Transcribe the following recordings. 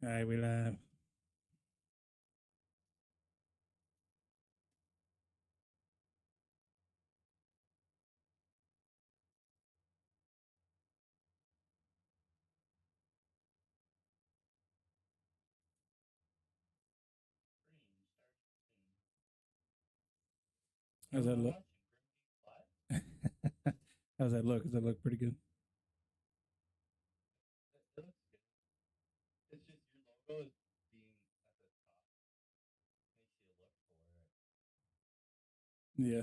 All right, we live. How's that look? How's that look? Does that look pretty good? Yeah.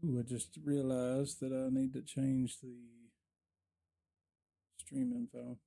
Ooh, I just realized that I need to change the stream info.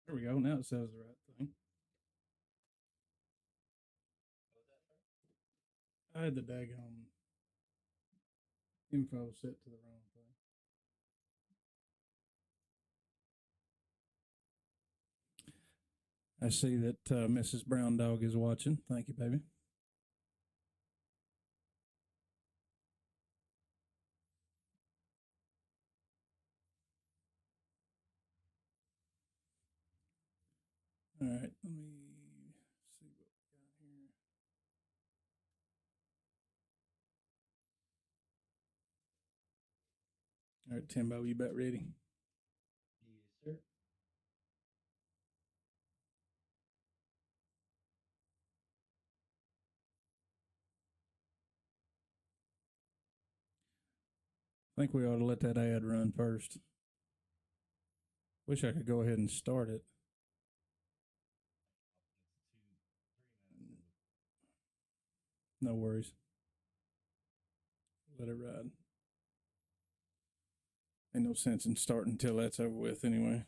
There we go. Now it says the right thing. I had the daggone info set to the wrong thing. I see that Mrs. Brown Dog is watching. Thank you, baby. All right, let me see what we got here. All right, Timbo, you about ready? Yes, sir. I think we ought to let that ad run first. Wish I could go ahead and start it. No worries. Let it ride. Ain't no sense in starting until that's over with anyway.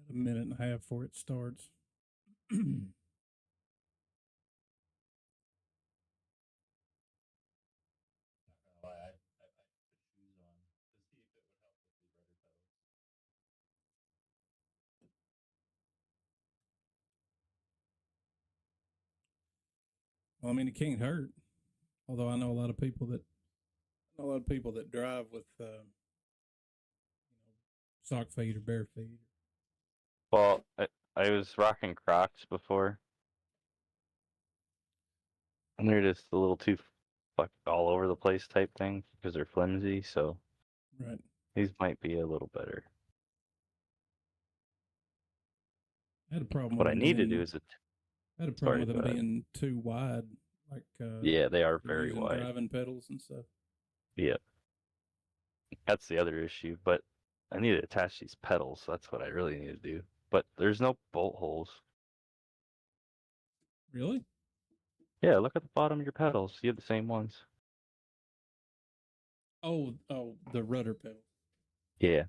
About a minute and a half before it starts. Well, I mean, it can't hurt. Although I know a lot of people that drive with sock feet or bare feet. Well, I was rocking Crocs before, and they're just a little too all over the place type thing because they're flimsy. So Right. these might be a little better. I had a problem What with I them need to being. do is I had a problem sorry, with them go ahead. being too wide, like Yeah, they are for very using wide. driving pedals and stuff. Yeah, that's the other issue. But I need to attach these pedals. That's what I really need to do. But there's no bolt holes. Really? Yeah, look at the bottom of your pedals. You have the same ones. Oh, the rudder pedal. Yeah.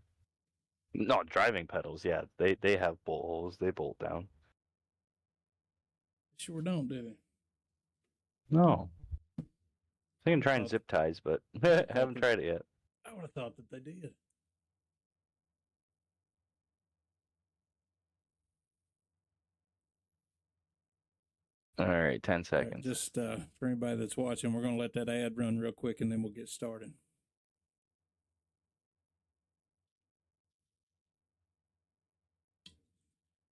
No, driving pedals. Yeah, they have bolt holes. They bolt down. Sure don't, do they? No. I can try and thought- zip ties, but thought haven't that- tried it yet. I would have thought that they did. All right, 10 All right, seconds. just for anybody that's watching, we're going to let that ad run real quick and then we'll get started.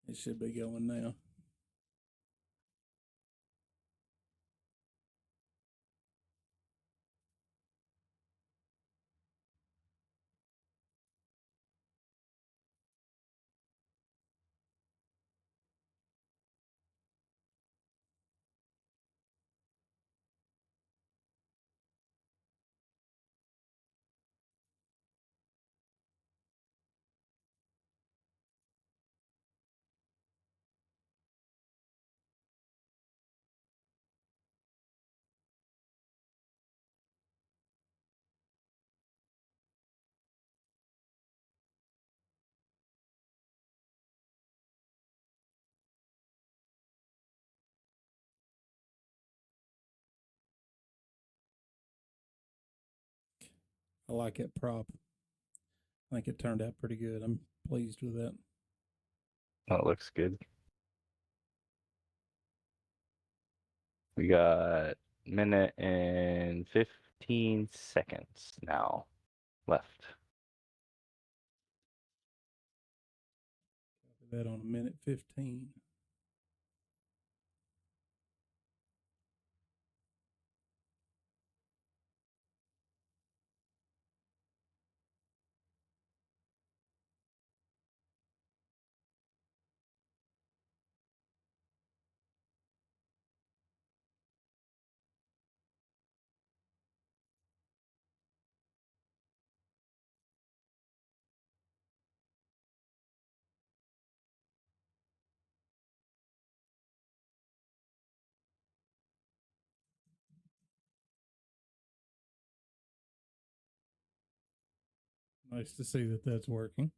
It should be going now. I like that prop. I think it turned out pretty good. I'm pleased with that. That looks good. We got minute and 15 seconds now left. Copy that on a minute 15. Nice to see that that's working.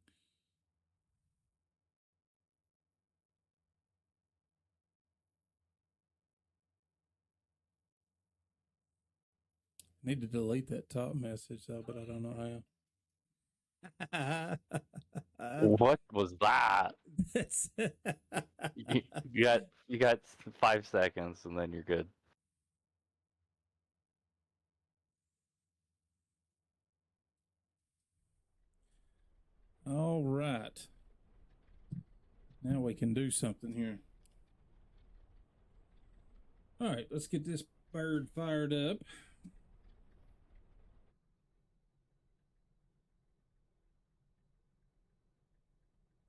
Need to delete that top message though, but I don't know how. What was that? That's You got 5 seconds and then you're good. all right. Now we can do something here. All right, let's get this bird fired up.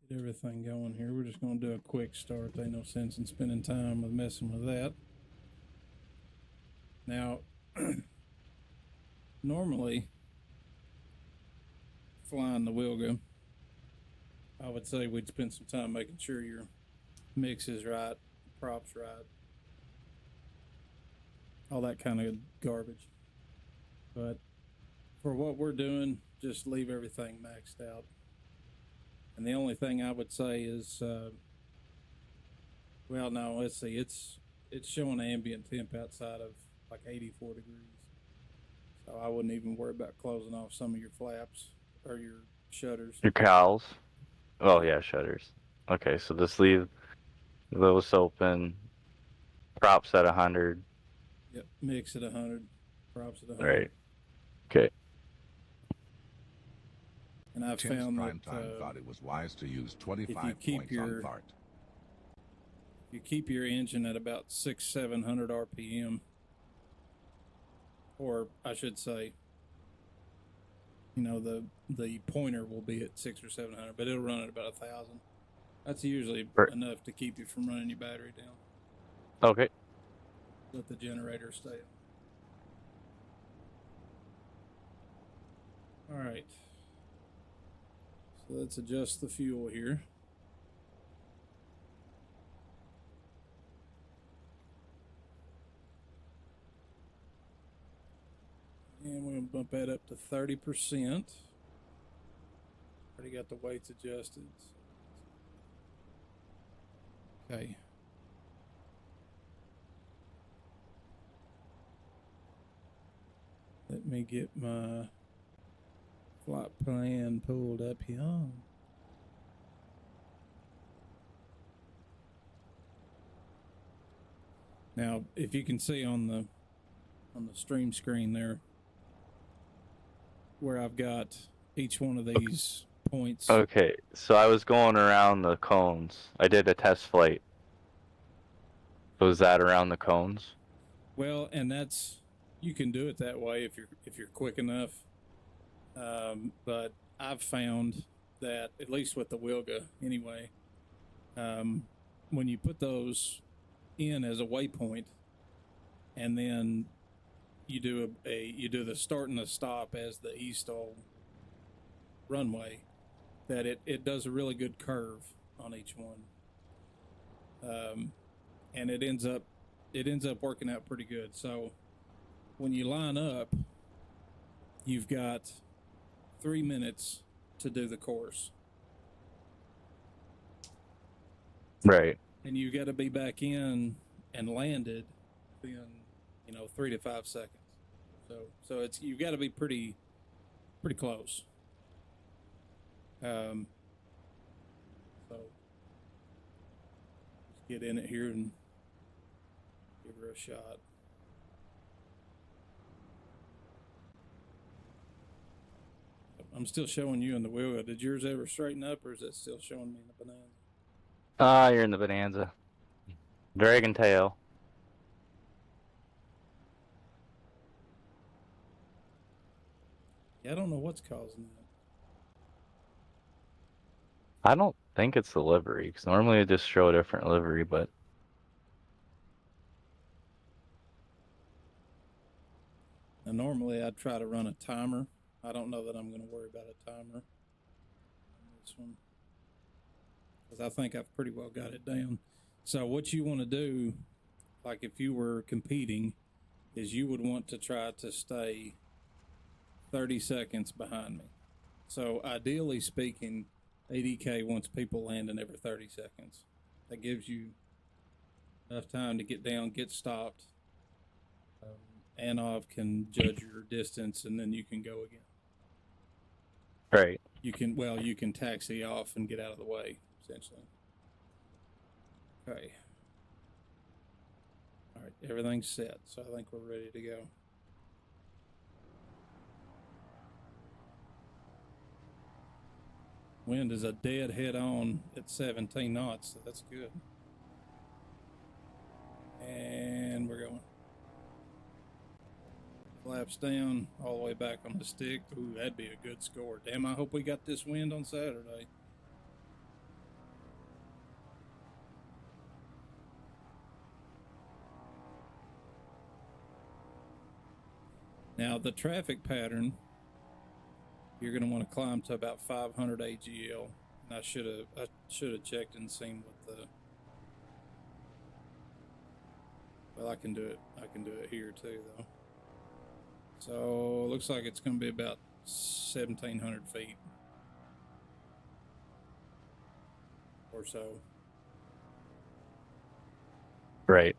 Get everything going here. We're just going to do a quick start. Ain't no sense in spending time with messing with that. Now, normally, flying the Wilga, I would say we'd spend some time making sure your mix is right, props right, all that kind of garbage. But for what we're doing, just leave everything maxed out. And the only thing I would say is, well, no, let's see, it's showing ambient temp outside of like 84 degrees. So I wouldn't even worry about closing off some of your flaps or your shutters. Your cowls. Oh yeah, shutters. Okay, so just leave those open. Props at 100. Yep, mix at 100, props at 100. Right. Okay. And I've Tim's found Primetime that thought it was wise to use 25 if you keep points your- on fart. you keep your engine at about 600-700 RPM, or I should say, you know, the pointer will be at 600 or 700, but it'll run at about 1,000. That's usually enough to keep you from running your battery down. Okay. Let the generator stay on. All right. So let's adjust the fuel here. And we're going to bump that up to 30%. Already got the weights adjusted. Okay. Let me get my flight plan pulled up here. Now, if you can see on the stream screen there, where I've got each one of these points. Okay, so I was going around the cones. I did a test flight. Was that around the cones? Well, and you can do it that way if you're quick enough. But I've found that, at least with the Wilga anyway, when you put those in as a waypoint, and then you do you do the start and the stop as the eSTOL runway, that it does a really good curve on each one, and it ends up working out pretty good. So when you line up, you've got 3 minutes to do the course. Right. And you got to be back in and landed in 3 to 5 seconds. So it's you've got to be pretty close. So let's get in it here and give her a shot. I'm still showing you in the wheel. Did yours ever straighten up, or is it still showing me in the Bonanza? Ah, you're in the Bonanza. Dragon tail. Yeah, I don't know what's causing that. I don't think it's the livery, because normally I just show a different livery, but Now, normally I'd try to run a timer. I don't know that I'm going to worry about a timer on this one, because I think I've pretty well got it down. So what you want to do, like if you were competing, is you would want to try to stay 30 seconds behind me. So ideally speaking, ADK wants people landing every 30 seconds. That gives you enough time to get down, get stopped. Anov can judge your distance, and then you can go again. right. You can taxi off and get out of the way, essentially. Okay. All right, everything's set, so I think we're ready to go. Wind is a dead head on at 17 knots, so that's good. And we're going. Flaps down, all the way back on the stick. Ooh, that'd be a good score. Damn, I hope we got this wind on Saturday. Now, the traffic pattern, you're going to want to climb to about 500 AGL. And I should have checked and seen what the. Well, I can do it here too, though. So looks like it's going to be about 1,700 feet or so. Right.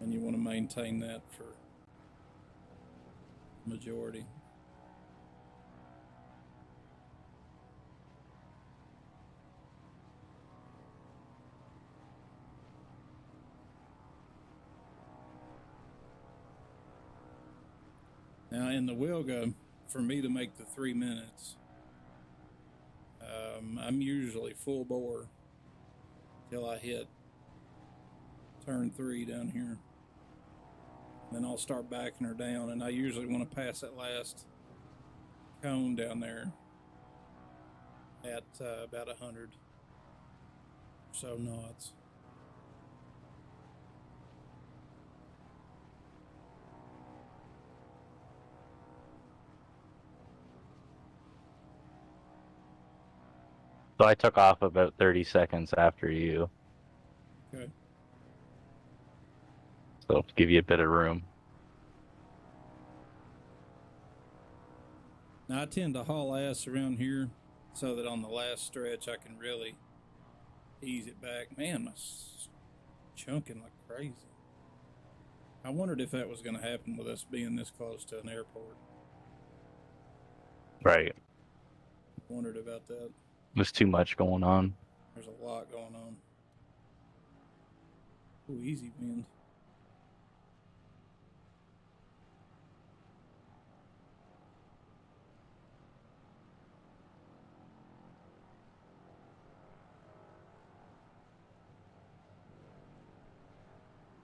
And you want to maintain that for majority. Now in the Wilga, for me to make the 3 minutes, I'm usually full bore till I hit turn 3 down here. Then I'll start backing her down, and I usually want to pass that last cone down there at about 100 or so knots. So I took off about 30 seconds after you. Okay. So to give you a bit of room. Now I tend to haul ass around here so that on the last stretch I can really ease it back. Man, my chunking like crazy. I wondered if that was going to happen with us being this close to an airport. Right. Wondered about that. There's too much going on. There's a lot going on. Ooh, easy wind.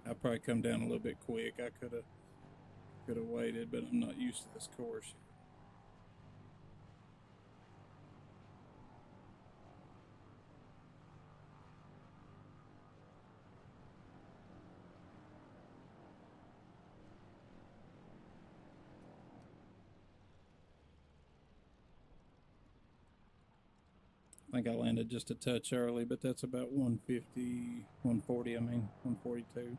I'll probably come down a little bit quick. I could have waited, but I'm not used to this course yet. I think I landed just a touch early, but that's about 150, 140, 142.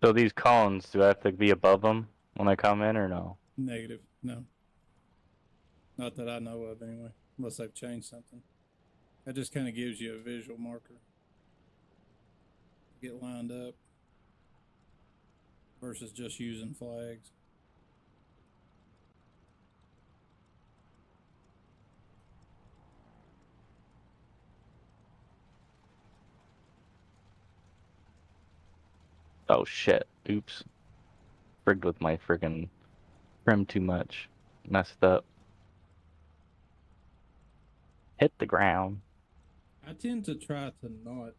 So these cones, do I have to be above them when I come in or no? Negative, no. Not that I know of anyway, unless they've changed something. That just kind of gives you a visual marker. Get lined up versus just using flags. Oh shit. Oops. Frigged with my friggin' trim too much. Messed up. Hit the ground. I tend to try to not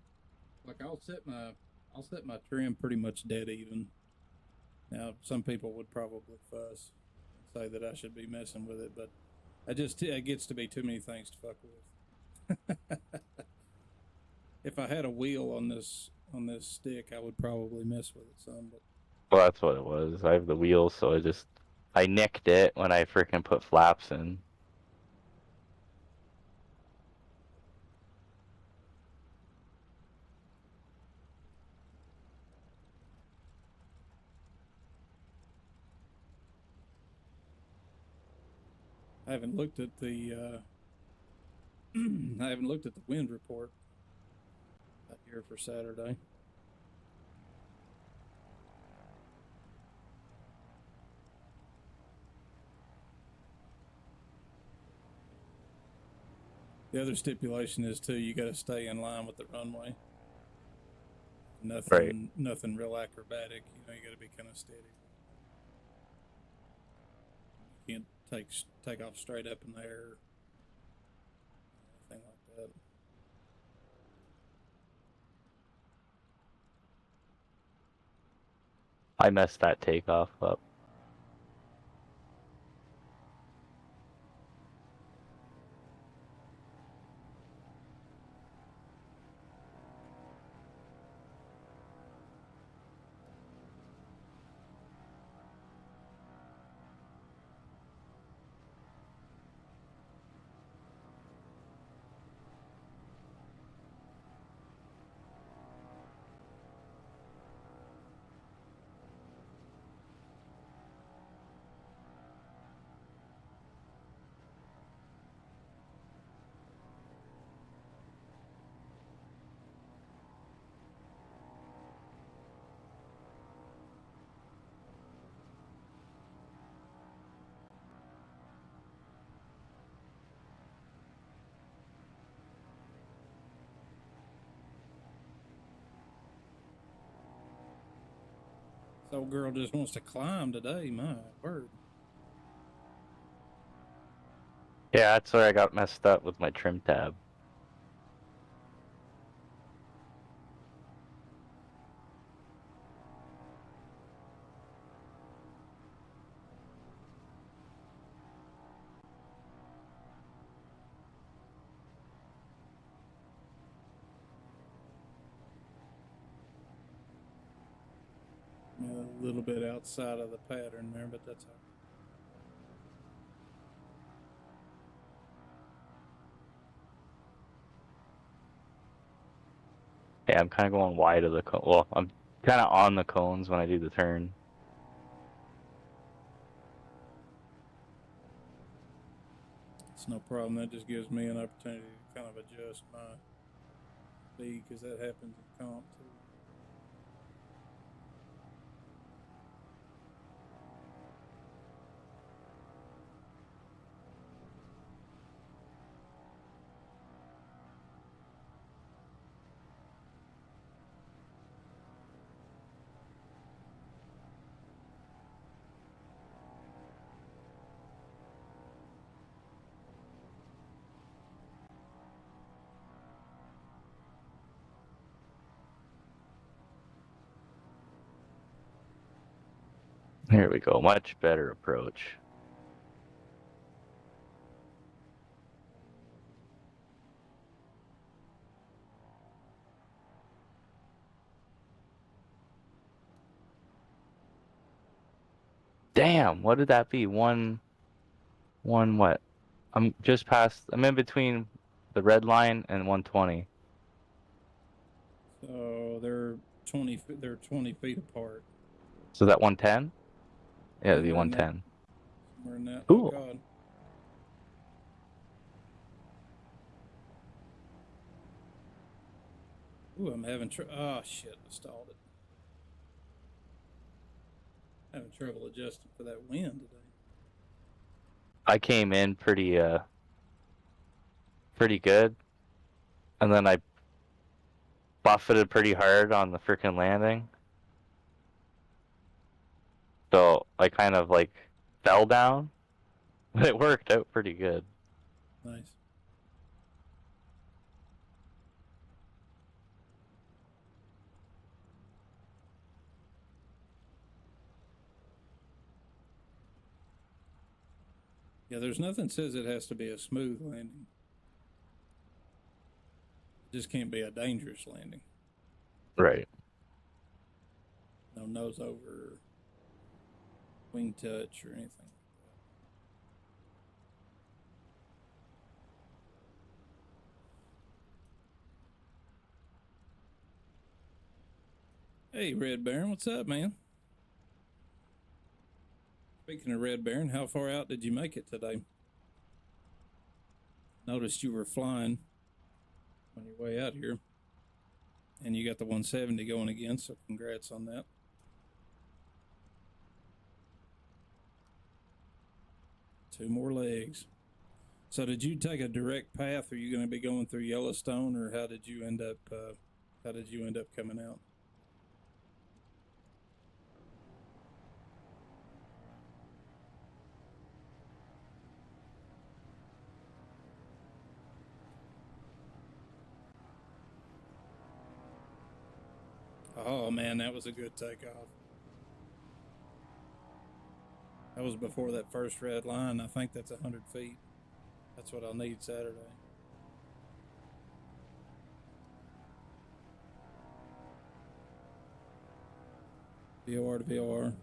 like I'll set my trim pretty much dead even. Now some people would probably fuss and say that I should be messing with it, but it gets to be too many things to fuck with. If I had a wheel on this stick, I would probably mess with it some, but Well, that's what it was. I have the wheels, so I nicked it when I freaking put flaps in. I haven't looked at the I haven't looked at the wind report out here for Saturday. The other stipulation is too, you got to stay in line with the runway. Nothing real acrobatic. You know, you got to be kind of steady. You can't take off straight up in the air. Anything like that. I messed that takeoff up. This old girl just wants to climb today. My word. Yeah, that's where I got messed up with my trim tab. A little bit outside of the pattern there, but that's all. Yeah, I'm kind of going wide of the cone. Well, I'm kind of on the cones when I do the turn. It's no problem. That just gives me an opportunity to kind of adjust my speed because that happens in comp too. Here we go. Much better approach. Damn, what did that be? One what? I'm just past. I'm in between the red line and 120. So they're 20. They're 20 feet apart. So that 110? Yeah, the Somewhere in that. 110. Somewhere in that. Cool. Oh God. Ooh, I'm having oh shit! I stalled it. Having trouble adjusting for that wind today. I came in pretty good, and then I buffeted pretty hard on the freaking landing. So I kind of like fell down, but it worked out pretty good. Nice. Yeah, there's nothing says it has to be a smooth landing. It just can't be a dangerous landing. Right. No nose over, wing touch, or anything. Hey, Red Baron, what's up, man? Speaking of Red Baron, how far out did you make it today? Noticed you were flying on your way out here, and you got the 170 going again, so congrats on that. Two more legs. So did you take a direct path? Are you going to be going through Yellowstone, or how did you end up? How did you end up coming out? Oh man, that was a good takeoff. That was before that first red line. I think that's 100 feet. That's what I'll need Saturday. VOR to VOR.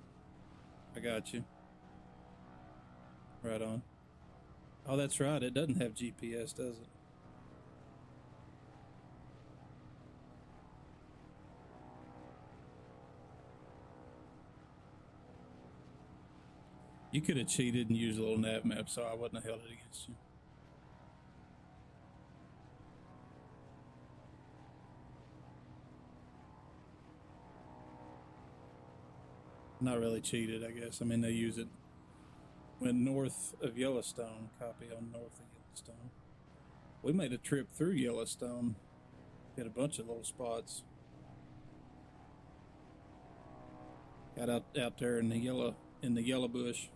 I got you. Right on. Oh, that's right. It doesn't have GPS, does it? You could have cheated and used a little nav map, so I wouldn't have held it against you. Not really cheated, I guess. I mean, they use it. Went north of Yellowstone, copy on north of Yellowstone. We made a trip through Yellowstone. Hit a bunch of little spots. Got out there in the yellow bush.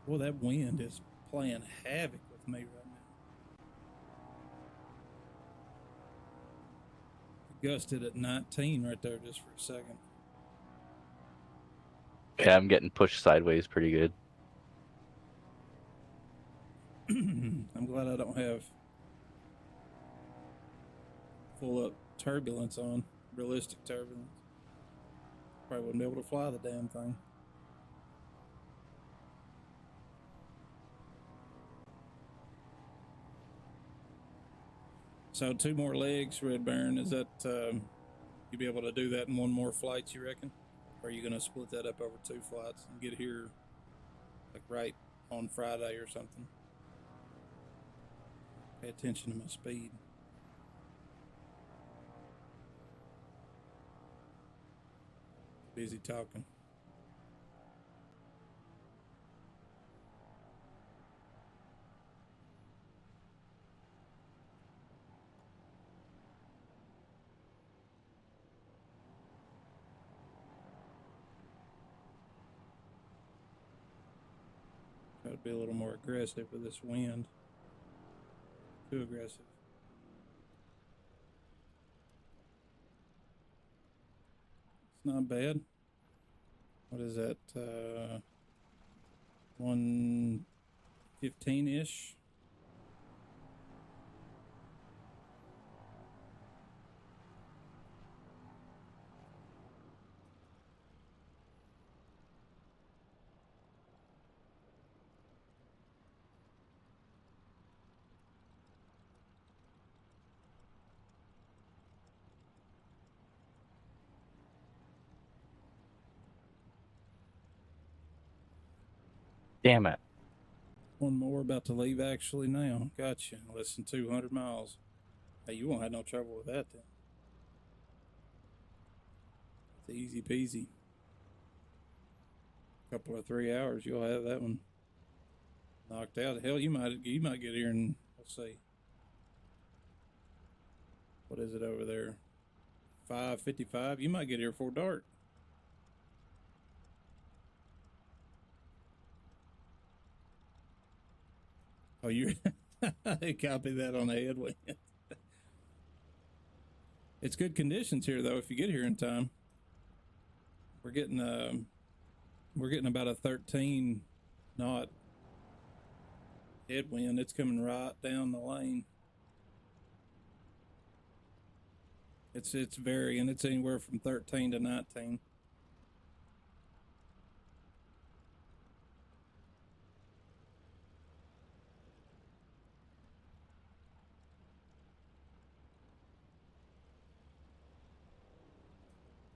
Well, that wind is playing havoc with me right now. It gusted at 19 right there just for a second. Yeah, I'm getting pushed sideways pretty good. I'm glad I don't have full up turbulence on, realistic turbulence. Probably wouldn't be able to fly the damn thing. So 2 more legs, Red Baron. Is that you be able to do that in 1 more flight? You reckon? Or are you gonna split that up over 2 flights and get here like right on Friday or something? Pay attention to my speed. Busy talking. Try to be a little more aggressive with this wind. Too aggressive. It's not bad. What is that? 115-ish. Damn it. 1 more about to leave actually now. Gotcha. Less than 200 miles. Hey, you won't have no trouble with that then. It's easy peasy. Couple of 3 hours, you'll have that one knocked out. Hell, you might get here in, let's see. What is it over there? 5:55. You might get here before dark. Oh, you copy that on the headwind. It's good conditions here though. If you get here in time, we're getting about a 13 knot headwind. It's coming right down the lane. It's varying. It's anywhere from 13 to 19.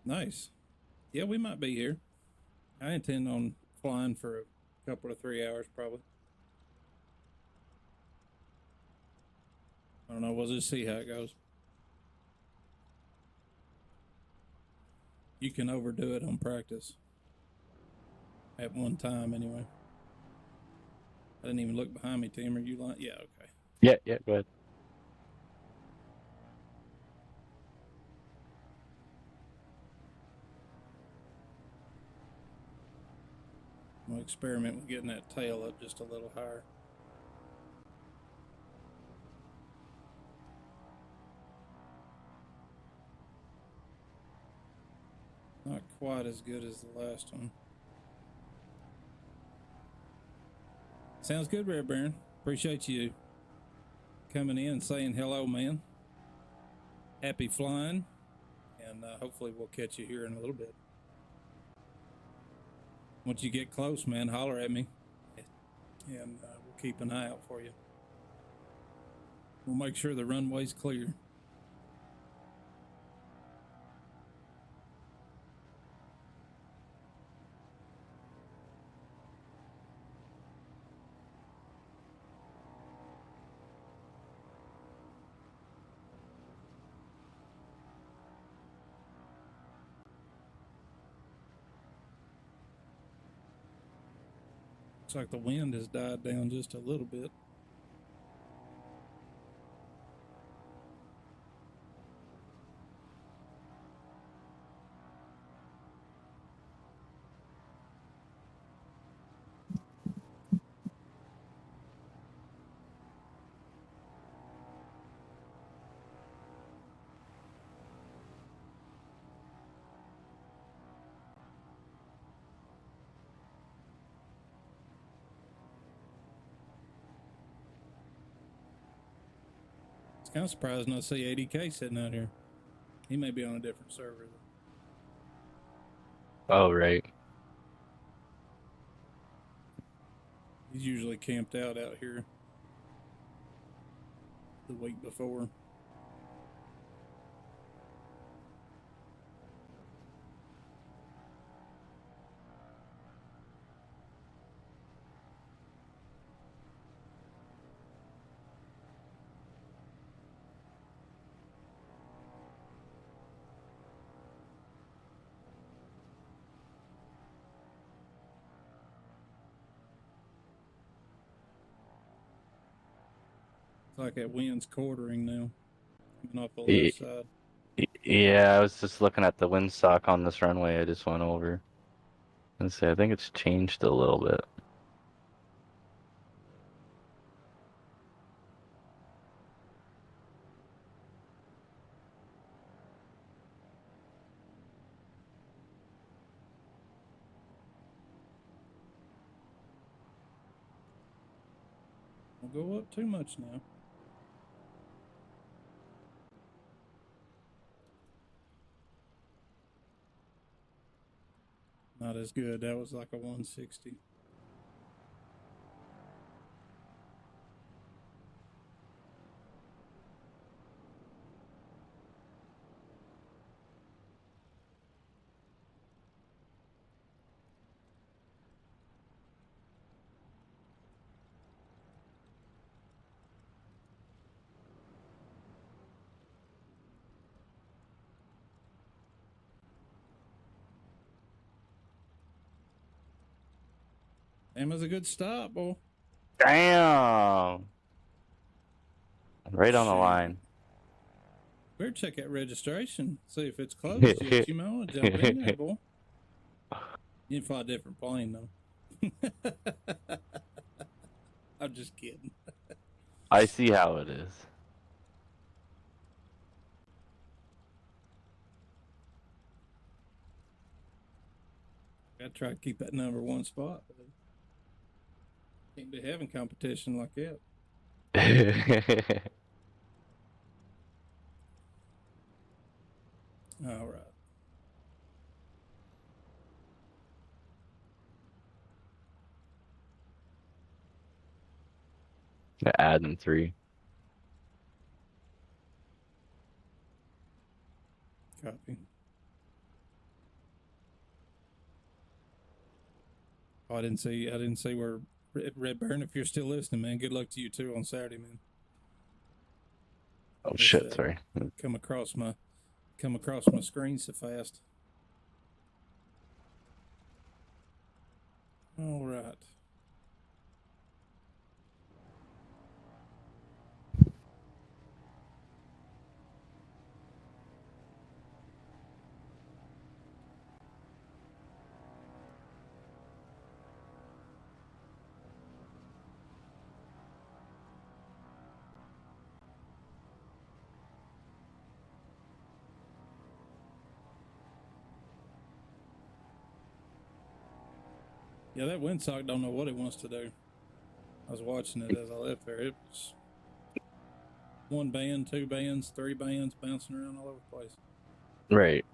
Nice. Yeah, we might be here. I intend on flying for a couple of 3 hours probably. I don't know. We'll just see how it goes. You can overdo it on practice. At one time, anyway. I didn't even look behind me, Tim. Are you lying? Yeah, okay. Yeah, go ahead. I'm gonna experiment with getting that tail up just a little higher. Not quite as good as the last one. Sounds good, Red Baron. Appreciate you coming in and saying hello, man. Happy flying, and hopefully we'll catch you here in a little bit. Once you get close, man, holler at me, and we'll keep an eye out for you. We'll make sure the runway's clear. Looks like the wind has died down just a little bit. It's kind of surprising I see ADK sitting out here. He may be on a different server. Oh, right. He's usually camped out here the week before. like that wind's quartering now. Coming off the Ye- left side. Yeah, I was just looking at the windsock on this runway I just went over. And say I think it's changed a little bit. Don't go up too much now. Not as good. That was like a 160. Emma's a good stop, boy. Damn! Right on the Shoot. line. Better check that registration. See if it's closed yet. You might want to jump in there, boy. You can fly a different plane, though. I'm just kidding. I see how it is. Gotta try to keep that number one spot. Buddy. Can't be having competition like that. All right. Adding 3. Copy. Oh, I didn't see where Redburn. If you're still listening, man, good luck to you too on Saturday, man. Oh Wish, shit, sorry. Come across my screen so fast. All right. Yeah, that windsock don't know what it wants to do. I was watching it as I left there. It was one band, two bands, three bands bouncing around all over the place. Right.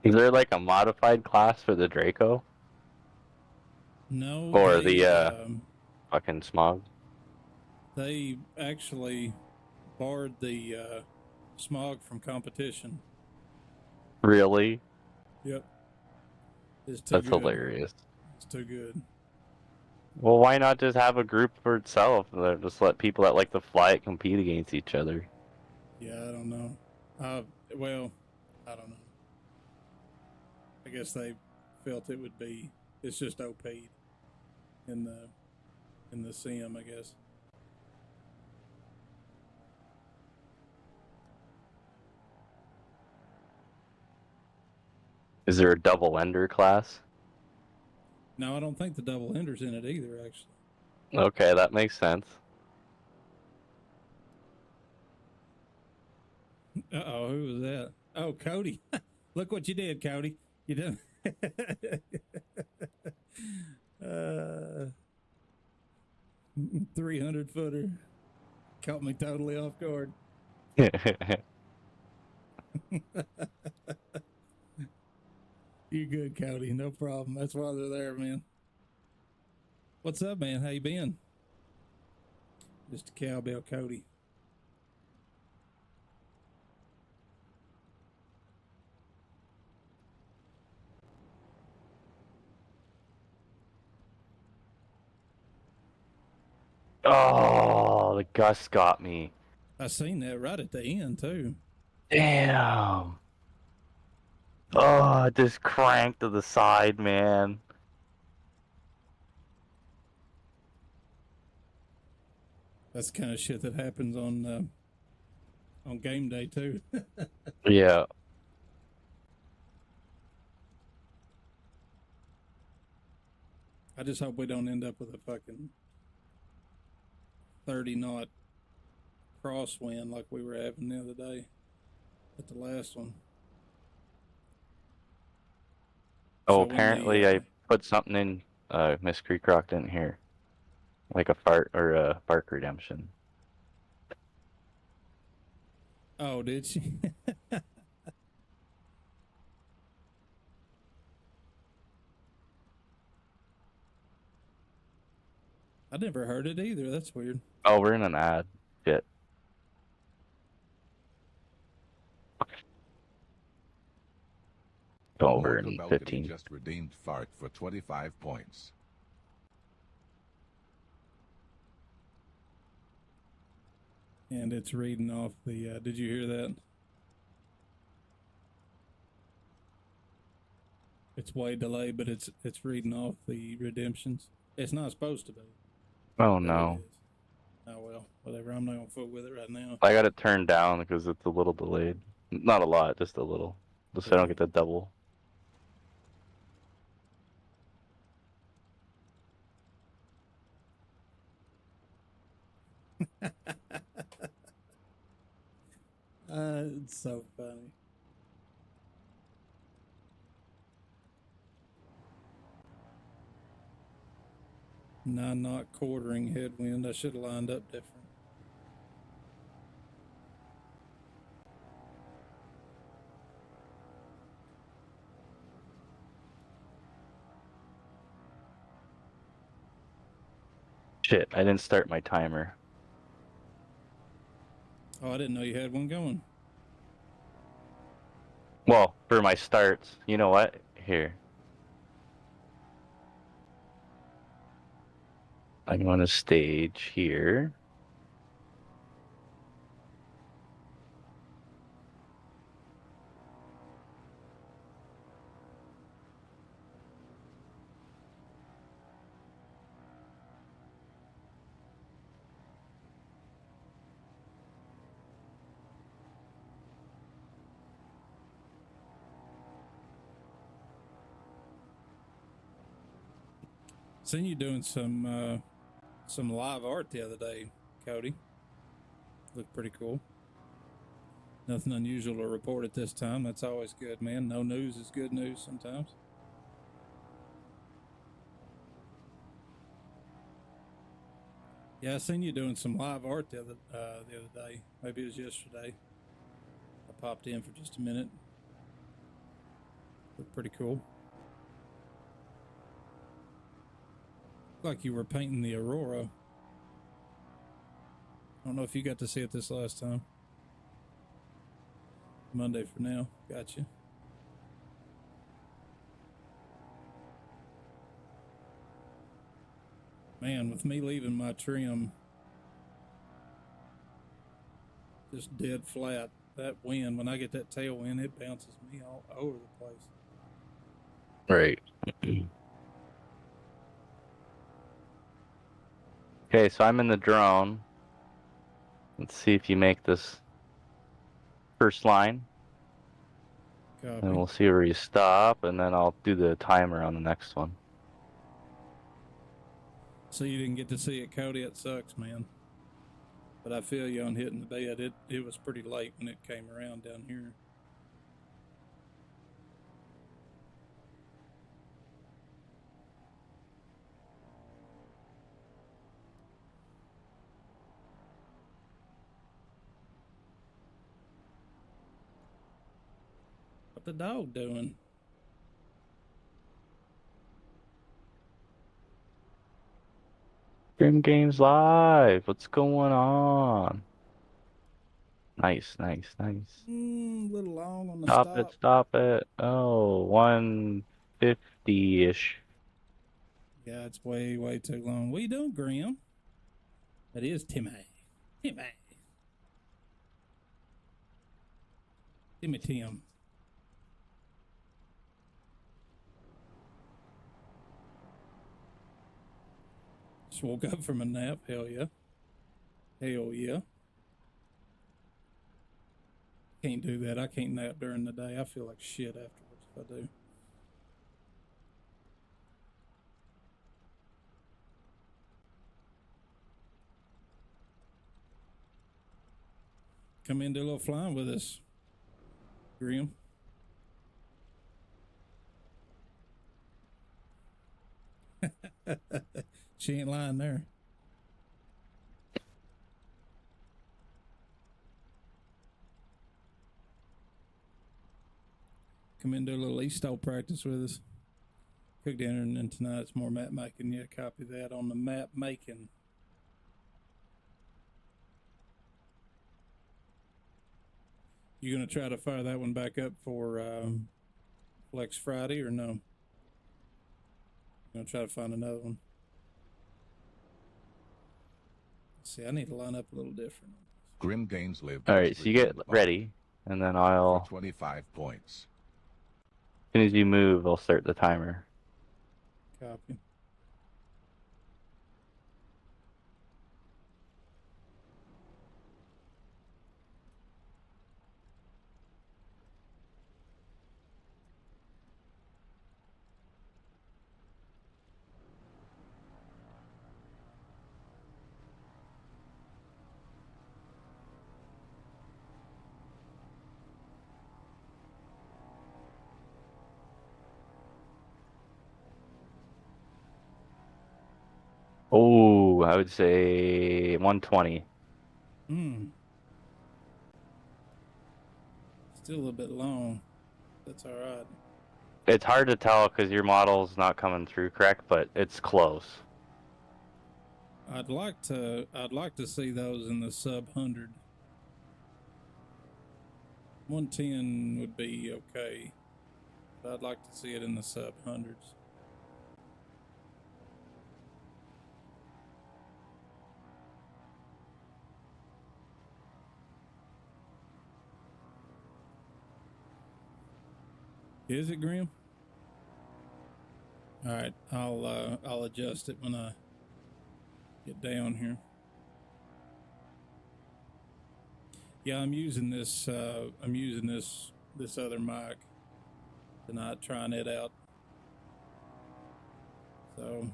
Is there like a modified class for the Draco? No, Or they the fucking Smog? they actually barred the smog from competition. Really? Yep, it's too That's good. hilarious. It's too good. Well, why not just have a group for itself? Just let people that like to fly it compete against each other. Yeah, I don't know. Well, I don't know. I guess they felt it would be. It's just OP in the sim, I guess. Is there a double ender class? No, I don't think the double ender's in it either, actually. Okay, that makes sense. Uh-oh, who was that? Oh, Cody. Look what you did, Cody. You did. 300 footer. Caught me totally off guard. You good, Cody. No problem. That's why they're there, man. What's up, man? How you been? Just a cowbell Cody. Oh, the gust got me. I seen that right at the end, too. Damn. Oh, it just cranked to the side, man. That's the kind of shit that happens on game day, too. Yeah. I just hope we don't end up with a fucking 30 knot crosswind like we were having the other day at the last one. Oh, So when apparently I put something in Miss Creekrock didn't hear. Like a fart or a bark redemption. Oh, did she? I never heard it either. That's weird. Oh, we're in an ad. Shit. Over Mortar in Balcony 15. just redeemed fart for 25 points. And it's reading off the, did you hear that? It's way delayed, but it's reading off the redemptions. It's not supposed to be. Oh but no. it is. Oh well, whatever. I'm not gonna fool with it right now. I got it turned down because it's a little delayed. Not a lot, just a little. Just so I don't get the double. It's so funny. Not quartering headwind. I should have lined up different. Shit, I didn't start my timer. Oh, I didn't know you had one going. Well, for my starts, you know what? Here. I'm on a stage here. Seen you doing some live art the other day, Cody. Looked pretty cool. Nothing unusual to report at this time. That's always good, man. No news is good news sometimes. Yeah, I seen you doing some live art the other day. Maybe it was yesterday. I popped in for just a minute. Looked pretty cool. Looked like you were painting the aurora. I don't know if you got to see it this last time. Monday for now. Gotcha. Man, with me leaving my trim just dead flat, that wind, when I get that tailwind, it bounces me all over the place. Right. Okay, so I'm in the drone. Let's see if you make this first line. And Copy. we'll see where you stop, and then I'll do the timer on the next one. So you didn't get to see it, Cody. It sucks, man. But I feel you on hitting the bed. It was pretty late when it came around down here. What the dog doing? Grim Games Live. What's going on? Nice, nice, nice. A little long on the Stop it, stop. stop it. Oh, 150-ish. Yeah, it's way, way too long. What you doing, Graham? That is Timmy. Timmy. Tim. Just woke up from a nap. Hell yeah. Hell yeah. Can't do that. I can't nap during the day. I feel like shit afterwards if I do. Come in, do a little flying with us, Graham. She ain't lying there. Come in, do a little eSTOL practice with us. Cook dinner, and then tonight it's more map making. Yeah, copy that on the map making. You gonna try to fire that one back up for Flex Friday or no? Gonna try to find another one. See, I need to line up a little different. Grim Games Live. All right, just so you get redeemed Bart ready, and then for I'll, 25 points. as soon as you move, I'll start the timer. Copy. Oh, I would say 120. Still a little bit long. That's all right. It's hard to tell because your model's not coming through correct, but it's close. I'd like to see those in the sub 100. 110 would be okay, but I'd like to see it in the sub hundreds. Is it, Grim? All right, I'll adjust it when I get down here. Yeah, I'm using this this other mic tonight, trying it out. So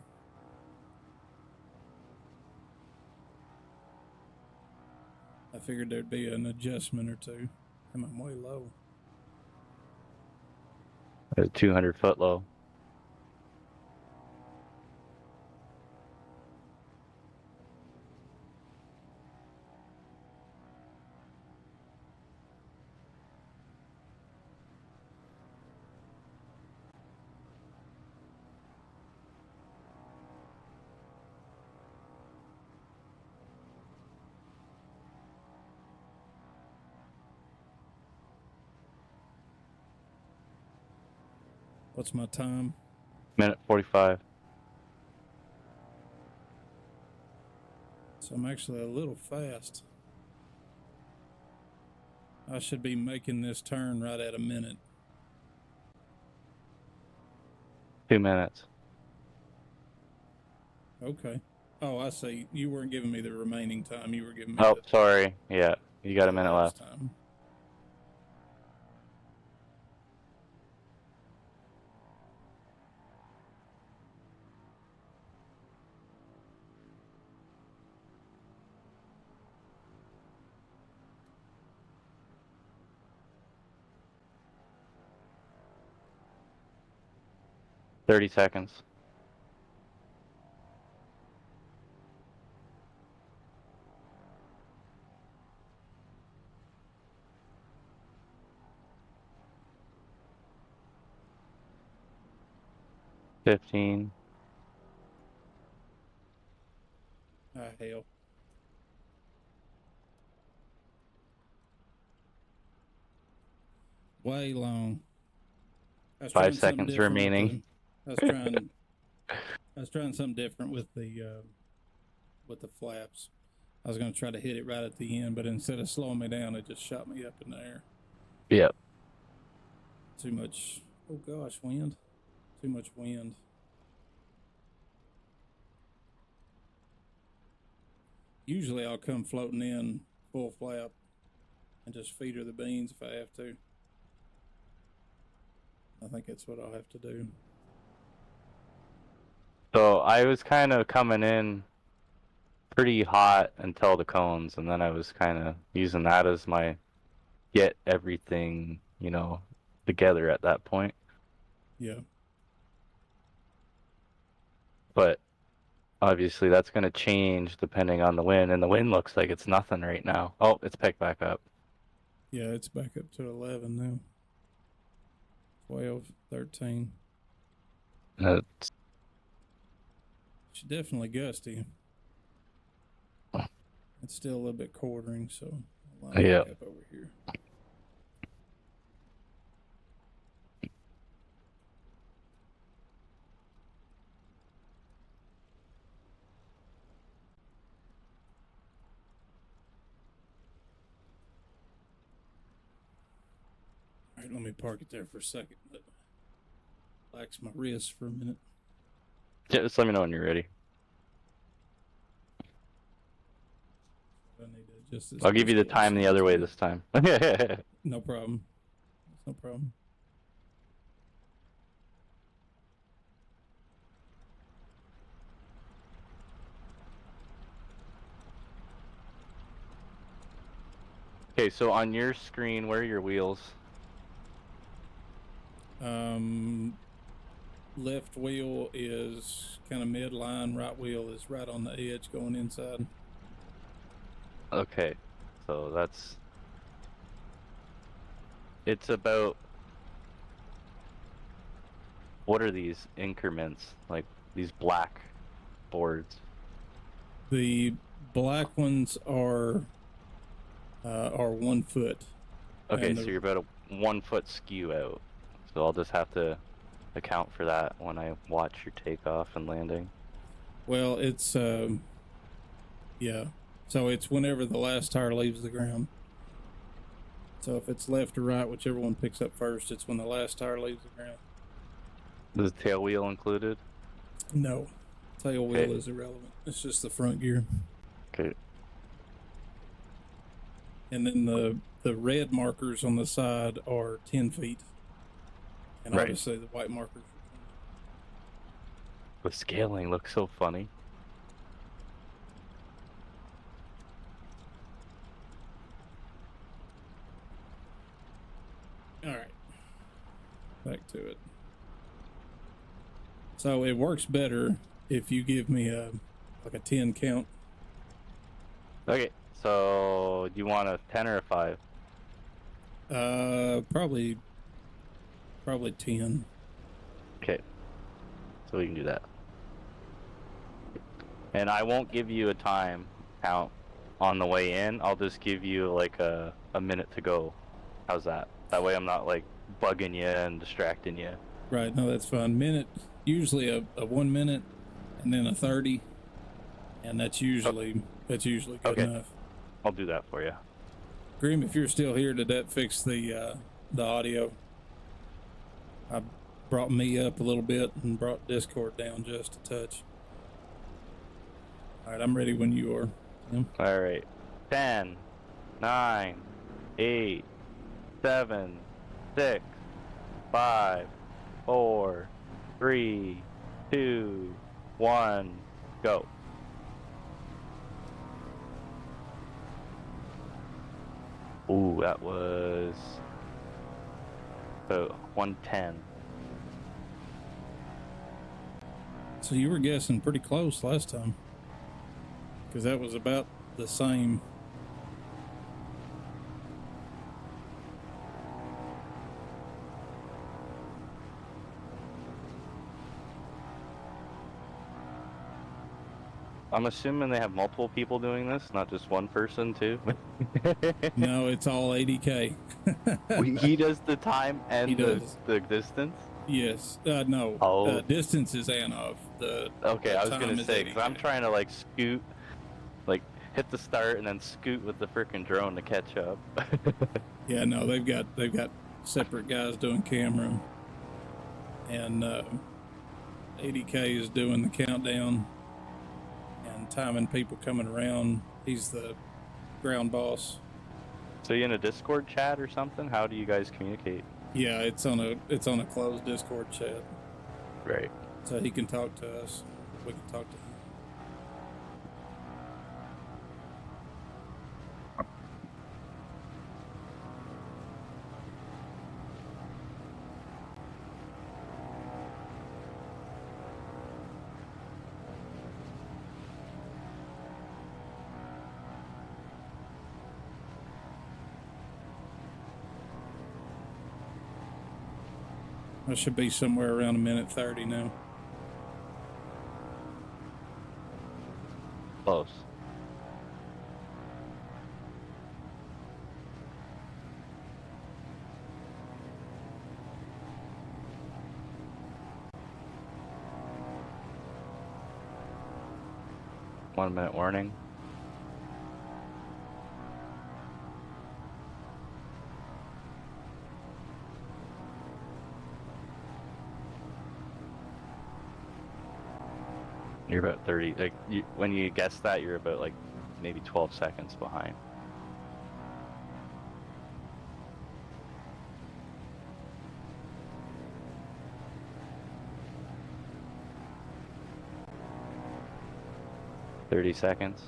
I figured there'd be an adjustment or two. I'm way low. At a 200-foot low. What's my time? Minute 45. So I'm actually a little fast. I should be making this turn right at a minute. 2 minutes. Okay. Oh, I see. You weren't giving me the remaining time. You were giving me Oh, the sorry. Yeah, you got a minute elapsed left. time. 30 seconds. $15. Ah, hell. Way long. I was 5 trying something seconds different remaining. I was trying something different with the flaps. I was going to try to hit it right at the end, but instead of slowing me down, it just shot me up in the air. Yep. Too much. Oh gosh, wind. Too much wind. Usually I'll come floating in full flap and just feed her the beans if I have to. I think that's what I'll have to do. So I was kind of coming in pretty hot until the cones, and then I was kind of using that as my get everything, together at that point. Yeah. But obviously that's going to change depending on the wind, and the wind looks like it's nothing right now. Oh, it's picked back up. Yeah, it's back up to 11 now. 12, 13. It's, She's definitely gusty. It's still a little bit quartering, so I'll line yeah. back up over here. All right, let me park it there for a second. Relax my wrist for a minute. Yeah, just let me know when you're ready. I need to adjust this. I'll give you the dashboard time so the much other way better. this time. No problem. That's no problem. Okay, so on your screen, where are your wheels? Left wheel is kind of midline. Right wheel is right on the edge going inside. Okay, so it's about, what are these increments? Like these black boards? The black ones are 1 foot. Okay, And so you're about a 1 foot skew out. So I'll just have to account for that when I watch your takeoff and landing. Well, it's yeah. So it's whenever the last tire leaves the ground. So if it's left or right, whichever one picks up first, it's when the last tire leaves the ground. Is the tail wheel included? No, tail wheel Okay. is irrelevant. It's just the front gear. Okay. And then the red markers on the side are 10 feet. And Right. obviously the white markers The scaling looks so funny. are 20. All right. Back to it. So it works better if you give me like a 10 count. Okay, so do you want a 10 or a 5? Probably 10. Okay, so we can do that. And I won't give you a time count on the way in. I'll just give you like a minute to go. How's that? That way I'm not like bugging you and distracting you. Right. No, that's fine. Minute, usually a 1 minute, and then a 30, and that's usually good Okay. enough. I'll do that for you. Grim, if you're still here, did that fix the audio? I brought me up a little bit and brought Discord down just a touch. All right, I'm ready when you are. Tim. All right. 10, 9, 8, 7, 6, 5, 4, 3, 2, 1, go. Ooh, that was about 110. So you were guessing pretty close last time. Because that was about the same. I'm assuming they have multiple people doing this, not just one person too. No, it's all 80K. He does the time He and does. the distance. Yes. No. Oh. Distance is Anov. Okay, the I was time gonna is say because I'm 80K. trying to like scoot, like hit the start and then scoot with the freaking drone to catch up. Yeah, no, they've got separate guys doing camera, and 80K is doing the countdown and timing people coming around. He's the ground boss. So you in a Discord chat or something? How do you guys communicate? Yeah, it's on a closed Discord chat, Right. so he can talk to us. We can talk to him. I should be somewhere around a minute 30 now. Close. One minute warning. You're about 30. Like when you guess that, you're about like maybe 12 seconds behind. "30 seconds.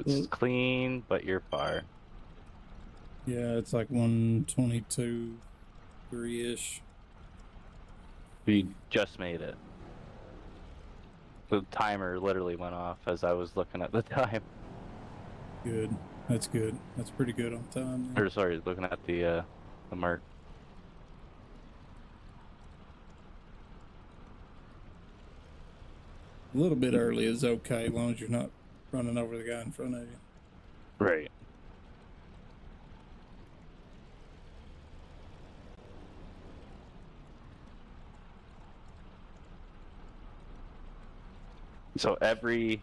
It's clean, but you're far. Yeah, it's like 122, 3-ish. We just made it. The timer literally went off as I was looking at the time. Good. That's good. That's pretty good on time. Then. Or sorry, looking at the mark. A little bit early is okay, as long as you're not running over the guy in front of you. Right. So every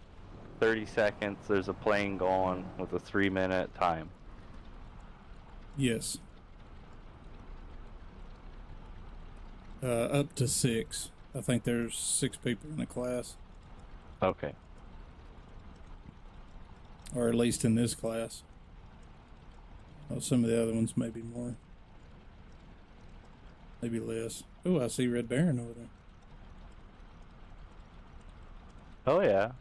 30 seconds, there's a plane going with a 3-minute time. Yes. Up to 6. I think there's 6 people in the class, Okay. or at least in this class. Well, some of the other ones maybe more, maybe less. Oh, I see Red Baron over there. Oh yeah.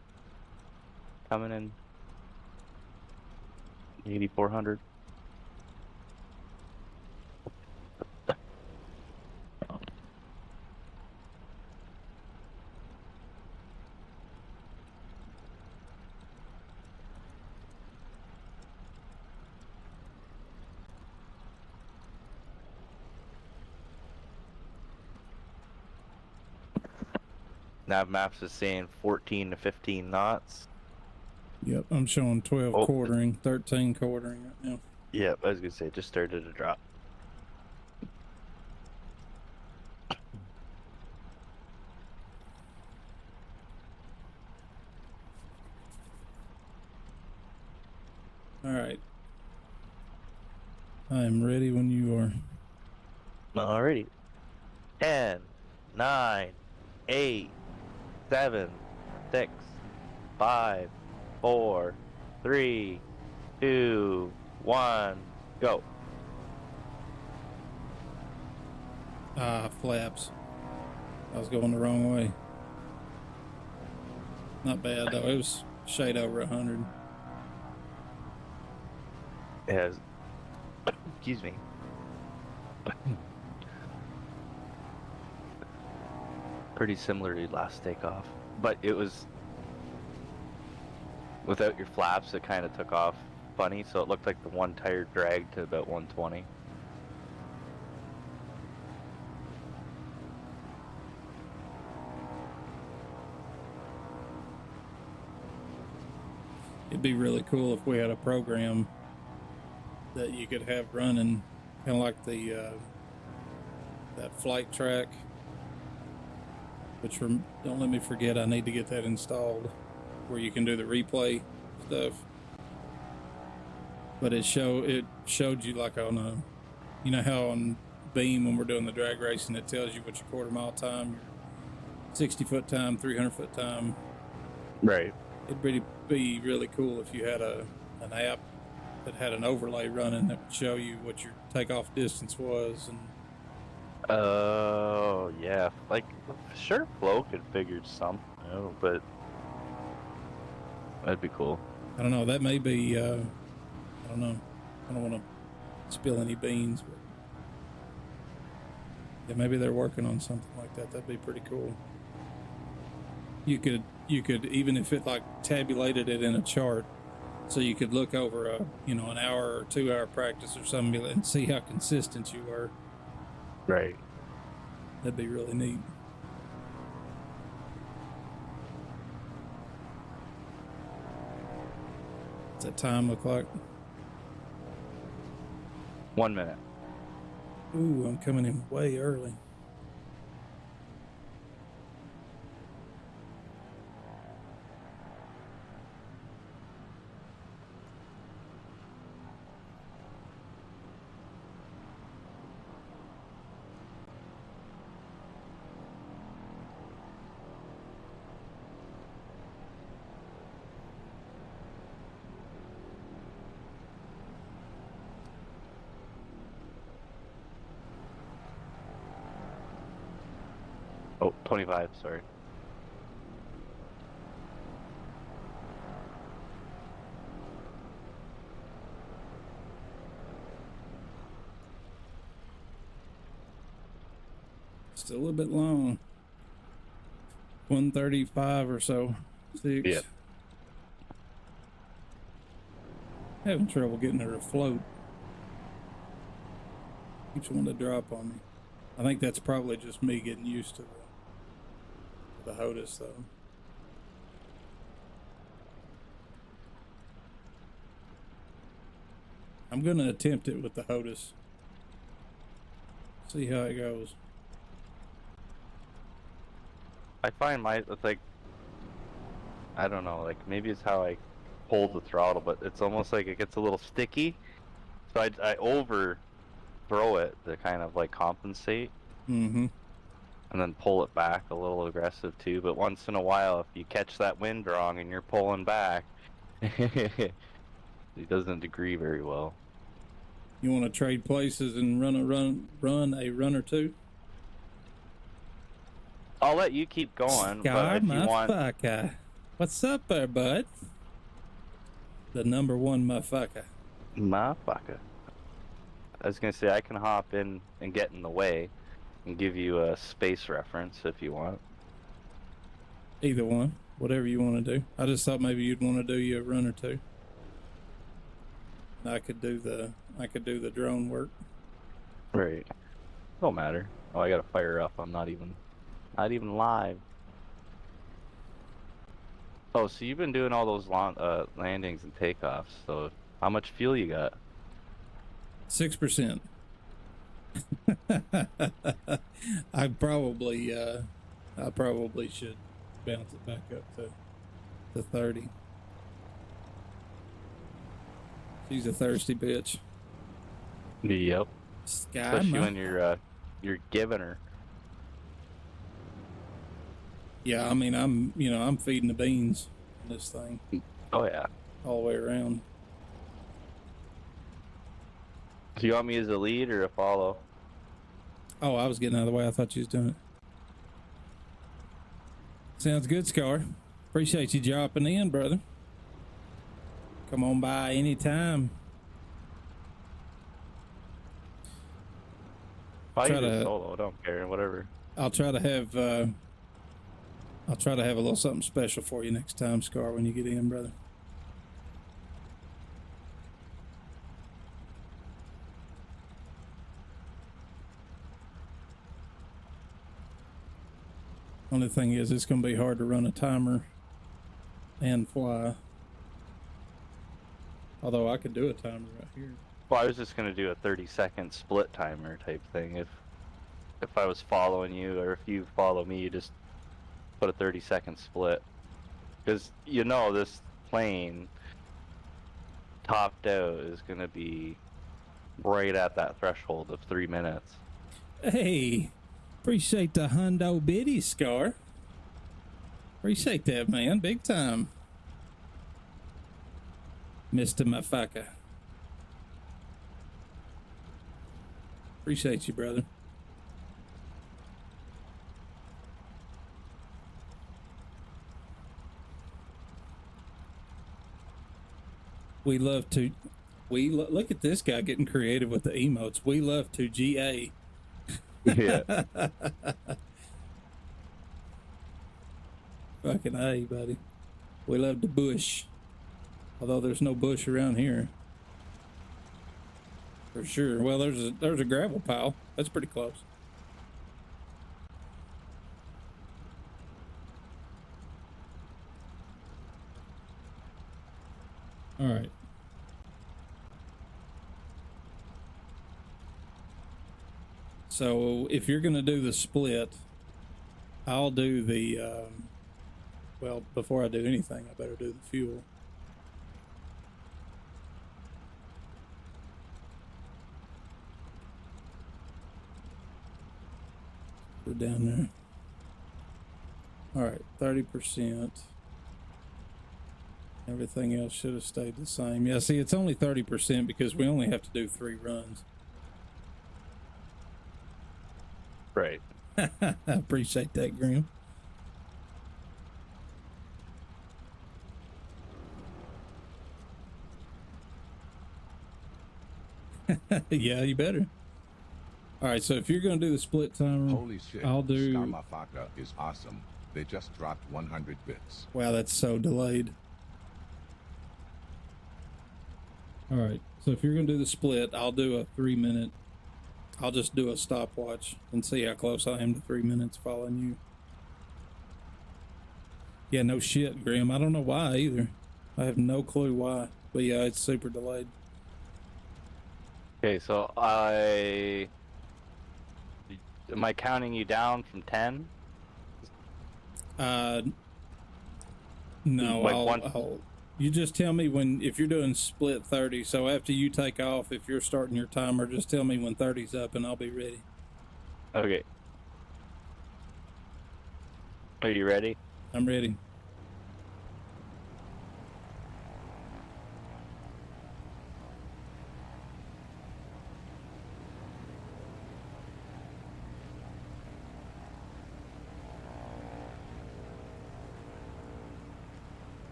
Coming in 8,400. Nav maps is saying 14 to 15 knots. Yep, I'm showing 12 Oh. quartering, 13 quartering right now. Yep, I was gonna say it just started to drop. All right. I am ready when you are. Alrighty. 10, 9, 8, 7, 6, 5, 4, 3, 2, 1, go. Ah, flaps. I was going the wrong way. Not bad though. It was shade over 100. It has, excuse me. Pretty similar to last takeoff, but it was without your flaps. It kind of took off funny, so it looked like the one tire dragged to about 120. It'd be really cool if we had a program that you could have running, kind of like the that flight track. Which don't let me forget, I need to get that installed, where you can do the replay stuff. But it showed you like on a, you know how on Beam when we're doing the drag racing, it tells you what your quarter mile time, your 60-foot time, 300-foot time. Right. It'd be really cool if you had an app that had an overlay running that would show you what your takeoff distance was. And Oh, yeah. Like, sure, Flo could figure something out, but that'd be cool. I don't know, that may be, I don't know. I don't want to spill any beans, but yeah, maybe they're working on something like that. That'd be pretty cool. You could even if it like tabulated it in a chart, so you could look over a, you know, an hour or 2 hour practice or something and see how consistent you were. Right. That'd be really neat. What's that time look like? 1 minute. Ooh, I'm coming in way early. Oh, 25, sorry. Still a little bit long. 135 or so. 6. Yeah. Having trouble getting her to float. Keeps wanting to drop on me. I think that's probably just me getting used to the HOTUS though. I'm gonna attempt it with the HOTUS. See how it goes. I find it's like, I don't know, like maybe it's how I hold the throttle, but it's almost like it gets a little sticky. So I over throw it to kind of like compensate. Mm-hmm. And then pull it back a little aggressive too. But once in a while, if you catch that wind wrong and you're pulling back, it doesn't agree very well. You want to trade places and run a run or two? I'll let you keep going, but if you want, motherfucker. What's up there, bud? The number one motherfucker. motherfucker. I was gonna say I can hop in and get in the way and give you a space reference if you want. Either one, whatever you want to do. I just thought maybe you'd want to do you a run or two. I could do the drone work. Right. Don't matter. Oh, I gotta fire up. I'm not even live. Oh, so you've been doing all those long landings and takeoffs. So how much fuel you got? 6%. I probably should bounce it back up to 30. She's a thirsty bitch. Yep. Sky Especially my- when you're giving her. Yeah, I mean I'm feeding the beans on this thing. Oh yeah. all the way around. Do you want me as a lead or a follow? Oh, I was getting out of the way. I thought you was doing it. Sounds good, Scar. Appreciate you dropping in, brother. Come on by anytime. I Try can do to- solo. I don't care. Whatever. I'll try to have a little something special for you next time, Scar, when you get in, brother. Only thing is, it's going to be hard to run a timer and fly. Although I could do a timer right here. Well, I was just gonna do a 30-second split timer type thing. If I was following you, or if you follow me, you just put a 30-second split. Because you know this plane topped out is gonna be right at that threshold of 3 minutes. Hey, appreciate the hundo biddy, Scar. Appreciate that, man. Big time. Mr. Mafaka. Appreciate you, brother. We love to. Look at this guy getting creative with the emotes. We love to GA. Yeah. Fucking A, buddy. We love the bush. Although there's no bush around here. For sure. Well, there's a gravel pile. That's pretty close. All right. So if you're going to do the split, I'll do the, well, before I do anything, I better do the fuel. Go down there. All right, 30%. Everything else should have stayed the same. Yeah, see, it's only 30% because we only have to do 3 runs. Right. I appreciate that, Grim. Yeah, you better. All right, so if you're going to do the split timer, Holy shit. I'll do. Skarmafaka is awesome. They just dropped 100 bits. Wow, that's so delayed. All right, so if you're going to do the split, I'll do a 3-minute. I'll just do a stopwatch and see how close I am to 3 minutes following you. Yeah, no shit, Grim. I don't know why either. I have no clue why. But yeah, it's super delayed. Okay, so am I counting you down from 10? No, Like you just tell me if you're doing split 30. So after you take off, if you're starting your timer, just tell me when 30's up and I'll be ready. Okay. Are you ready? I'm ready.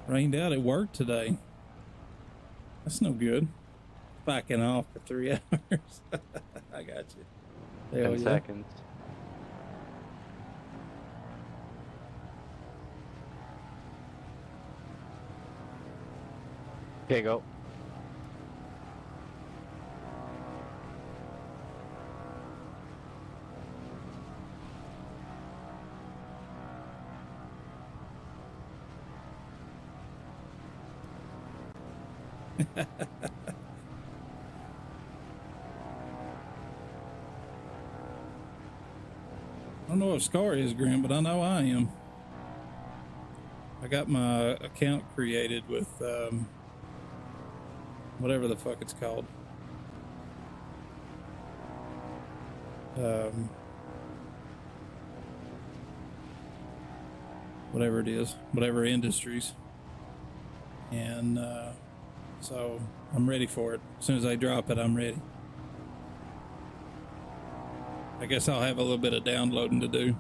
Rained out at work today. That's no good. Backing off for 3 hours. I got you. 10 yeah. seconds. Okay, go. I don't know what Scar is, Grim, but I know I am. I got my account created with whatever the fuck it's called. whatever it is, whatever industries. And so I'm ready for it. As soon as they drop it, I'm ready. I guess I'll have a little bit of downloading to do.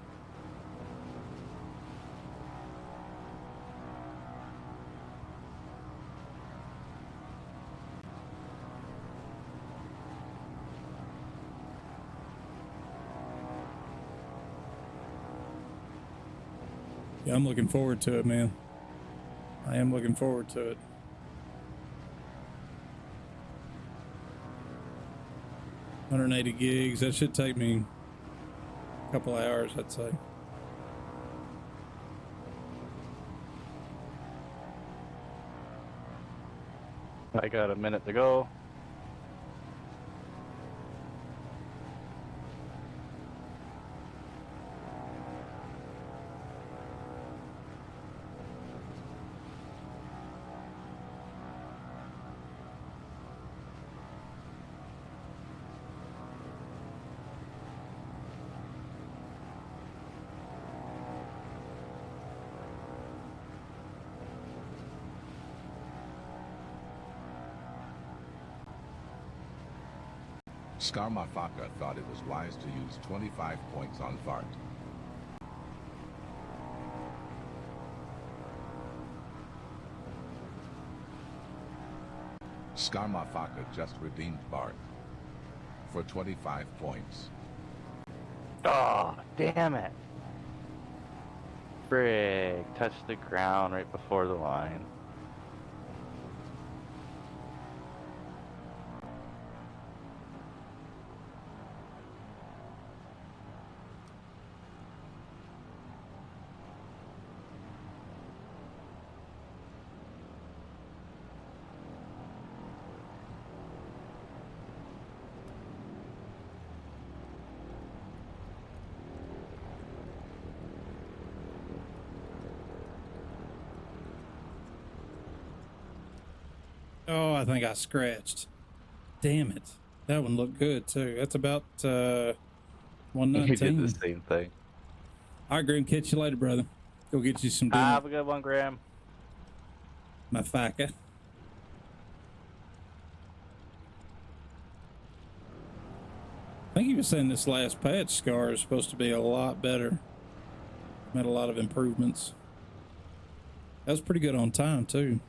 Yeah, I'm looking forward to it, man. I am looking forward to it. $180 gigs. That should take me a couple of hours, I'd say. I got a minute to go. Skarmafaka thought it was wise to use 25 points on Fart. Skarmafaka just redeemed Bart for 25 points. Oh, damn it. Frig, touched the ground right before the line. Oh, I think I scratched. Damn it. That one looked good too. That's about You did 119. the same thing. All right, Graham, catch you later, brother. Go get you some dinner. Have a good one, Graham. My faca. I think he was saying this last patch, Scar, is supposed to be a lot better. Made a lot of improvements. That was pretty good on time, too.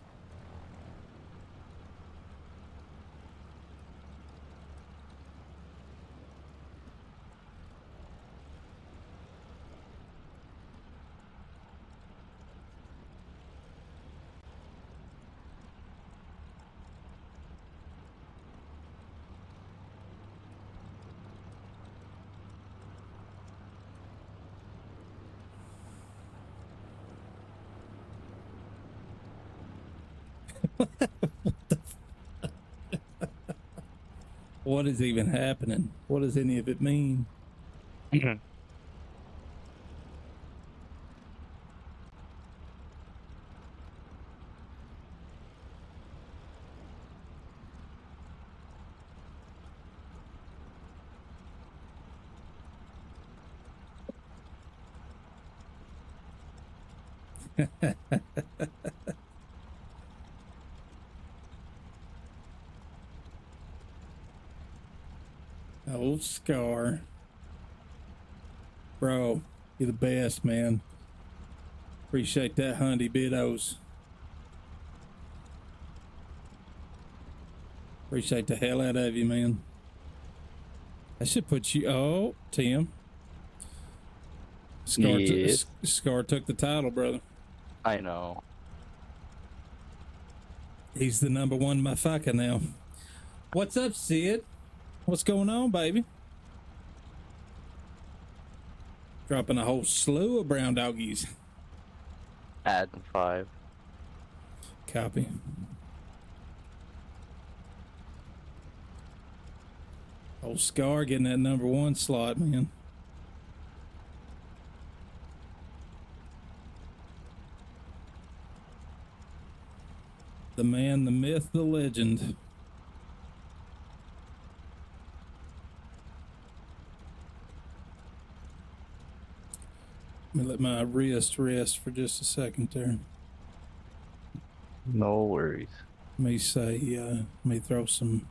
What is even happening? What does any of it mean? Old Scar. Bro, you're the best, man. Appreciate that, Hundy Biddos. Appreciate the hell out of you, man. I should put you. Oh, Tim. Yes. Scar took the title, brother. I know. He's the #1 motherfucker now. What's up, Sid? What's going on, baby? Dropping a whole slew of brown doggies. Add 5. Copy. Old Scar getting that #1 slot, man. The man, the myth, the legend. Let me let my wrist rest for just a second there. No worries. Let me say, let me throw some.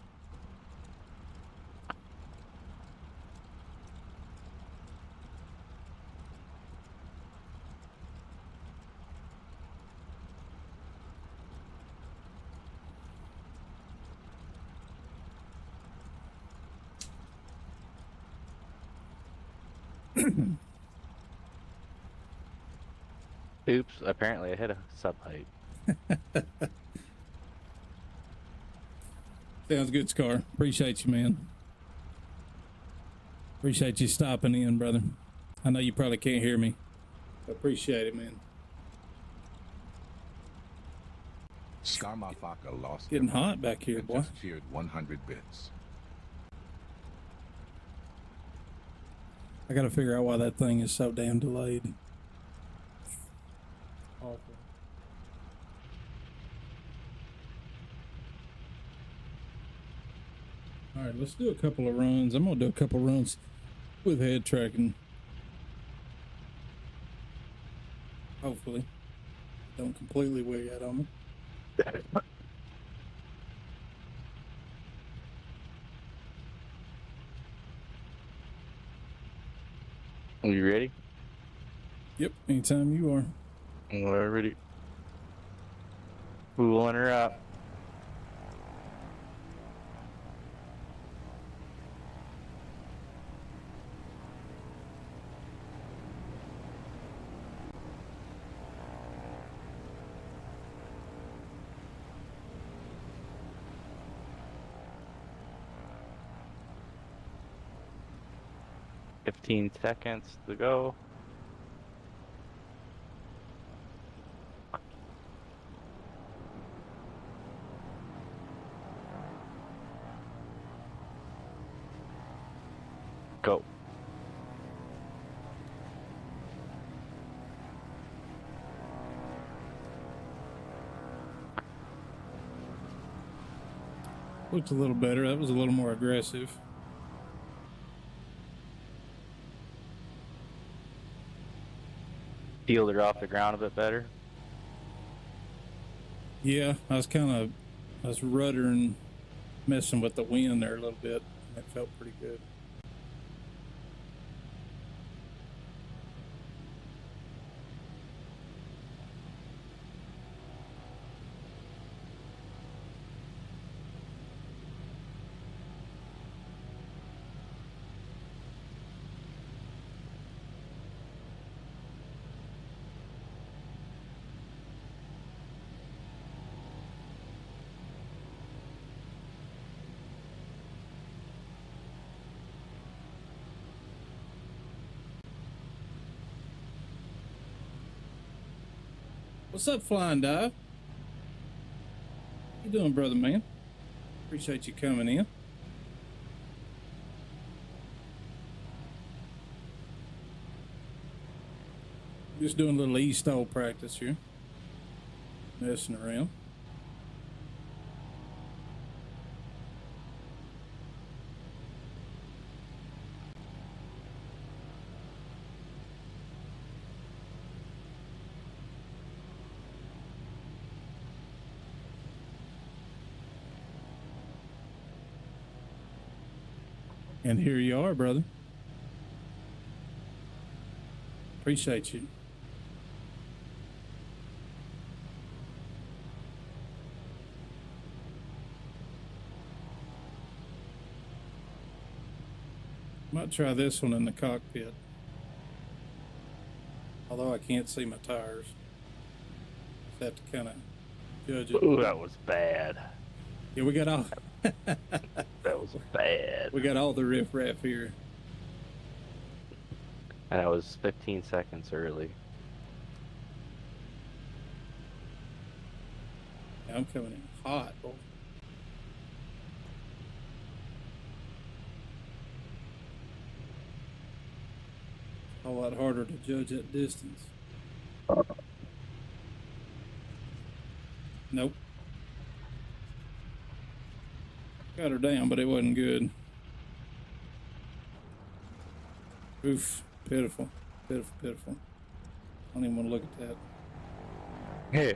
Oops, apparently I hit a sub height. Sounds good, Scar. Appreciate you, man. Appreciate you stopping in, brother. I know you probably can't hear me. Appreciate it, man. Skarmafaka lost Getting their hot mind back here, and boy. just cheered 100 bits. I gotta figure out why that thing is so damn delayed. Awful. All right, let's do a couple of runs. I'm gonna do a couple runs with head tracking. Hopefully, don't completely wig out on me. Are you ready? Yep, anytime you are. We're ready. Fooling her up. "15 seconds to go." Go. Looked a little better. That was a little more aggressive. Peeled her off the ground a bit better. Yeah, I was ruddering, messing with the wind there a little bit. That felt pretty good. What's up, Flying Dive? How you doing, brother man? Appreciate you coming in. Just doing a little eSTOL practice here. Messing around. And here you are, brother. Appreciate you. Might try this one in the cockpit. Although I can't see my tires. Just have to kind of judge it. Ooh, that was bad. Yeah, we got all That was bad. we got all the riffraff here. And I was 15 seconds early. Yeah, I'm coming in hot, boy. A lot harder to judge that distance. Nope. Got her down, but it wasn't good. Oof. Pitiful. Pitiful, pitiful. don't even want to look at that. Hey.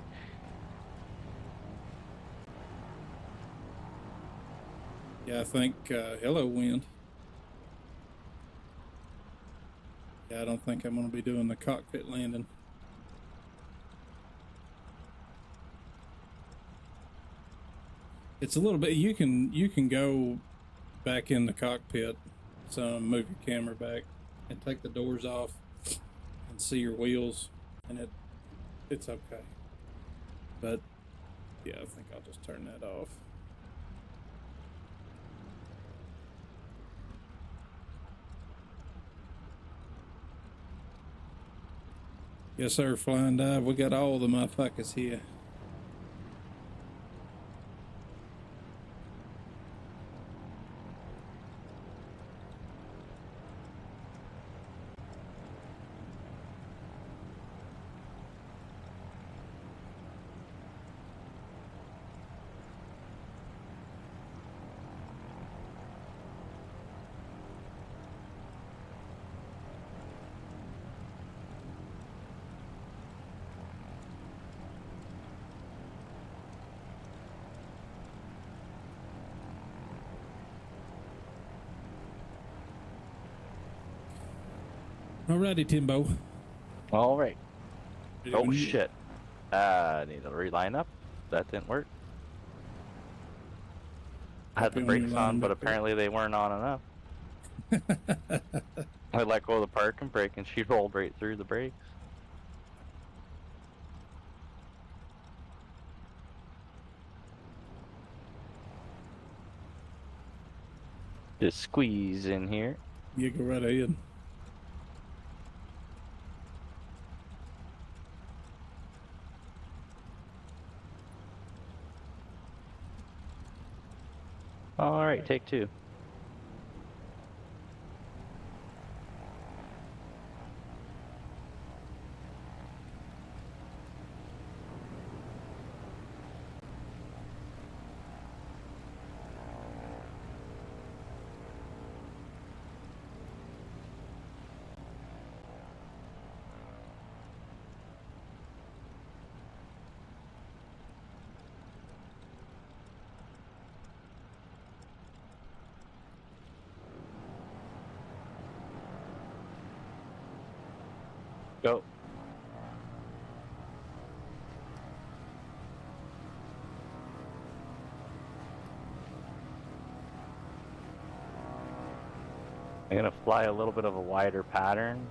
Yeah, I think, hello, wind. Yeah, I don't think I'm going to be doing the cockpit landing. It's a little bit, you can go back in the cockpit, some move your camera back and take the doors off and see your wheels, and it's okay. But yeah, I think I'll just turn that off. Yes, sir, Flying Dive. We got all the motherfuckers here. Alrighty, Timbo. All right. Ready Oh when you- shit. I need to reline up. That didn't work. I had the Okay, when you're brakes on, lining but back up. apparently they weren't on enough. I let go of the parking brake and she rolled right through the brakes. Just squeeze in here. You go right ahead. All right, take two. Go. I'm gonna fly a little bit of a wider pattern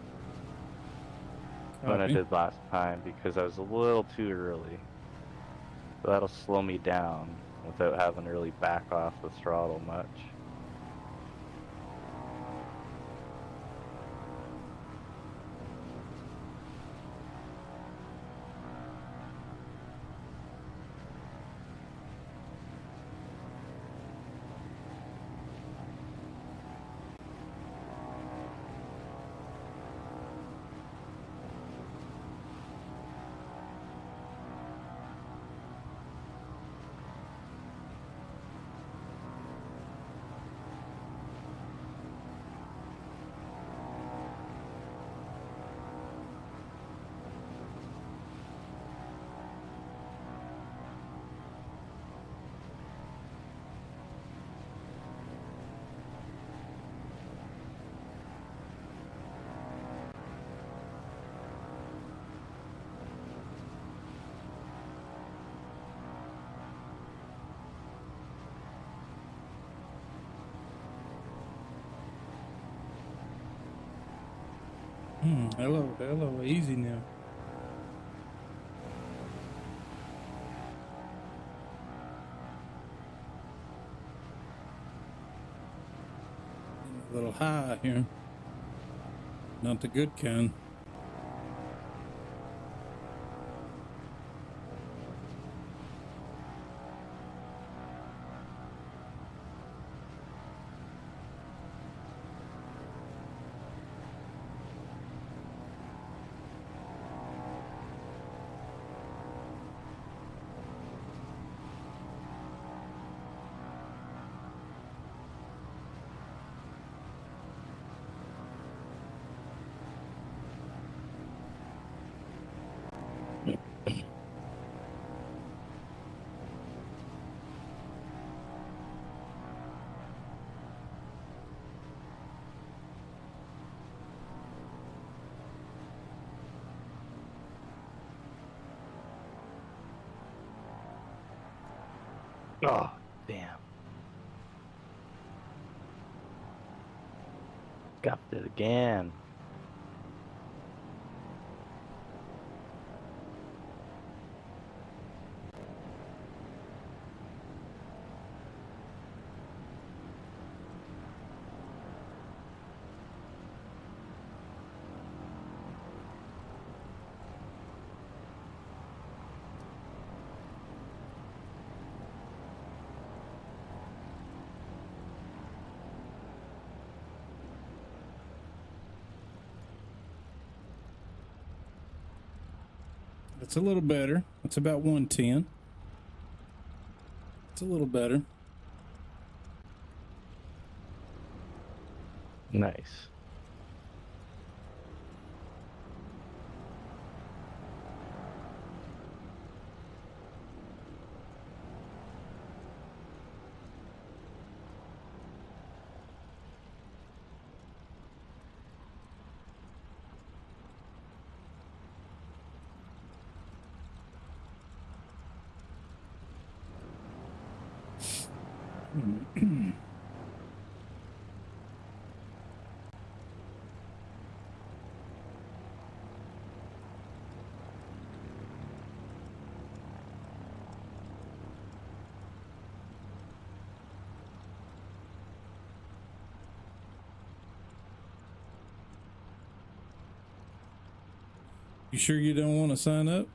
than I Copy. did last time because I was a little too early. So that'll slow me down without having to really back off the throttle much. Hello, easy now. A little high here. Not the good kind. Oh, damn. Got it again. It's a little better. It's about 110. It's a little better. Nice. You sure you don't want to sign up?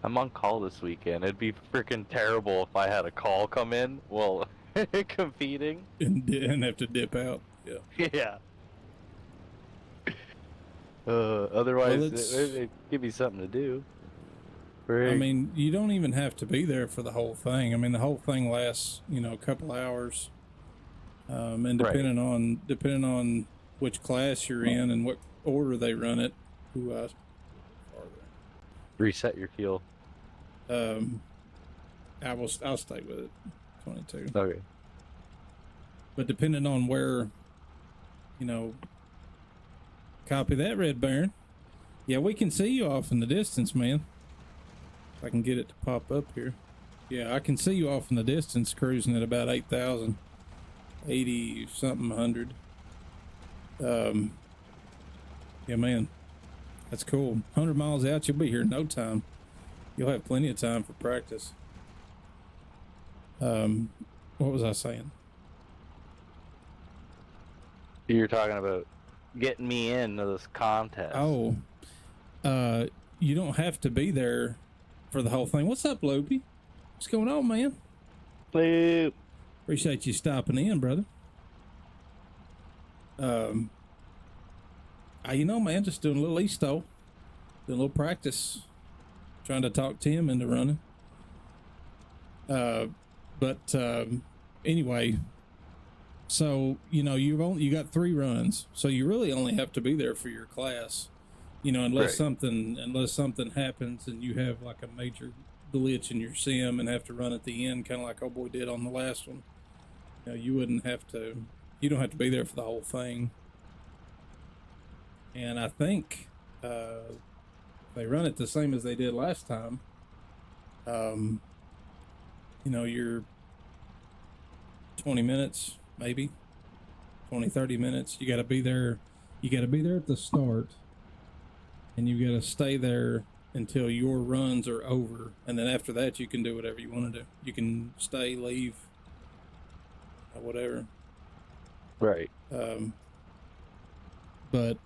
I'm on call this weekend. It'd be freaking terrible if I had a call come in while competing. And have to dip out? Yeah. Yeah. Otherwise, Well, it's- it'd give me something to do. I Frig. mean, you don't even have to be there for the whole thing. I mean, the whole thing lasts, a couple hours. And Right. depending on which class you're in and what order they run it, Reset your fuel. I'll stay with it, 22. Okay. But depending on where, copy that, Red Baron. Yeah, we can see you off in the distance, man. If I can get it to pop up here. Yeah, I can see you off in the distance cruising at about 8,000. 80 something 100. Yeah, man, that's cool. 100 miles out, you'll be here in no time. You'll have plenty of time for practice. What was I saying? You're talking about getting me into this contest. Oh, you don't have to be there for the whole thing. What's up, Loopy? What's going on, man? Boop. Appreciate you stopping in, brother. Man, just doing a little eSTOL, doing a little practice, trying to talk Tim into running. Anyway, so you got 3 runs, so you really only have to be there for your class, unless Right. something happens and you have like a major glitch in your sim and have to run at the end, kind of like old boy did on the last one. You don't have to be there for the whole thing. And I think they run it the same as they did last time. You're 20 minutes, maybe 20, 30 minutes. You got to be there. You got to be there at the start, and you got to stay there until your runs are over. And then after that, you can do whatever you want to do. You can stay, leave, or whatever. Right. But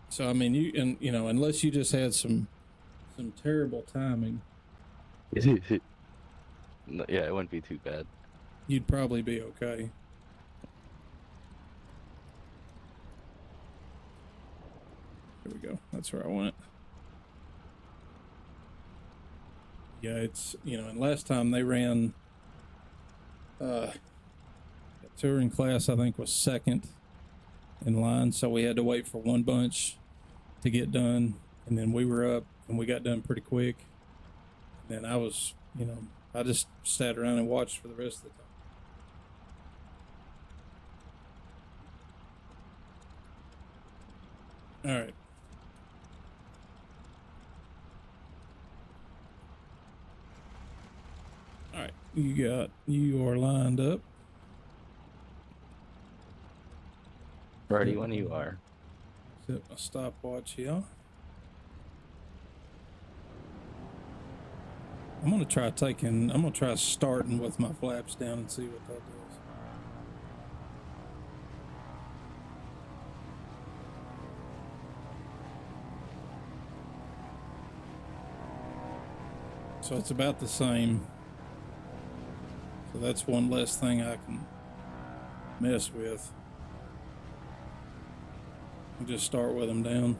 so I mean, unless you just had some terrible timing, No, yeah, it wouldn't be too bad. you'd probably be okay. Here we go. That's where I want it. Yeah, it's and last time they ran touring class, I think, was second in line, so we had to wait for one bunch to get done, and then we were up and we got done pretty quick. And then I just sat around and watched for the rest of the time. All right. you are lined up. Ready when you are. Set my stopwatch here. I'm gonna try starting with my flaps down and see what that does. So it's about the same. So that's one less thing I can mess with. I'll just start with them down.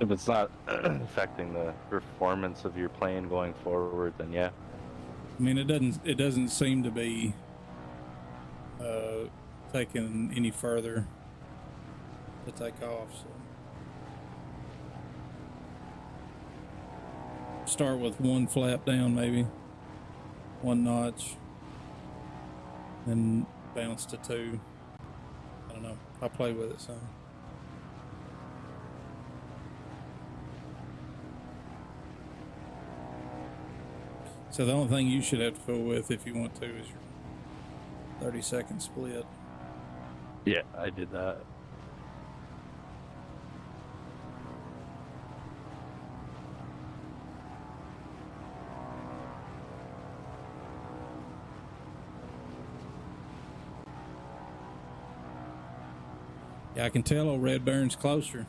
If it's not affecting the performance of your plane going forward, then yeah. I mean, it doesn't seem to be taking any further to take off. So start with one flap down, maybe one notch, then bounce to two. I don't know. I'll play with it some. So the only thing you should have to fool with if you want to is your 30-second split. Yeah, I did that. Yeah, I can tell old Redburn's closer.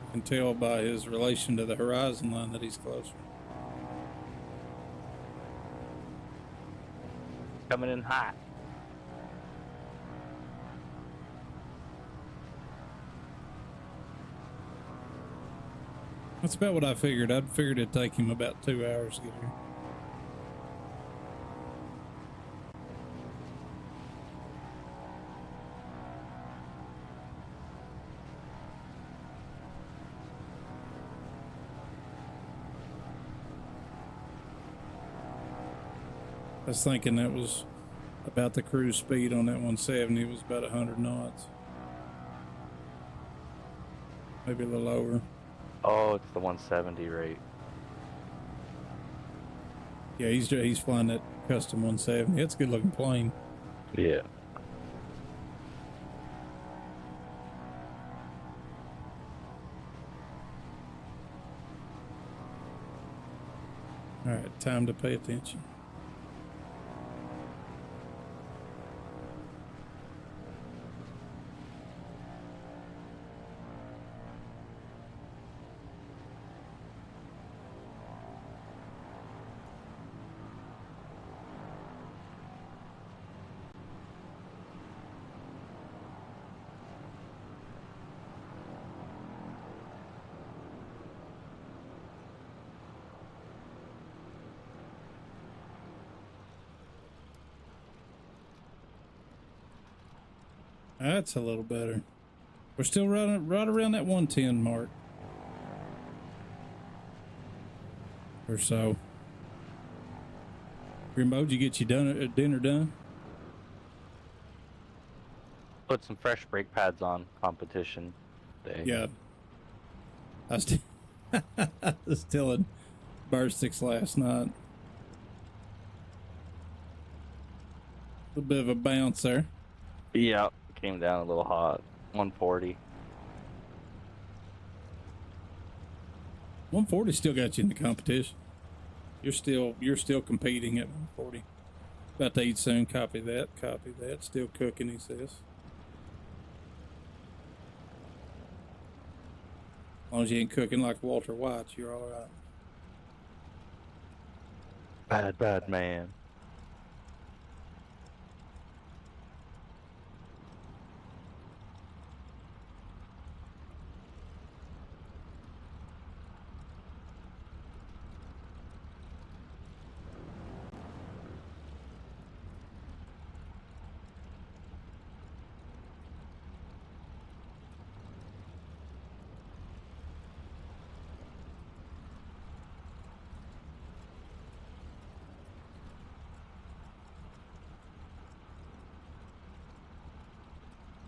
I can tell by his relation to the horizon line that he's closer. Coming in hot. That's about what I figured. I figured it'd take him about 2 hours to get here. I was thinking that was about the cruise speed on that 170 was about 100 knots. Maybe a little over. Oh, it's the 170 rate. Yeah, he's flying that custom 170. It's a good looking plane. Yeah. All right, time to pay attention. That's a little better. We're still right around that 110 mark or so. Remote, you get your dinner done? Put some fresh brake pads on competition day. Yeah. I was telling Burstix last night. A little bit of a bounce there. Yeah, came down a little hot. 140. 140 still got you in the competition. You're still competing at 140. About to eat soon. Copy that. Still cooking, he says. As long as you ain't cooking like Walter White, you're all right. Bad man.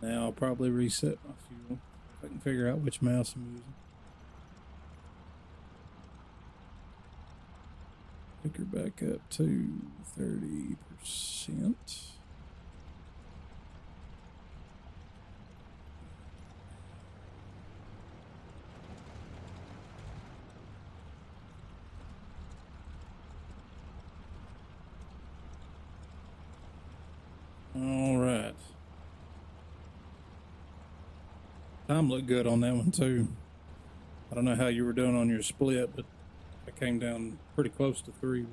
Now I'll probably reset my fuel if I can figure out which mouse I'm using. Pick her back up to 30%. All right. Time looked good on that one too. I don't know how you were doing on your split, but I came down pretty close to 3.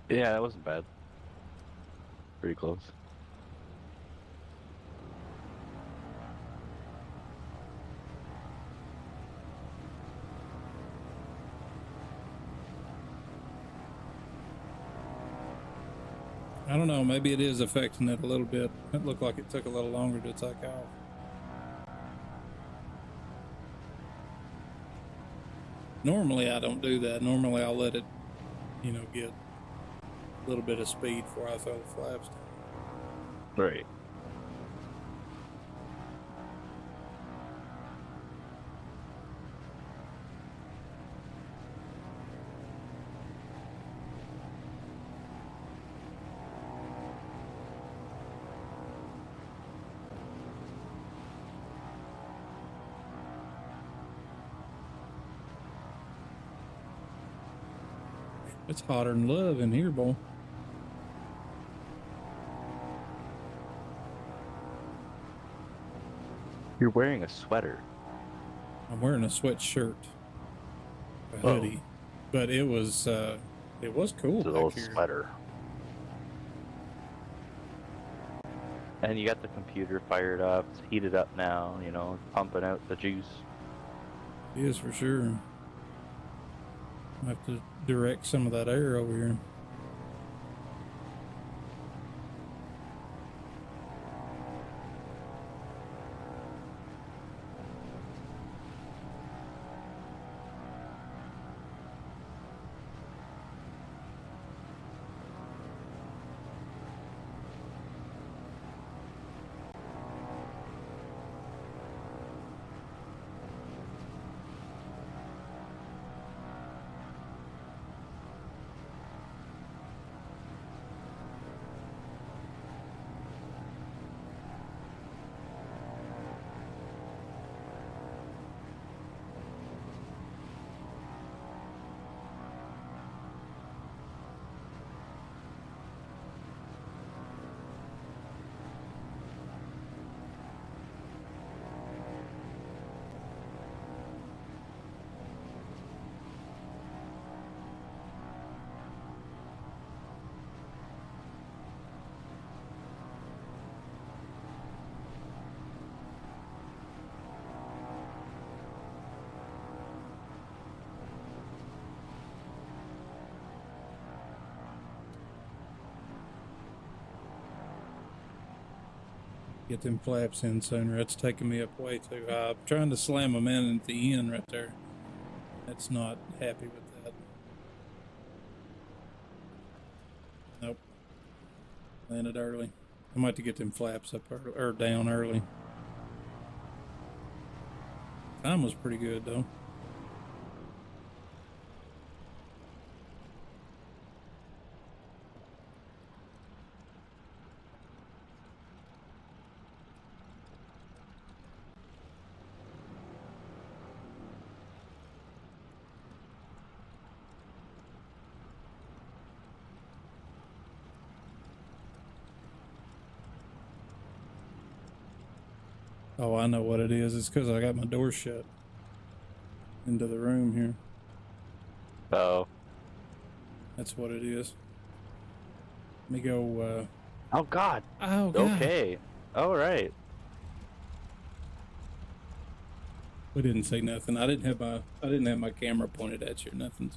Yeah, that wasn't bad. Pretty close. I don't know, maybe it is affecting it a little bit. It looked like it took a little longer to take off. Normally I don't do that. Normally I'll let it, you know, get a little bit of speed before I throw the flaps down. Right. It's hotter than love in here, boy. You're wearing a sweater. I'm wearing a sweatshirt, a hoodie, but it was cool It's a back little here. sweater. And you got the computer fired up. It's heated up now, you know, pumping out the juice. It is for sure. I have to direct some of that air over here. Get them flaps in sooner. That's taking me up way too high. I'm trying to slam them in at the end right there. That's not happy with that. Nope. Landed early. I might have to get them flaps up early, or down early. Time was pretty good though. Oh, I know what it is. It's because I got my door shut into the room here. Oh. That's what it is. Let me go, Oh, God. oh, God. Okay. All right. We didn't say nothing. I didn't have my camera pointed at you or nothing.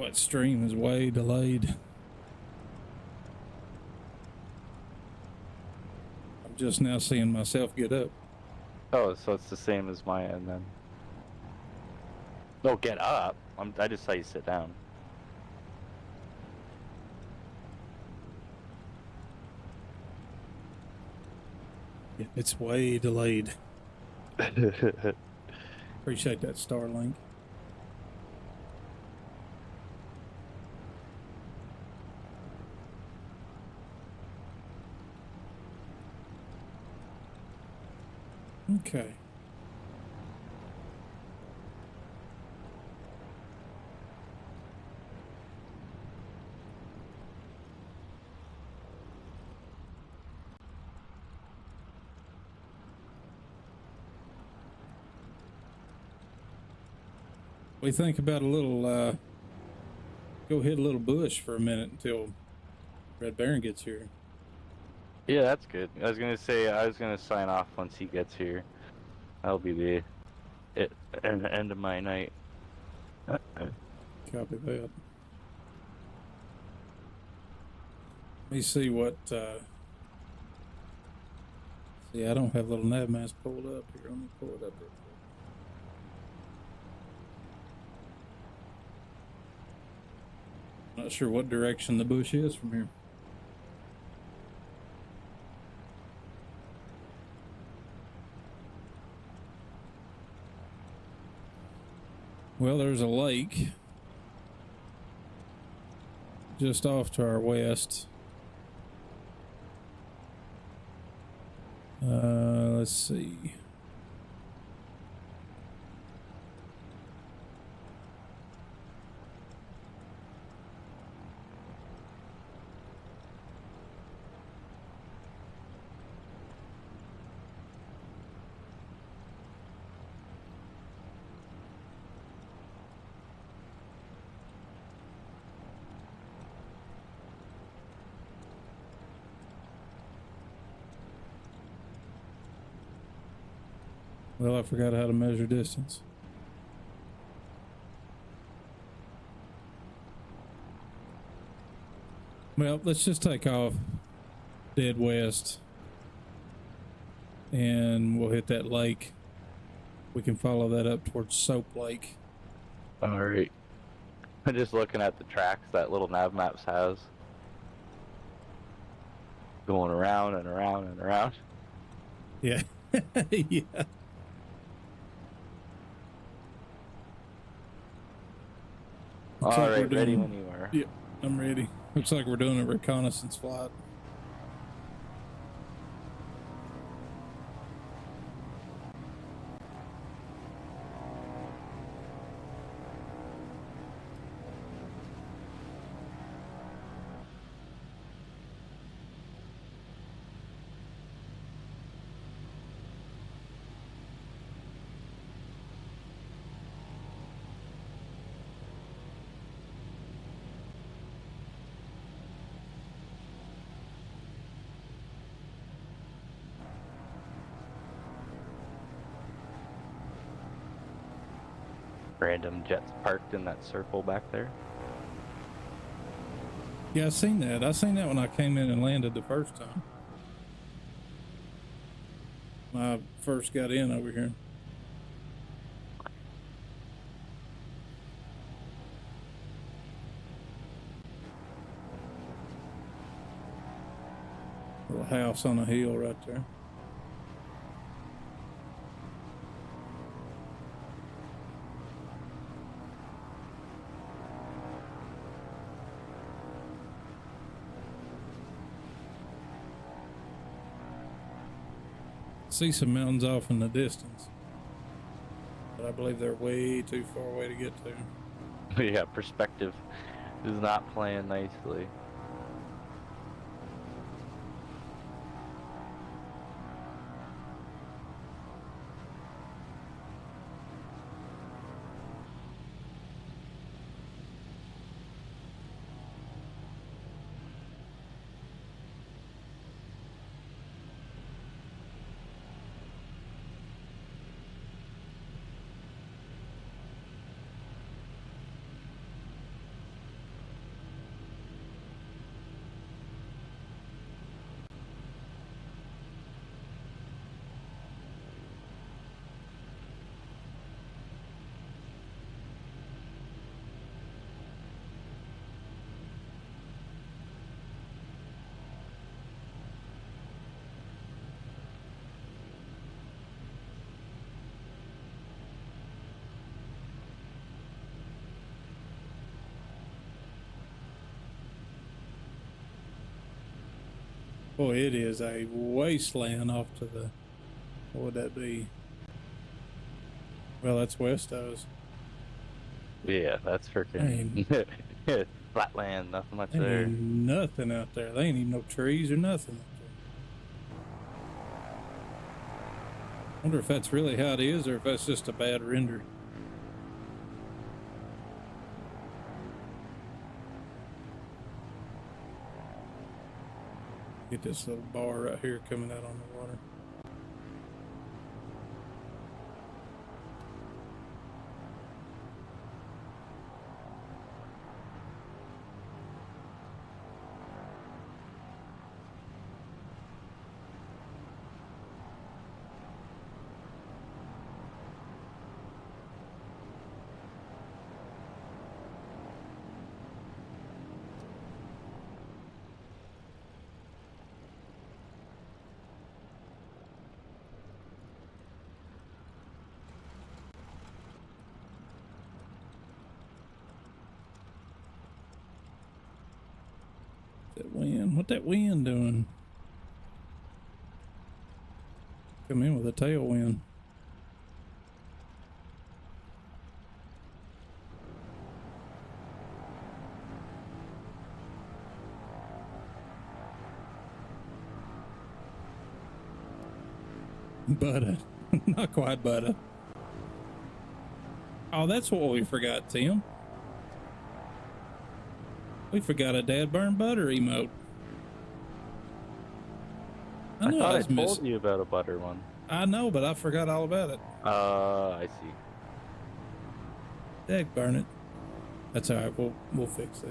What stream is way delayed. I'm just now seeing myself get up. Oh, so it's the same as my end then. No, get up. I just saw you sit down. Yeah, it's way delayed. Appreciate that Starlink. Okay. We think about a little, go hit a little bush for a minute until Red Baron gets here. Yeah, that's good. I was gonna say I was gonna sign off once he gets here. That'll be the end of my night. Copy that. Let me see what, see, I don't have little nav maps pulled up here. Let me pull it up real quick. Not sure what direction the bush is from here. Well, there's a lake just off to our west. Let's see. Well, I forgot how to measure distance. Well, let's just take off dead west and we'll hit that lake. We can follow that up towards Soap Lake. All right. I'm just looking at the tracks that little nav maps has. Going around and around and around. Yeah. Yeah. Looks All like we're right, ready doing- when you are. Yep, I'm ready. Looks like we're doing a reconnaissance flight. Random jets parked in that circle back there. Yeah, I seen that. I seen that when I came in and landed the first time. When I first got in over here. Little house on a hill right there. See some mountains off in the distance, but I believe they're way too far away to get to. Yeah, perspective is not playing nicely. Boy, it is a wasteland off to the, what would that be? Well, that's Westos. Yeah, that's freaking flatland, nothing much There there. ain't nothing out there. There ain't even no trees or nothing out there. Wonder if that's really how it is or if that's just a bad render. Get this little bar right here coming out on the water. That wind, what that wind doing? Come in with a tailwind. Butter. Not quite butter. Oh, that's what we forgot, Tim. We forgot a dad burn butter emote. I knew thought I I was told missing. you about a butter one. I know, but I forgot all about it. I see. Dad burn it. That's all right. We'll fix that.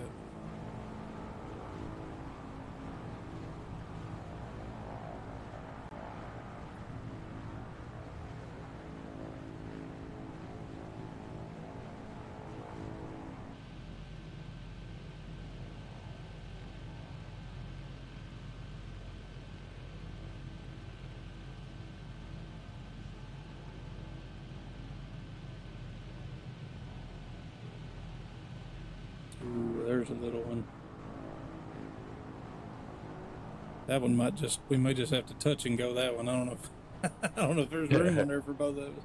Ooh, there's a little one. That one might just, we may just have to touch and go that one. I don't know if, I don't know if there's room on there for both of us.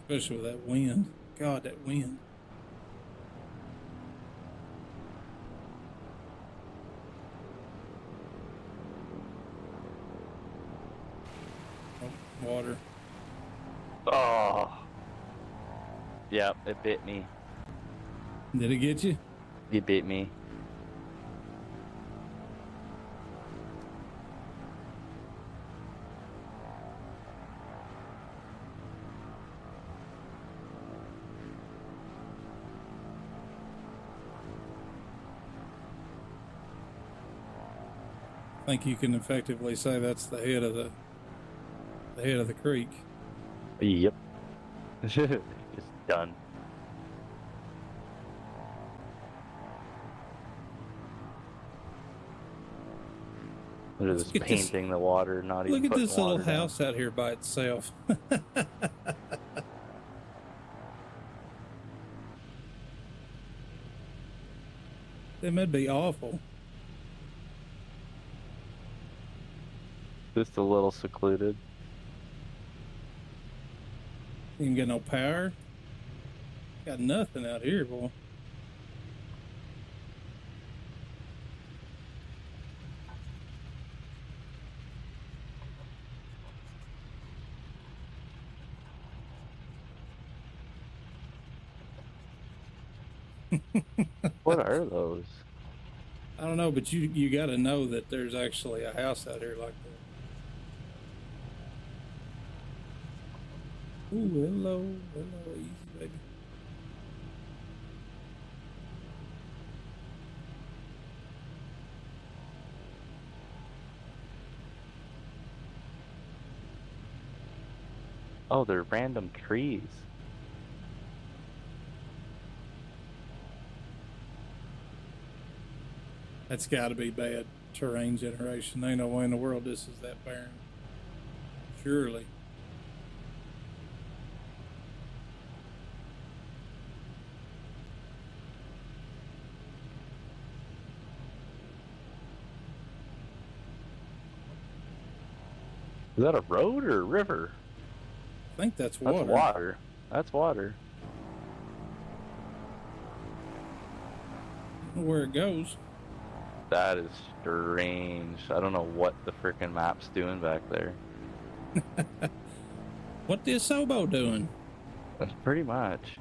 Especially with that wind. God, that wind. Oh, water. Oh. Yep, it bit me. Did it get you? It bit me. I think you can effectively say that's the head of the creek. Yep. Just done. They're just Look at this- painting the water, not even Look at putting this little water down. house out here by itself. That would be awful. Just a little secluded. You can get no power. Got nothing out here, boy. What are those? I don't know, but you got to know that there's actually a house out here like that. Ooh, hello, easy, baby. Oh, they're random trees. That's got to be bad terrain generation. Ain't no way in the world this is that barren. Surely. Is that a road or a river? I think that's That's water. water. That's water. I don't know where it goes. That is strange. I don't know what the frickin' map's doing back there. What is Sobo doing? That's pretty much.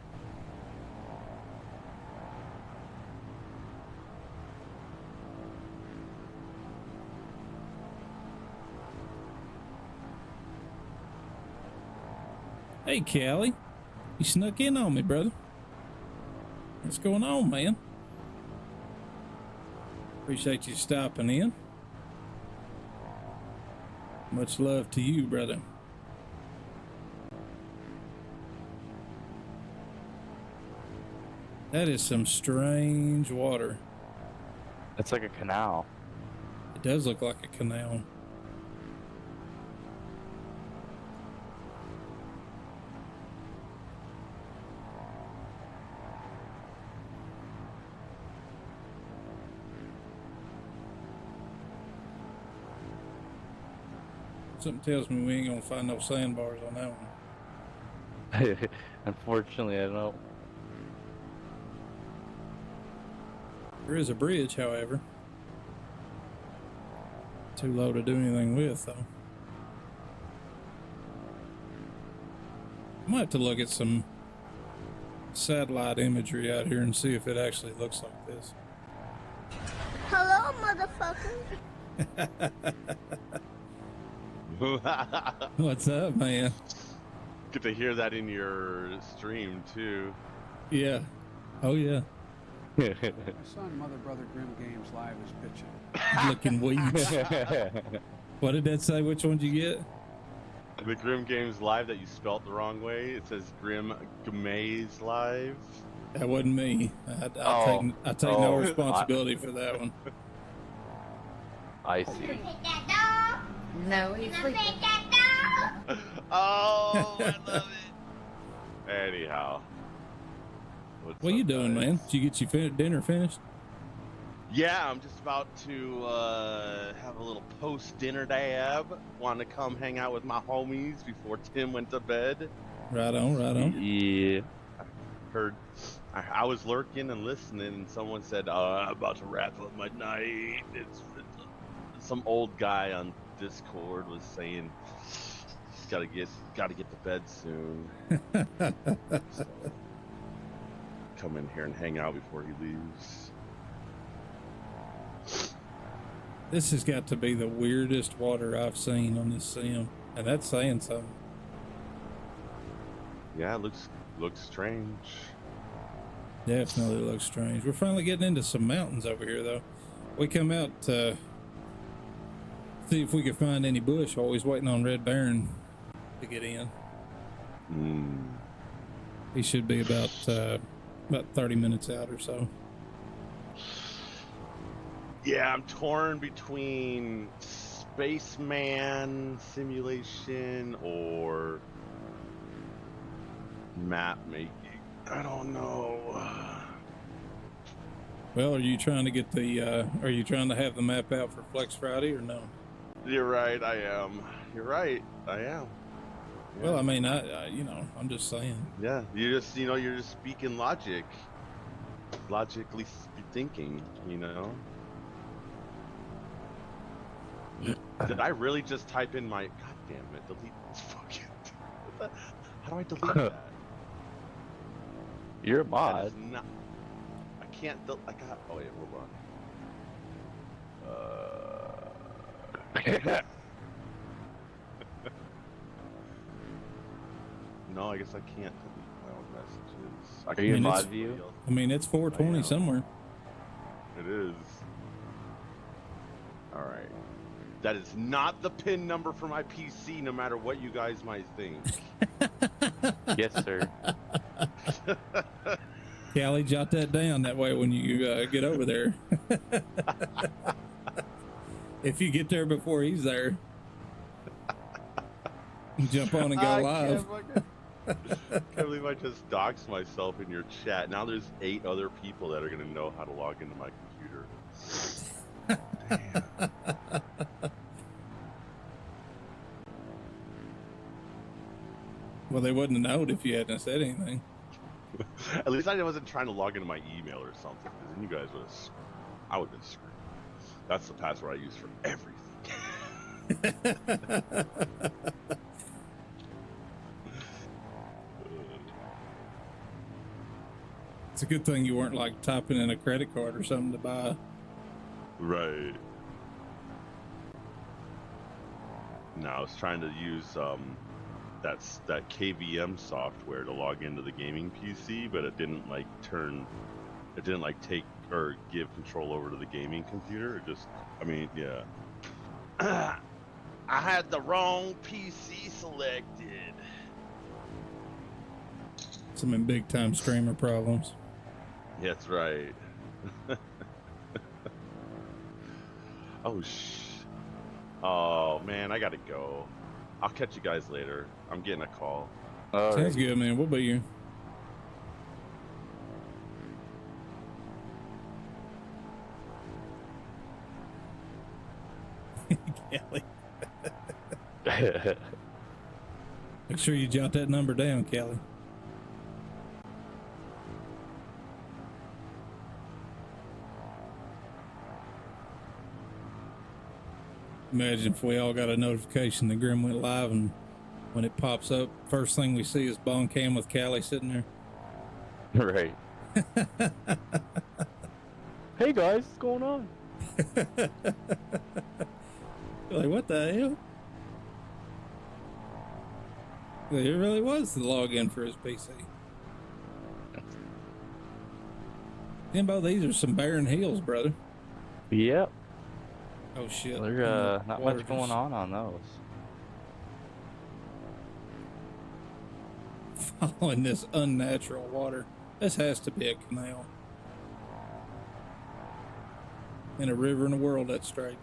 Hey, Callie. You snuck in on me, brother. What's going on, man? Appreciate you stopping in. Much love to you, brother. That is some strange water. It's like a canal. It does look like a canal. Something tells me we ain't gonna find no sandbars on that one. Unfortunately, I don't know. There is a bridge, however. Too low to do anything with, though. I might have to look at some satellite imagery out here and see if it actually looks like this. Hello, motherfucker. What's up, man? Get to hear that in your stream too. Yeah. Oh, yeah. My son, Mother Brother Grim Games Live is bitching. Looking weeds. What did that say? Which one did you get? The Grim Games Live that you spelt the wrong way. It says Grim Games Live. That wasn't me. I take no responsibility for that one. I see. Take that dog. No, he's You gonna sleeping. take that dog? Oh, I love it. Anyhow. What you doing, man? Did you get your dinner finished? Yeah, I'm just about to have a little post-dinner dab. Want to come hang out with my homies before Tim went to bed. Right on, right on. Yeah. Heard, I was lurking and listening, and someone said, "I'm about to wrap up my night." It's some old guy on Discord was saying, "Gotta get to bed soon." So, come in here and hang out before he leaves. This has got to be the weirdest water I've seen on this sim, and that's saying something. Yeah, it looks strange. Definitely looks strange. We're finally getting into some mountains over here, though. We come out to see if we could find any bush. Always waiting on Red Baron to get in. He should be about 30 minutes out or so. Yeah, I'm torn between Spaceman Simulation or map making. I don't know. Well, are you trying to get the? Are you trying to have the map out for Flex Friday or no? You're right, I am. You're right, I am. Yeah. Well, I mean, I I'm just saying. Yeah, you're just speaking logic. Logically thinking, Did I really just type in my... God damn it, delete this fucking... How do I delete that? You're a That mod. is not... I can't... I got... Oh, wait, hold on. No, I guess I can't delete my own messages. I Are you in mean, mod it's- view? I mean, it's 420 I am. somewhere. It is. Alright. That is not the PIN number for my PC, no matter what you guys might think. Yes, sir. Callie, jot that down. That way, when you get over there, if you get there before he's there, you jump on and go live. Can't believe I just doxed myself in your chat. Now there's 8 other people that are going to know how to log into my computer. Damn. Well, they wouldn't have known if you hadn't said anything. At least I wasn't trying to log into my email or something, because then you guys would have. I would have been screwed. That's the password I use for everything. It's a good thing you weren't like typing in a credit card or something to buy. Right. No, I was trying to use that KVM software to log into the gaming PC, but it didn't like take or give control over to the gaming computer. It just, I mean, yeah. I had the wrong PC selected. Some big time streamer problems. That's right. Oh man, I gotta go. I'll catch you guys later. I'm getting a call. All Sounds right. good, man. We'll be here. Kelly. Make sure you jot that number down, Kelly. Imagine if we all got a notification that Grim went live, and when it pops up, first thing we see is Bone Cam with Callie sitting there. Right. Hey guys, what's going on? Like, what the hell? It really was the login for his PC. Timbo, these are some barren hills, brother. Yep. Oh shit. There's not Water much going just on those. Following this unnatural water. This has to be a canal. In a river in the world that's straight.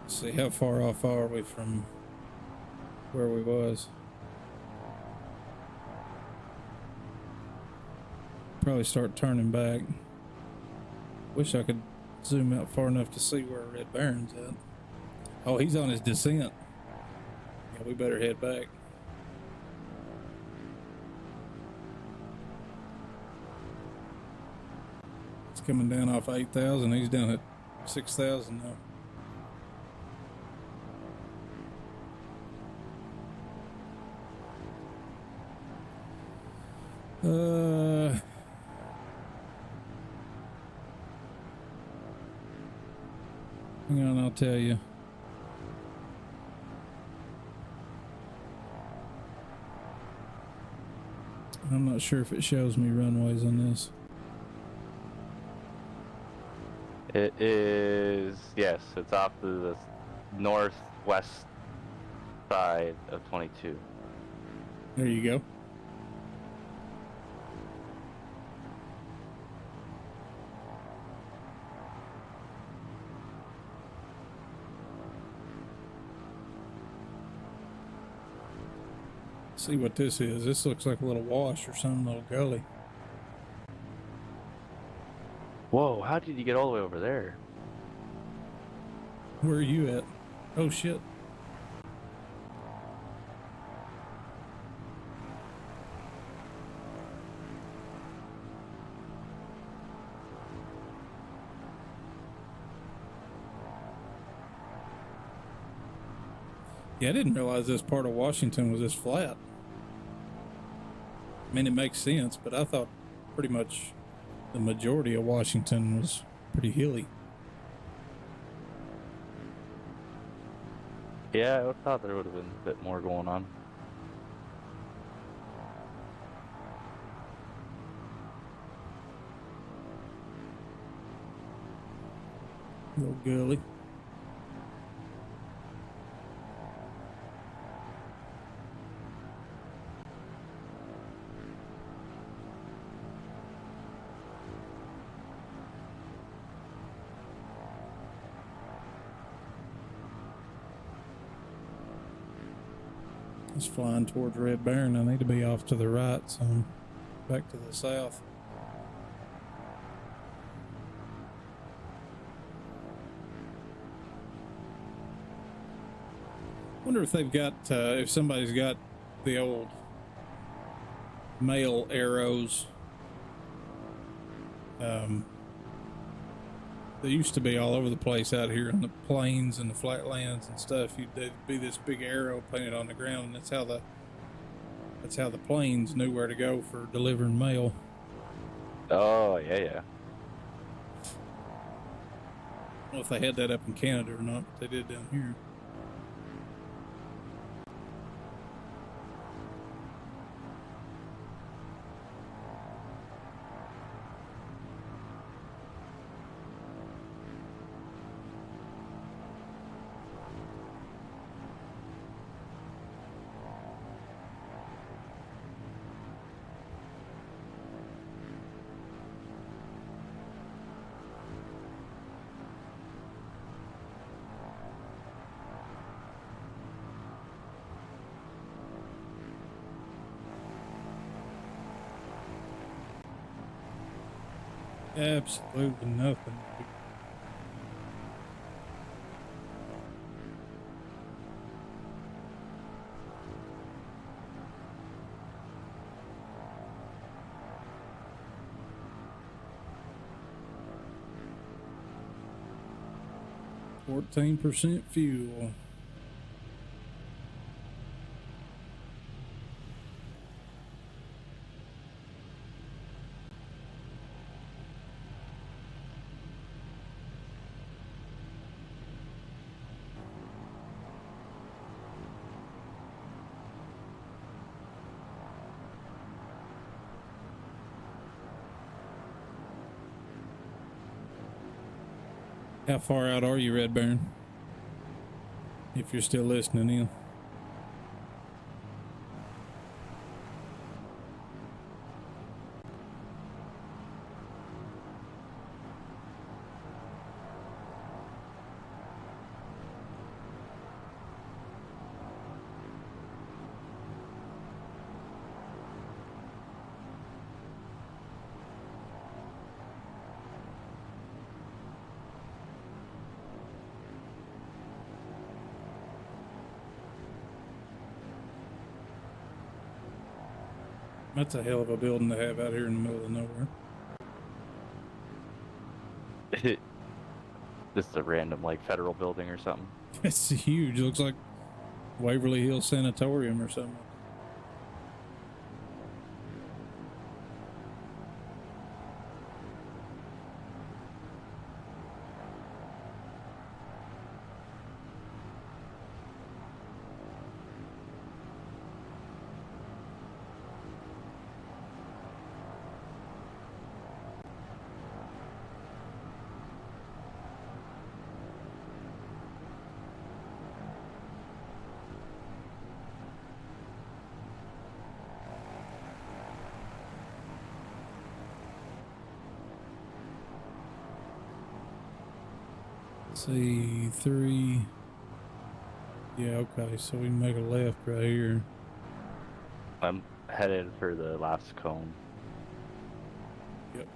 Let's see, how far off are we from where we was? Probably start turning back. Wish I could zoom out far enough to see where Red Baron's at. Oh, he's on his descent. Yeah, we better head back. It's coming down off 8,000. He's down at 6,000 now. Hang on, I'll tell you. I'm not sure if it shows me runways on this. It is, yes, it's off to the northwest side of 22. There you go. See what this is. This looks like a little wash or some little gully. Whoa, how did you get all the way over there? Where are you at? Oh shit. Yeah, I didn't realize this part of Washington was this flat. I mean, it makes sense, but I thought pretty much the majority of Washington was pretty hilly. Yeah, I thought there would have been a bit more going on. Little gully. It's flying towards Red Baron. I need to be off to the right, so I'm back to the south. Wonder if they've got if somebody's got the old mail arrows. They used to be all over the place out here on the plains and the flatlands and stuff. There'd be this big arrow painted on the ground, and that's how the planes knew where to go for delivering mail. Oh, yeah, yeah. I don't know if they had that up in Canada or not, but they did down here. Absolutely nothing. %14 fuel. How far out are you, Red Baron? If you're still listening in. That's a hell of a building to have out here in the middle of nowhere. Just a random, like, federal building or something. It's huge. It looks like Waverly Hills Sanatorium or something. See, 3. Yeah, okay, so we can make a left right here. I'm headed for the last cone. Yep.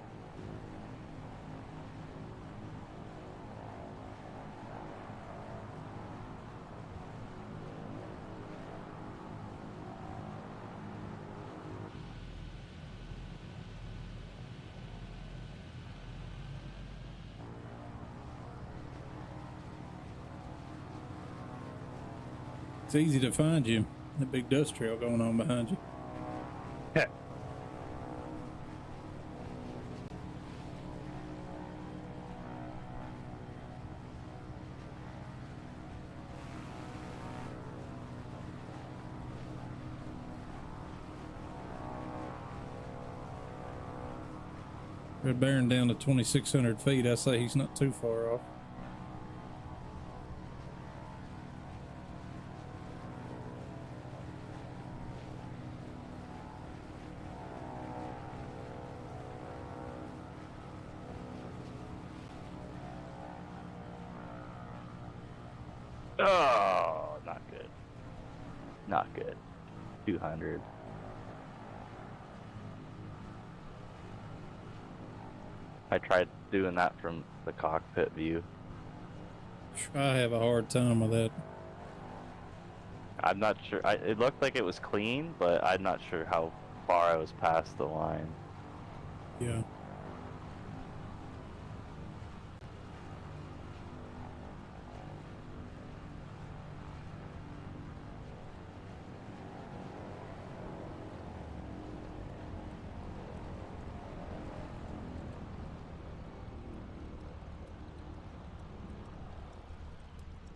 It's easy to find you. That big dust trail going on behind you. Red Baron down to 2,600 feet. I say he's not too far off. Oh, not good. Not good. 200. I tried doing that from the cockpit view. I have a hard time with that. I'm not sure. It looked like it was clean, but I'm not sure how far I was past the line. Yeah.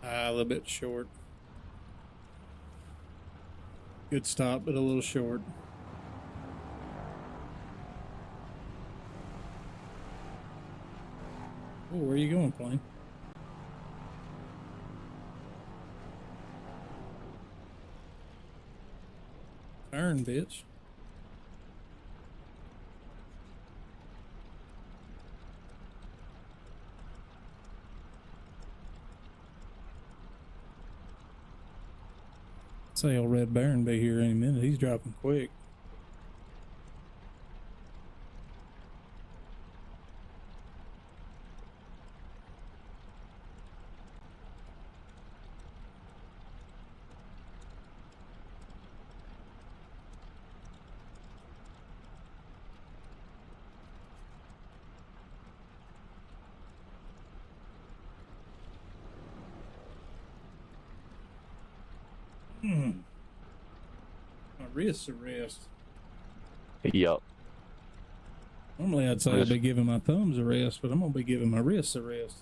A little bit short. Good stop, but a little short. Oh, where are you going, plane? Turn, bitch. Say old Red Baron be here any minute. He's dropping quick. My wrist's a rest. Yup. Normally I'd say I'd be giving my thumbs a rest, but I'm gonna be giving my wrists a rest.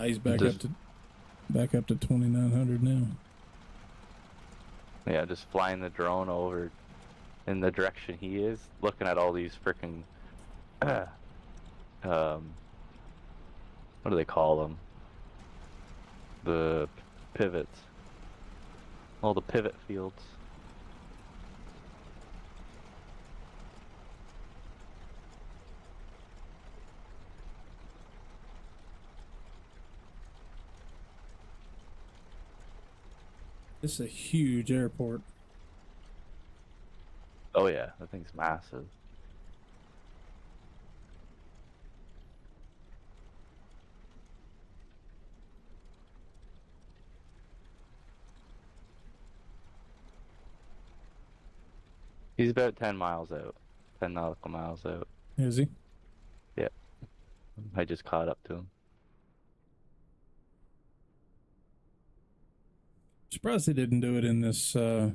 He's back up to 2,900 now. Yeah, just flying the drone over in the direction he is, looking at all these freaking what do they call them? The pivots. All the pivot fields. This is a huge airport. Oh yeah, that thing's massive. He's about 10 miles out. 10 nautical miles out. Is he? Yeah. I just caught up to him. Surprised they didn't do it in this over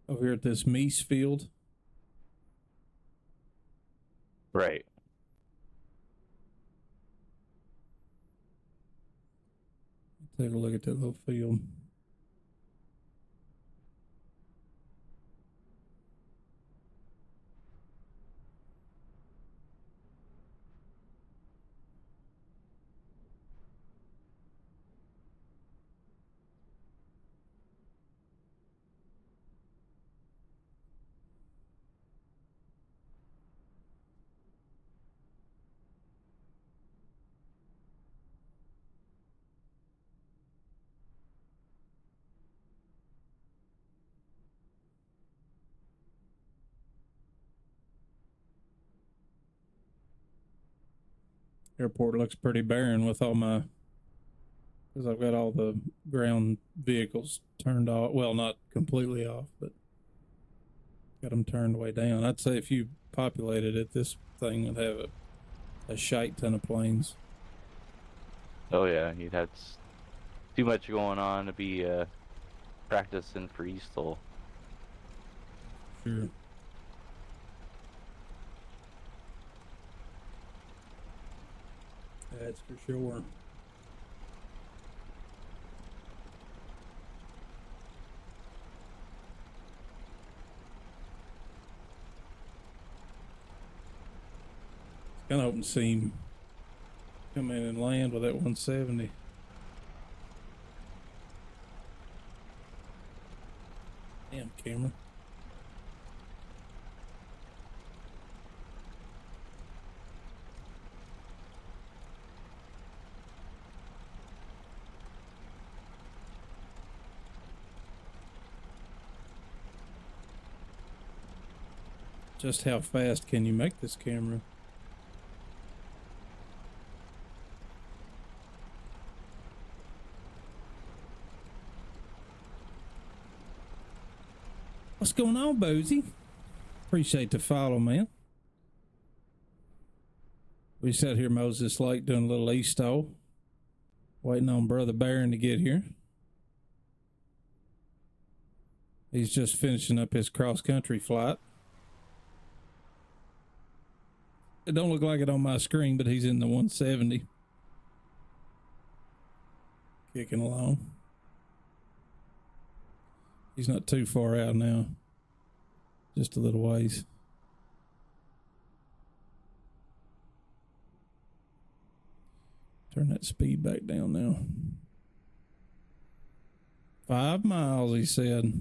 here at this Meese field. Right. Take a look at that little field. Airport looks pretty barren with all my, because I've got all the ground vehicles turned off. Well, not completely off, but got them turned way down. I'd say if you populated it, this thing would have a shite ton of planes. Oh yeah, he'd had too much going on to be practicing for eSTOL. Sure. That's for sure. Kind of hoping to see him come in and land with that 170. Damn camera. Just how fast can you make this camera? What's going on, Boozy? Appreciate the follow, man. We sat here Moses Lake doing a little eSTOL, waiting on Brother Baron to get here. He's just finishing up his cross-country flight. It don't look like it on my screen, but he's in the 170. Kicking along. He's not too far out now. Just a little ways. Turn that speed back down now. 5 miles, he said.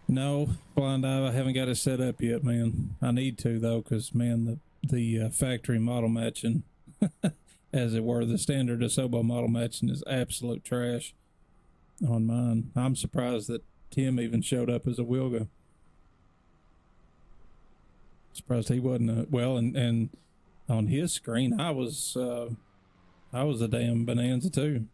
No, Blind Dive, I haven't got it set up yet, man. I need to, though, because, man, the factory model matching, as it were, the standard Asobo model matching is absolute trash on mine. I'm surprised that Tim even showed up as a Wilga. Surprised he wasn't well, and on his screen, I was a damn bonanza, too.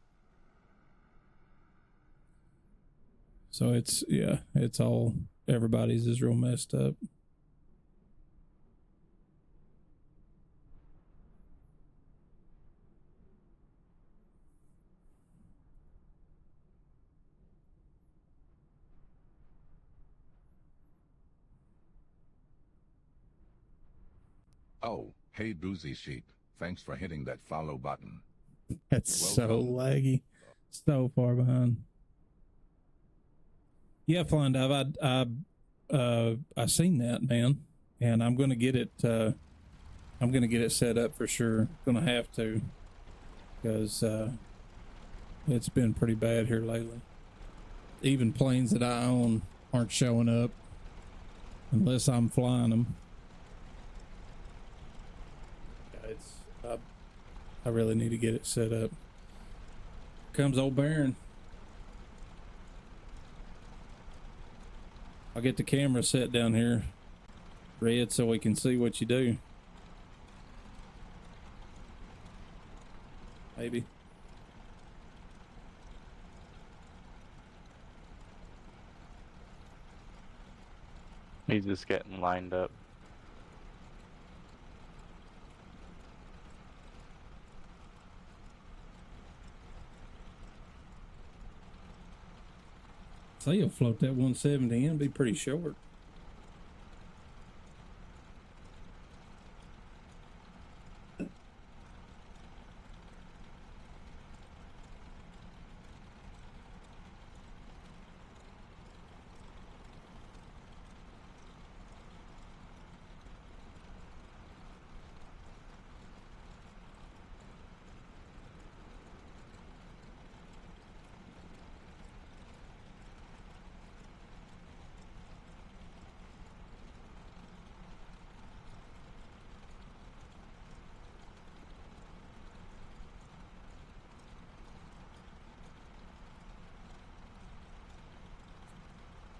So it's all, everybody's is real messed up. Oh, hey Boozy Sheep. Thanks for hitting that follow button. That's so laggy. So far behind. Yeah, Flying Dive, I seen that, man. And I'm gonna get it set up for sure. Gonna have to, because it's been pretty bad here lately. Even planes that I own aren't showing up unless I'm flying them. I really need to get it set up. Comes old Baron. I'll get the camera set down here, Red, so we can see what you do. Maybe. He's just getting lined up. So you'll float that 170 in, be pretty short.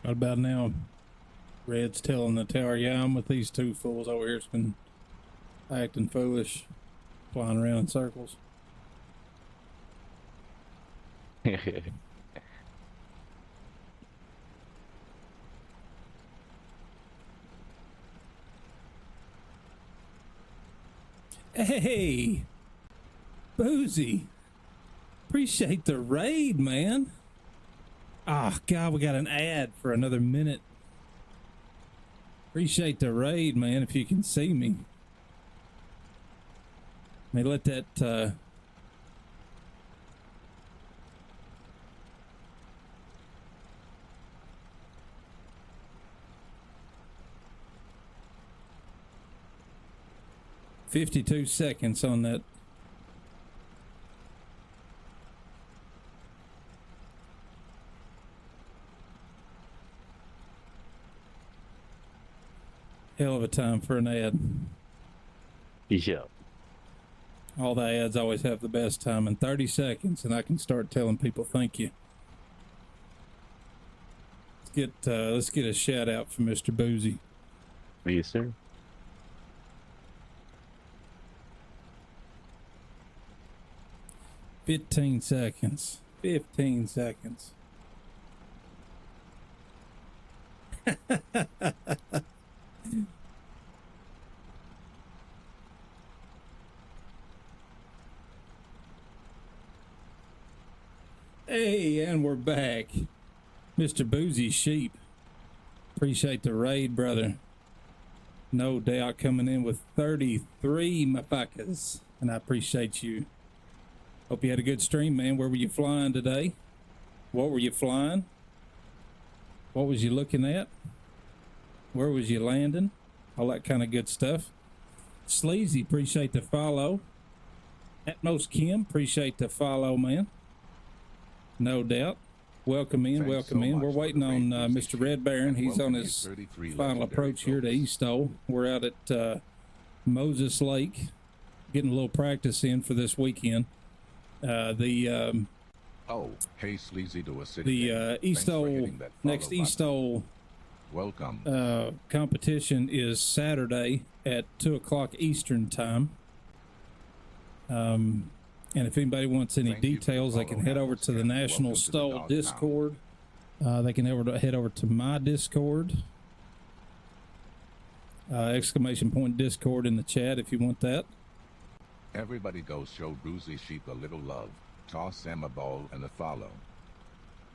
Right about now, Red's telling the tower, yeah, I'm with these two fools over here. It's been acting foolish, flying around in circles. Hey, Boozy, appreciate the raid, man. Ah, God, we got an ad for another minute. Appreciate the raid, man, if you can see me. May let that, 52 seconds on that. Hell of a time for an ad. Yeah. All the ads always have the best time in 30 seconds, and I can start telling people thank you. get a shout out for Mr. Boozy. Yes, sir. Fifteen seconds. 15 seconds. Hey, and we're back. Mr. Boozy Sheep. Appreciate the raid, brother. No doubt coming in with 33 motherfuckers. And I appreciate you. Hope you had a good stream, man. Where were you flying today? What were you flying? What was you looking at? Where was you landing? All that kind of good stuff. Sleazy, appreciate the follow. Atmos Kim, appreciate the follow, man. No doubt. Welcome in, Thanks welcome so in. much We're for waiting the on raid, Mr. Red Baron. and He's on welcome his you 33 final legendary approach here to folks. eSTOL. We're out at Moses Lake, getting a little practice in for this weekend. Oh, hey, Sleazy to a city. The Thanks for eSTOL, hitting that follow next button. eSTOL Welcome. competition is Saturday at 2 o'clock Eastern time. And if anybody wants any Thank you for the details, they can follow, head over to the Atmos. National Welcome to the Stole Dog Discord. They can head over to my Discord. Exclamation point Discord in the chat if you want that. Everybody go show Bruzy Sheep a little love. Toss them a ball and a follow.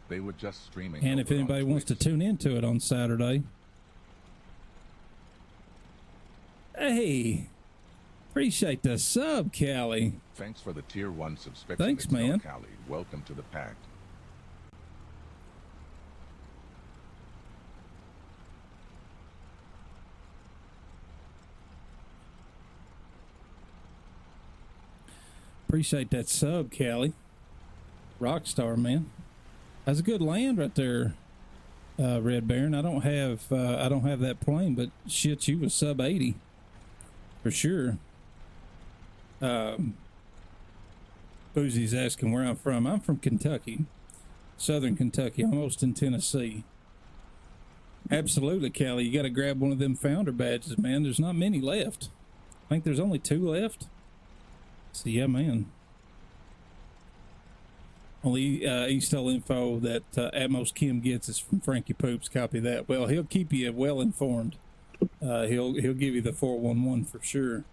They were just streaming. And if over on anybody wants to Twitch. tune into it on Saturday, hey, appreciate the sub, Callie. Thanks for the tier 1 subscription. Thanks, Excel man. Cali. Welcome to the pact. Appreciate that sub, Callie. Rockstar, man. That's a good land right there, Red Baron. I don't have that plane, but shit, you was sub 80 for sure. Boozy's asking where I'm from. I'm from Kentucky, Southern Kentucky, almost in Tennessee. Absolutely, Callie. You got to grab one of them founder badges, man. There's not many left. I think there's only 2 left. So yeah, man. Only eSTOL info that Atmos Kim gets is from Frankie Poops. Copy that. Well, he'll keep you well informed. He'll give you the 411 for sure.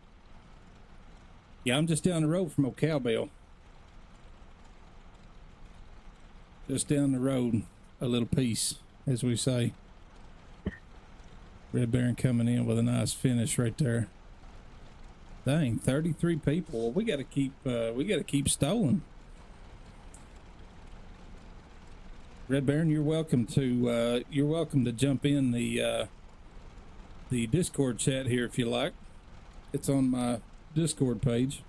Yeah, I'm just down the road from O'Cowbell. Just down the road, a little piece, as we say. Red Baron coming in with a nice finish right there. Dang, 33 people. Well, we got to keep stolen. Red Baron, you're welcome to jump in the Discord chat here if you like. It's on my Discord page.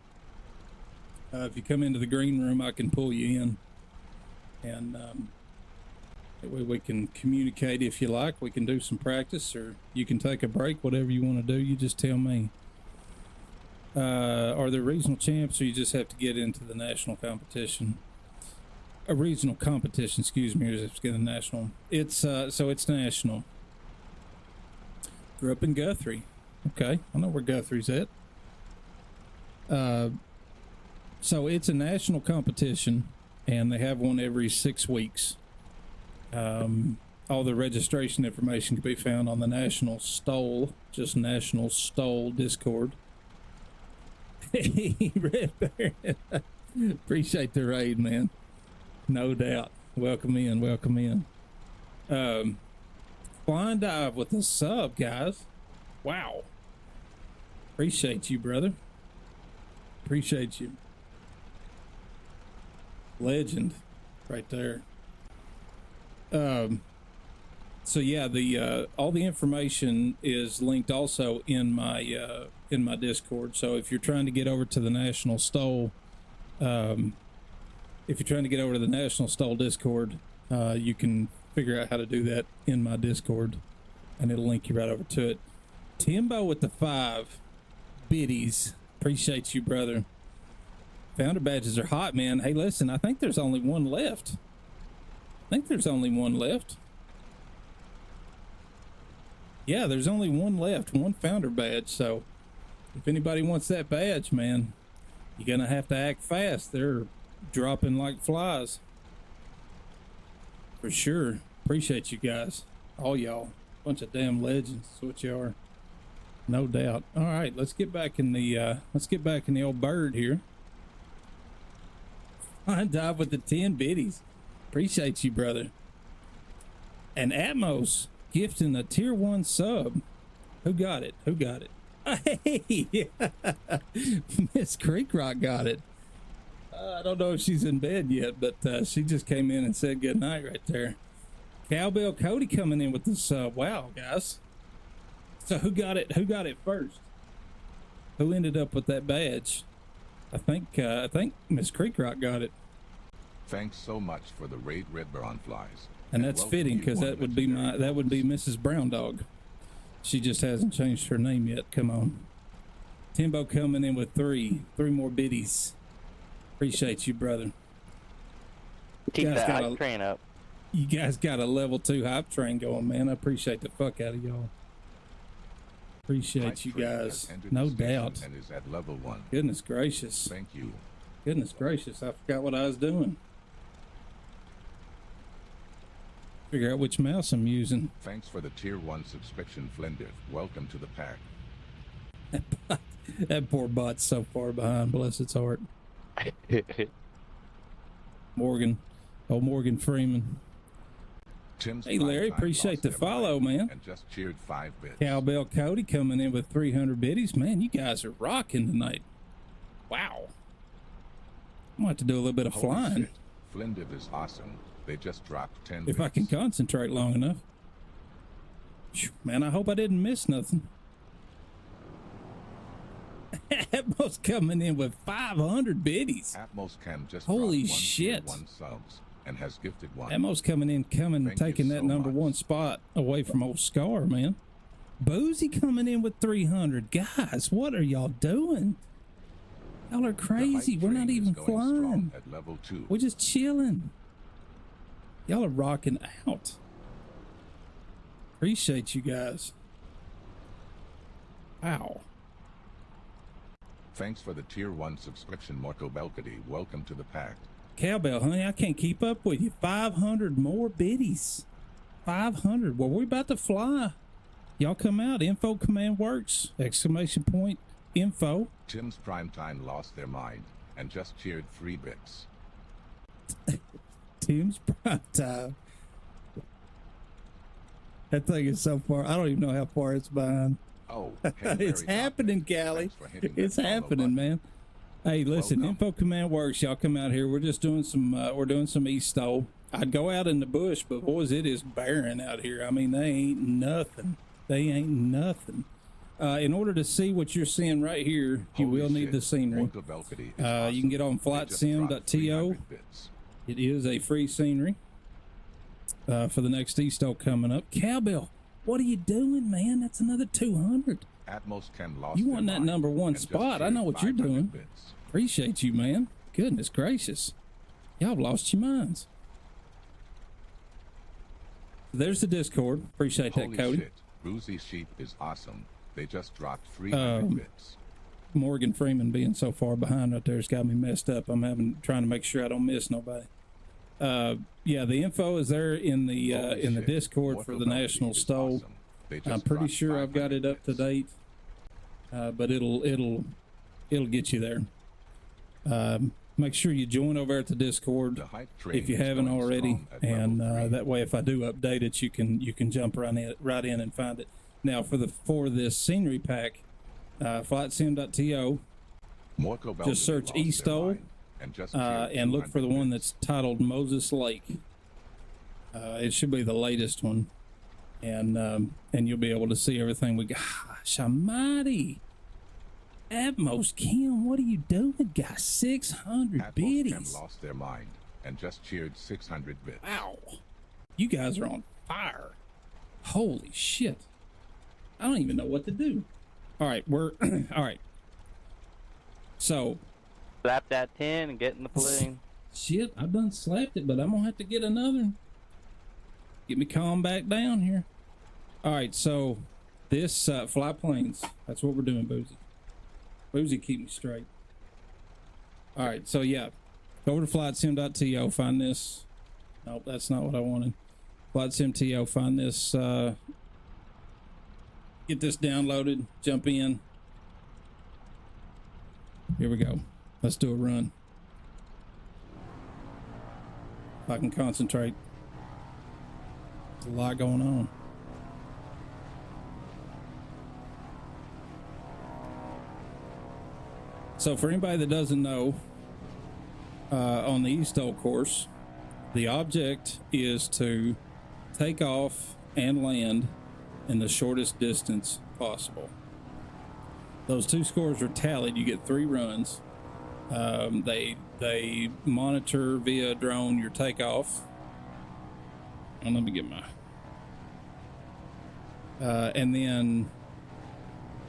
If you come into the green room, I can pull you in, and that way we can communicate if you like. We can do some practice, or you can take a break, whatever you want to do. You just tell me. Are there regional champs, or you just have to get into the national competition? A regional competition, excuse me, or just get a national. It's so it's national. Grew up in Guthrie. Okay, I know where Guthrie's at. So it's a national competition, and they have one every 6 weeks. All the registration information can be found on the National Stole, just National Stole Discord. Hey, Red Baron. Appreciate the raid, man. No doubt. Welcome in, welcome in. Flying dive with a sub, guys. Wow. Appreciate you, brother. Appreciate you. Legend right there. So yeah, the all the information is linked also in my Discord. So if you're trying to get over to the National Stole, Discord, you can figure out how to do that in my Discord, and it'll link you right over to it. Timbo with the 5 biddies. Appreciate you, brother. Founder badges are hot, man. Hey, listen, I think there's only one left. Yeah, there's only one left, one founder badge. So if anybody wants that badge, man, you're gonna have to act fast. They're dropping like flies. For sure. Appreciate you guys. All y'all. Bunch of damn legends. That's what you are. No doubt. All right, let's get back in the old bird here. Fine dive with the 10 biddies. Appreciate you, brother. And Atmos gifting a tier 1 sub. Who got it? Who got it? Hey, Miss Creek Rock got it. I don't know if she's in bed yet, but she just came in and said good night right there. Cowbell Cody coming in with the sub. Wow, guys. So who got it? Who got it first? Who ended up with that badge? I think Miss Creek Rock got it. Thanks so much for the raid, Red Baron Flies. And that's welcome fitting you because that would be Mrs. Brown Dog. She just hasn't changed her name yet. Come on. Timbo coming in with three more biddies. Appreciate you, brother. Keep Guys that got hype train up. You guys got a level 2 hype train going, man. I appreciate the fuck out of y'all. Appreciate you guys. No doubt. And is at level 1. Goodness gracious. Thank you. Goodness gracious. I forgot what I was doing. Figure out which mouse I'm using. Thanks for the tier 1 subscription, Flindiv. Welcome to the pack. That poor bot's so far behind, bless its heart. Morgan. Oh, Morgan Freeman. Tim's Hey, Larry, Prime Time appreciate lost the their follow, mind man. And just cheered 5 bits. Cowbell Cody coming in with 300 biddies. Man, you guys are rocking tonight. Wow. I'm going to have to do a little bit of Holy flying. shit. Flindiv is awesome. They just dropped 10 If bits. I can concentrate long enough. Phew, man, I hope I didn't miss nothing. Atmos coming in with 500 biddies. Atmos Cam just Holy dropped shit. 1 subs and has gifted 1. Atmos coming in, Thank taking you that so number much. 1 spot away from old Scar, man. Boozy coming in with 300. Guys, what are y'all doing? Y'all are The crazy. hype We're train not is even going flying. strong at level 2. We're just chilling. Y'all are rocking out. Appreciate you guys. Wow. Thanks for the tier 1 subscription, Marco Belcady. Welcome to the pack. Cowbell, honey, I can't keep up with you. 500 more biddies. 500. Well, we're about to fly. Y'all come out. Info command works. Exclamation point. Info. Tim's Primetime lost their mind and just cheered 3 bits. Tim's prime time. That thing is so far. I don't even know how far it's behind. Oh, hey, It's Larry happening, Donovan. Callie. Thanks for hitting that It's follow happening, button. man. Hey, listen, Welcome. info command works. Y'all come out here. We're just doing some eSTOL. I'd go out in the bush, but boys, it is barren out here. I mean, they ain't nothing. They ain't nothing. In order to see what you're seeing right here, you Holy will need shit, the scenery. Marco Belcady is You awesome. can get on They just dropped flightsim.to. 300 bits. It is a free scenery for the next eSTOL coming up. Cowbell, what are you doing, man? That's another 200. Atmos Chem lost You their won that mind number 1 and just spot. I cheered know what you're 500 doing. bits. Appreciate you, man. Goodness gracious. Y'all have lost your minds. There's the Discord. Appreciate that, Holy Cody. shit, Bruzy Sheep is awesome. They just dropped 300 bits. Morgan Freeman being so far behind right there has got me messed up. I'm trying to make sure I don't miss nobody. Yeah, the info is there in the Holy shit, Discord for Marco the Belcady National is Stole. awesome. They just I'm pretty dropped sure I've got 500 it up to bits. date, but it'll get you there. Make sure you join over at the Discord The hype train if you is haven't going already, strong at level and 3. that way, if I do update it, you can jump right in and find it. Now for this scenery pack, flightsim.to. Marco Belcady Just search lost their eSTOL, mind and just cheered and look for the 200 one bits. that's titled Moses Lake. It should be the latest one, and you'll be able to see everything we got. Gosh almighty. Atmos Kim, what are you doing? Got 600 Atmos Chem biddies. lost their mind and just cheered 600 bits. Wow. You guys are on fire. Holy shit. I don't even know what to do. All right, we're all right. So, Slap that 10 and get in the plane. shit, I've done slapped it, but I'm gonna have to get another one. Get me calm back down here. All right, so This fly planes. That's what we're doing, Boozy. Boozy, keep me straight. All right, so yeah, go over to flightsim.to, find this. Nope, that's not what I wanted. Flightsim.to, find this. Get this downloaded. Jump in. Here we go. Let's do a run. If I can concentrate. There's a lot going on. So for anybody that doesn't know, on the eSTOL course, the object is to take off and land in the shortest distance possible. Those two scores are tallied. You get 3 runs. They monitor via drone your takeoff. And let me get my. And then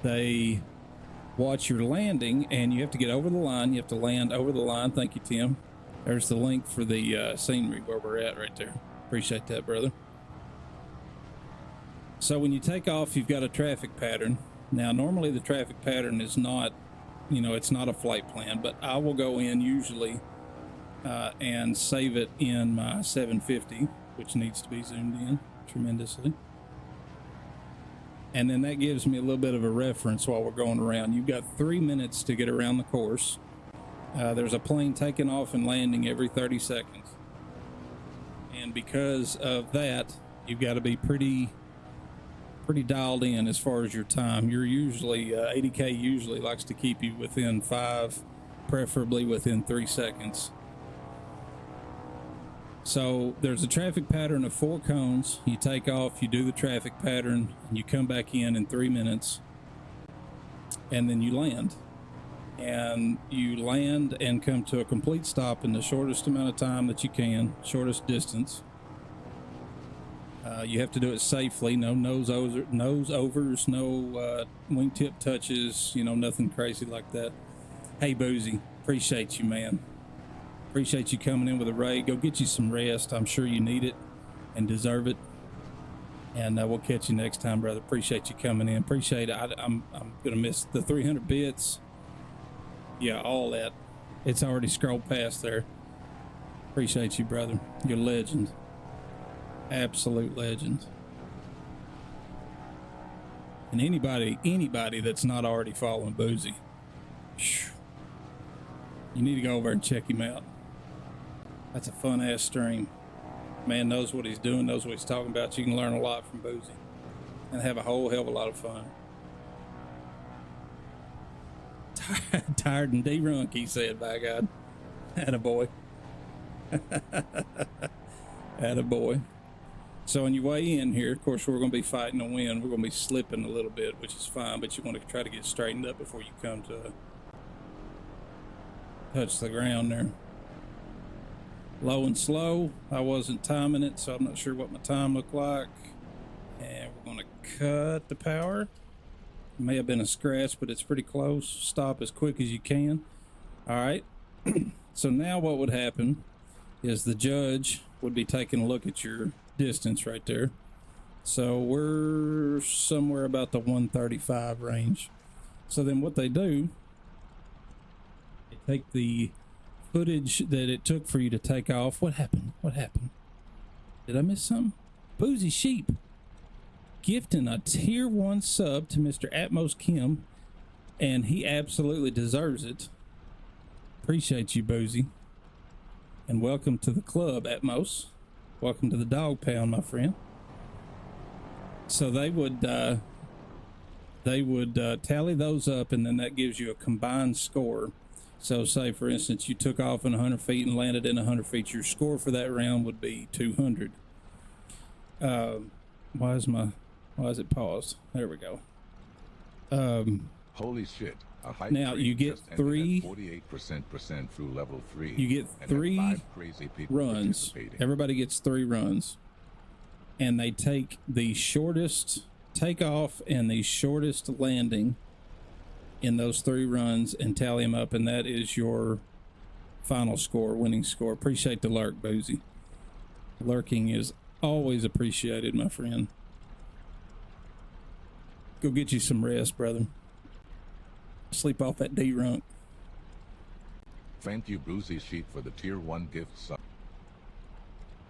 they watch your landing, and you have to get over the line. You have to land over the line. Thank you, Tim. There's the link for the scenery where we're at right there. Appreciate that, brother. So when you take off, you've got a traffic pattern. Now, normally the traffic pattern is not, it's not a flight plan, but I will go in usually and save it in my 750, which needs to be zoomed in tremendously. And then that gives me a little bit of a reference while we're going around. You've got 3 minutes to get around the course. There's a plane taking off and landing every 30 seconds. And because of that, you've got to be pretty dialed in as far as your time. You're usually, 80K usually likes to keep you within 5, preferably within 3 seconds. So there's a traffic pattern of 4 cones. You take off, you do the traffic pattern, and you come back in 3 minutes, and then you land. And you land and come to a complete stop in the shortest amount of time that you can, shortest distance. You have to do it safely. No nose overs, no wingtip touches, nothing crazy like that. Hey, Boozy, appreciate you, man. Appreciate you coming in with a raid. Go get you some rest. I'm sure you need it and deserve it. And we'll catch you next time, brother. Appreciate you coming in. Appreciate it. I'm going to miss the 300 bits. Yeah, all that. It's already scrolled past there. Appreciate you, brother. You're a legend. Absolute legend. And anybody that's not already following Boozy, you need to go over and check him out. That's a fun ass stream. Man knows what he's doing, knows what he's talking about. You can learn a lot from Boozy and have a whole hell of a lot of fun. Tired and drunk, he said, by God. Attaboy. Attaboy. So on your way in here, of course, we're going to be fighting the wind. We're going to be slipping a little bit, which is fine, but you want to try to get straightened up before you come to touch the ground there. Low and slow. I wasn't timing it, so I'm not sure what my time looked like. And we're going to cut the power. It may have been a scratch, but it's pretty close. Stop as quick as you can. All right. So now what would happen is the judge would be taking a look at your distance right there. So we're somewhere about the 135 range. So then what they do, they take the footage that it took for you to take off. What happened? Did I miss something? Boozy Sheep gifting a tier 1 sub to Mr. Atmos Kim, and he absolutely deserves it. Appreciate you, Boozy, and welcome to the club, Atmos. Welcome to the dog pound, my friend. So they would tally those up, and then that gives you a combined score. So say, for instance, you took off in 100 feet and landed in 100 feet. Your score for that round would be 200. Why is it paused? There we go. Holy shit. Now you get 48% through level 3. You get 3 runs. Everybody gets 3 runs. And they take the shortest takeoff and the shortest landing in those 3 runs and tally them up, and that is your final score, winning score. Appreciate the lurk, Boozy. Lurking is always appreciated, my friend. Go get you some rest, brother. Sleep off that D-runk. Thank you, Brucey Sheep, for the tier 1 gift sub.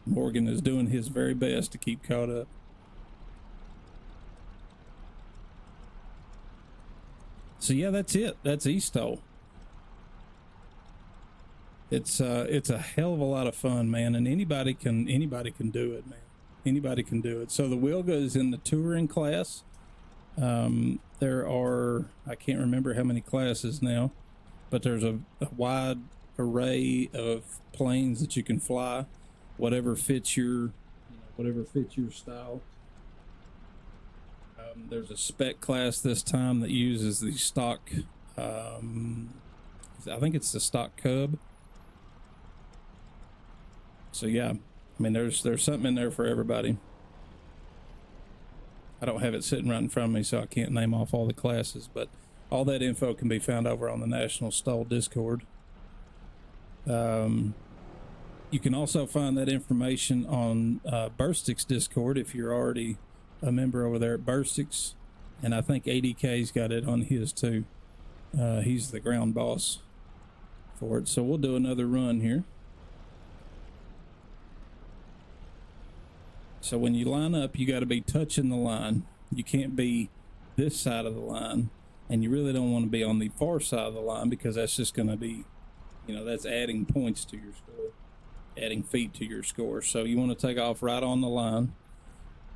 Morgan is doing his very best to keep caught up. So yeah, that's it. That's eSTOL. It's a hell of a lot of fun, man, and anybody can do it, man. Anybody can do it. So the Wilga is in the touring class. There are, I can't remember how many classes now, but there's a wide array of planes that you can fly, whatever fits your style. There's a spec class this time that uses the stock, I think it's the stock Cub. So yeah, I mean, there's something in there for everybody. I don't have it sitting right in front of me, so I can't name off all the classes, but all that info can be found over on the National Stall Discord. You can also find that information on Burstick's Discord if you're already a member over there at Burstick's, and I think ADK's got it on his too. He's the ground boss for it. So we'll do another run here. So when you line up, you got to be touching the line. You can't be this side of the line, and you really don't want to be on the far side of the line, because that's just going to be, that's adding points to your score, adding feet to your score. So you want to take off right on the line.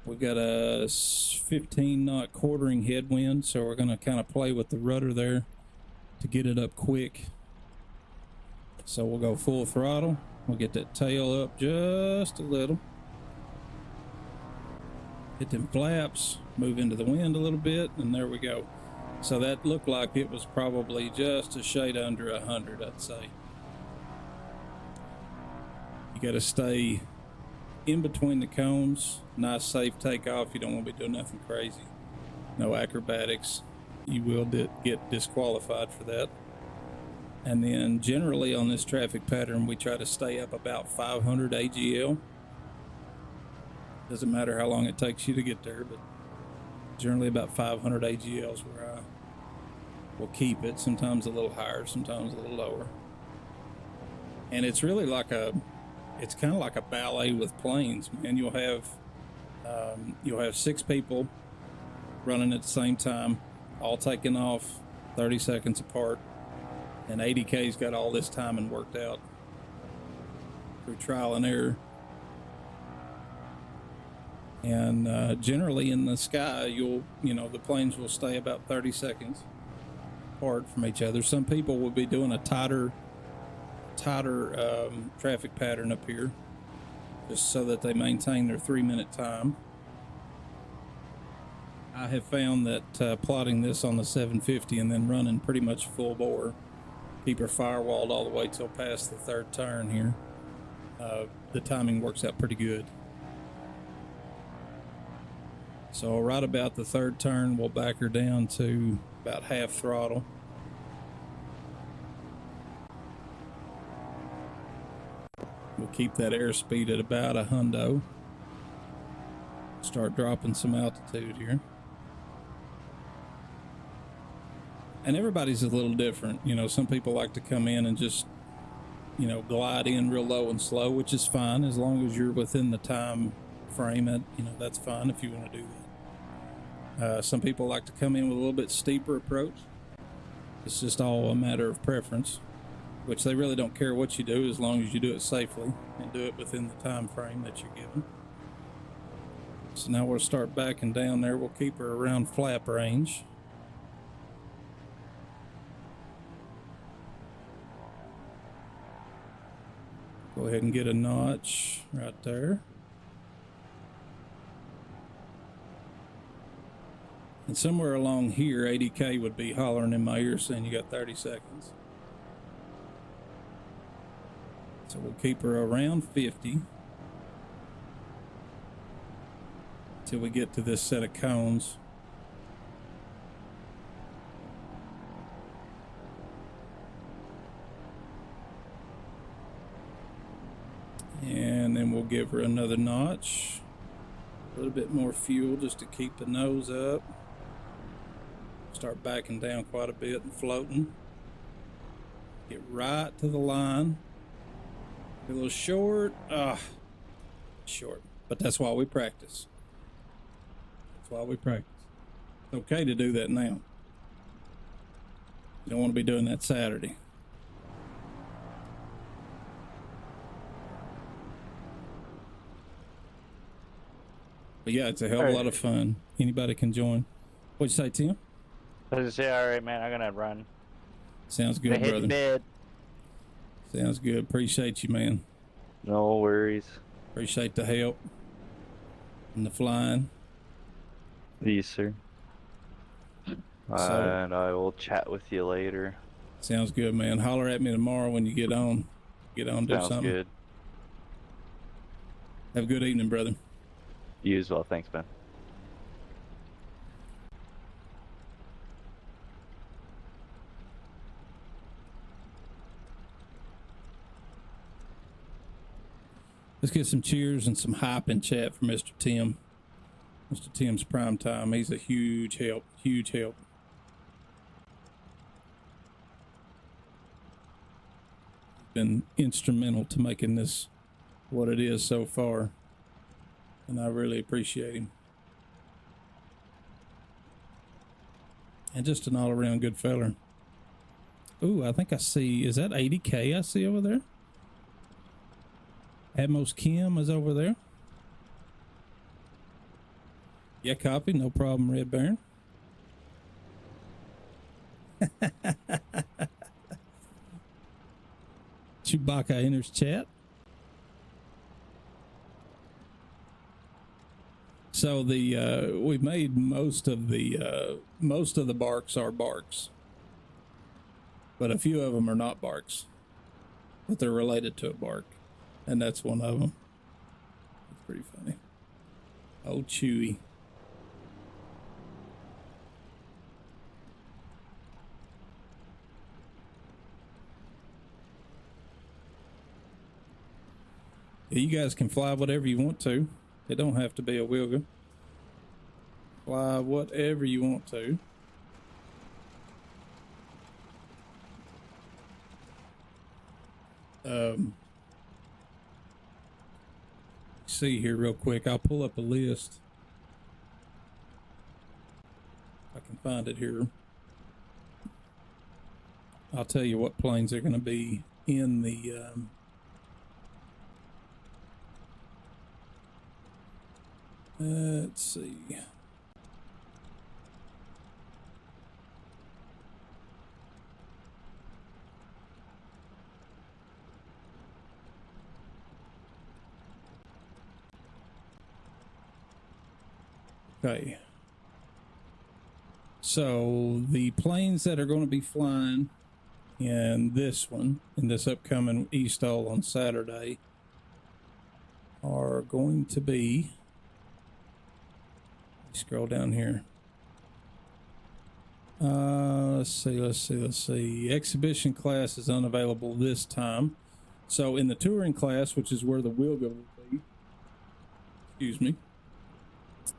We've got a 15 knot quartering headwind, so we're going to kind of play with the rudder there to get it up quick. So we'll go full throttle. We'll get that tail up just a little. Hit them flaps, move into the wind a little bit, and there we go. So that looked like it was probably just a shade under 100, I'd say. You got to stay in between the cones. Nice safe takeoff. You don't want to be doing nothing crazy. No acrobatics. You will get disqualified for that. And then generally on this traffic pattern, we try to stay up about 500 AGL. Doesn't matter how long it takes you to get there, but generally about 500 AGL is where I will keep it. Sometimes a little higher, sometimes a little lower. And it's really it's kind of like a ballet with planes, man. You'll have 6 people running at the same time, all taking off 30 seconds apart, and ADK's got all this timing worked out through trial and error. And generally in the sky, the planes will stay about 30 seconds apart from each other. Some people will be doing a tighter traffic pattern up here, just so that they maintain their 3-minute time. I have found that plotting this on the 750 and then running pretty much full bore, keep her firewalled all the way till past the 3rd turn here, the timing works out pretty good. So right about the 3rd turn, we'll back her down to about half throttle. We'll keep that airspeed at about a hundo. Start dropping some altitude here. And everybody's a little different. Some people like to come in and just, glide in real low and slow, which is fine as long as you're within the time frame. That's fine if you want to do that. Some people like to come in with a little bit steeper approach. It's just all a matter of preference, which they really don't care what you do as long as you do it safely and do it within the time frame that you're given. So now we'll start backing down there. We'll keep her around flap range. Go ahead and get a notch right there. And somewhere along here, ADK would be hollering in my ear saying you got 30 seconds. So we'll keep her around 50 till we get to this set of cones. And then we'll give her another notch. A little bit more fuel just to keep the nose up. Start backing down quite a bit and floating. Get right to the line. Be a little short. Short. But that's why we practice. That's why we practice. It's okay to do that now. You don't want to be doing that Saturday. But yeah, it's a hell of a lot of fun. Anybody can join. What'd you say, Tim? I was just say, all right, man, I'm gonna run. Sounds good, Hit brother. bed. Sounds good. Appreciate you, man. No worries. Appreciate the help and the flying. Yes, sir. And I will chat with you later. Sounds good, man. Holler at me tomorrow when you get on. Do Sounds something. good. Have a good evening, brother. You as well. Thanks, man. Let's get some cheers and some hype in chat for Mr. Tim. Mr. Tim's prime time. He's a huge help. Huge help. Been instrumental to making this what it is so far, and I really appreciate him. And just an all-around good feller. Ooh, I think I see, is that 80K I see over there? Atmos Kim is over there. Yeah, copy, no problem, Red Baron. Chewbacca enters chat. So the we made most of the barks are barks, but a few of them are not barks, but they're related to a bark, and that's one of them. It's pretty funny. Oh, Chewy. Yeah, you guys can fly whatever you want to. It don't have to be a Wilga. Fly whatever you want to. See here real quick. I'll pull up a list. If I can find it here. I'll tell you what planes are going to be in the let's see. Okay. So the planes that are going to be flying in this one, in this upcoming eSTOL on Saturday, are going to be, scroll down here. Let's see. Exhibition class is unavailable this time. So in the touring class, which is where the Wilga will be, excuse me,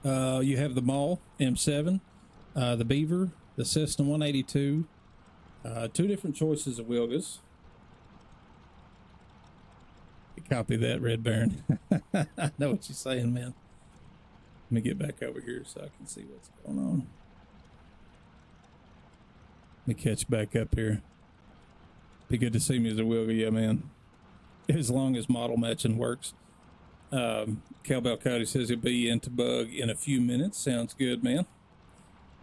you have the Mall M7, the Beaver, the Cessna 182, two different choices of Wilgas. Copy that, Red Baron. I know what you're saying, man. Let me get back over here so I can see what's going on. Let me catch back up here. Be good to see me as a Wilga, yeah, man. As long as model matching works. Cowbell Cody says he'll be into bug in a few minutes. Sounds good, man.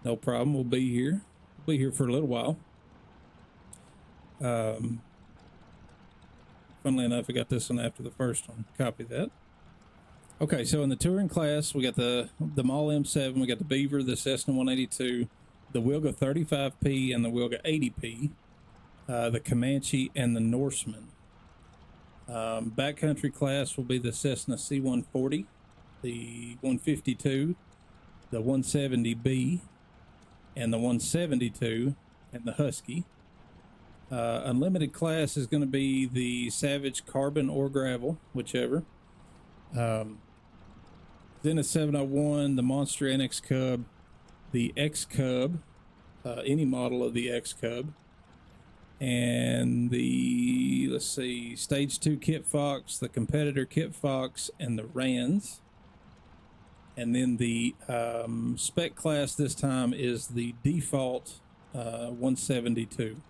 No problem. We'll be here. We'll be here for a little while. Funnily enough, I got this one after the first one. Copy that. Okay, so in the touring class, we got the Mall M7, we got the Beaver, the Cessna 182, the Wilga 35P and the Wilga 80P, the Comanche and the Norseman. Backcountry class will be the Cessna C140, the 152, the 170B, and the 172, and the Husky. Unlimited class is going to be the Savage Carbon or Gravel, whichever. Then a 701, the Monster NX Cub, the X Cub, any model of the X Cub. And the, let's see, Stage 2 Kit Fox, the Competitor Kit Fox, and the Rands. And then the spec class this time is the default 172.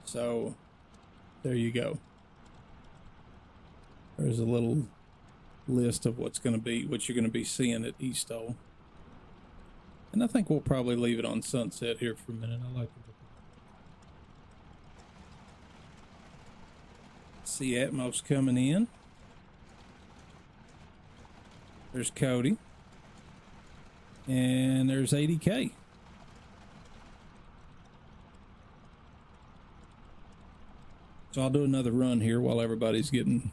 So there you go. There's a little list of what you're going to be seeing at eSTOL. And I think we'll probably leave it on sunset here for a minute. I like it. See Atmos coming in. There's Cody. And there's 80K. So I'll do another run here while everybody's getting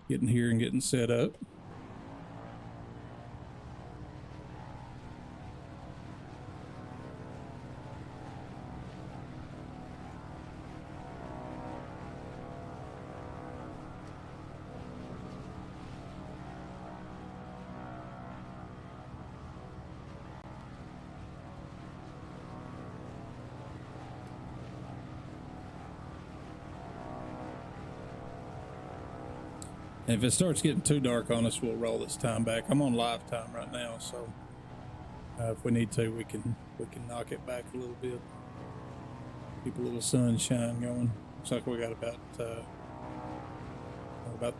here and getting set up. And if it starts getting too dark on us, we'll roll this time back. I'm on live time right now, so if we need to, we can knock it back a little bit. Keep a little sunshine going. Looks like we got about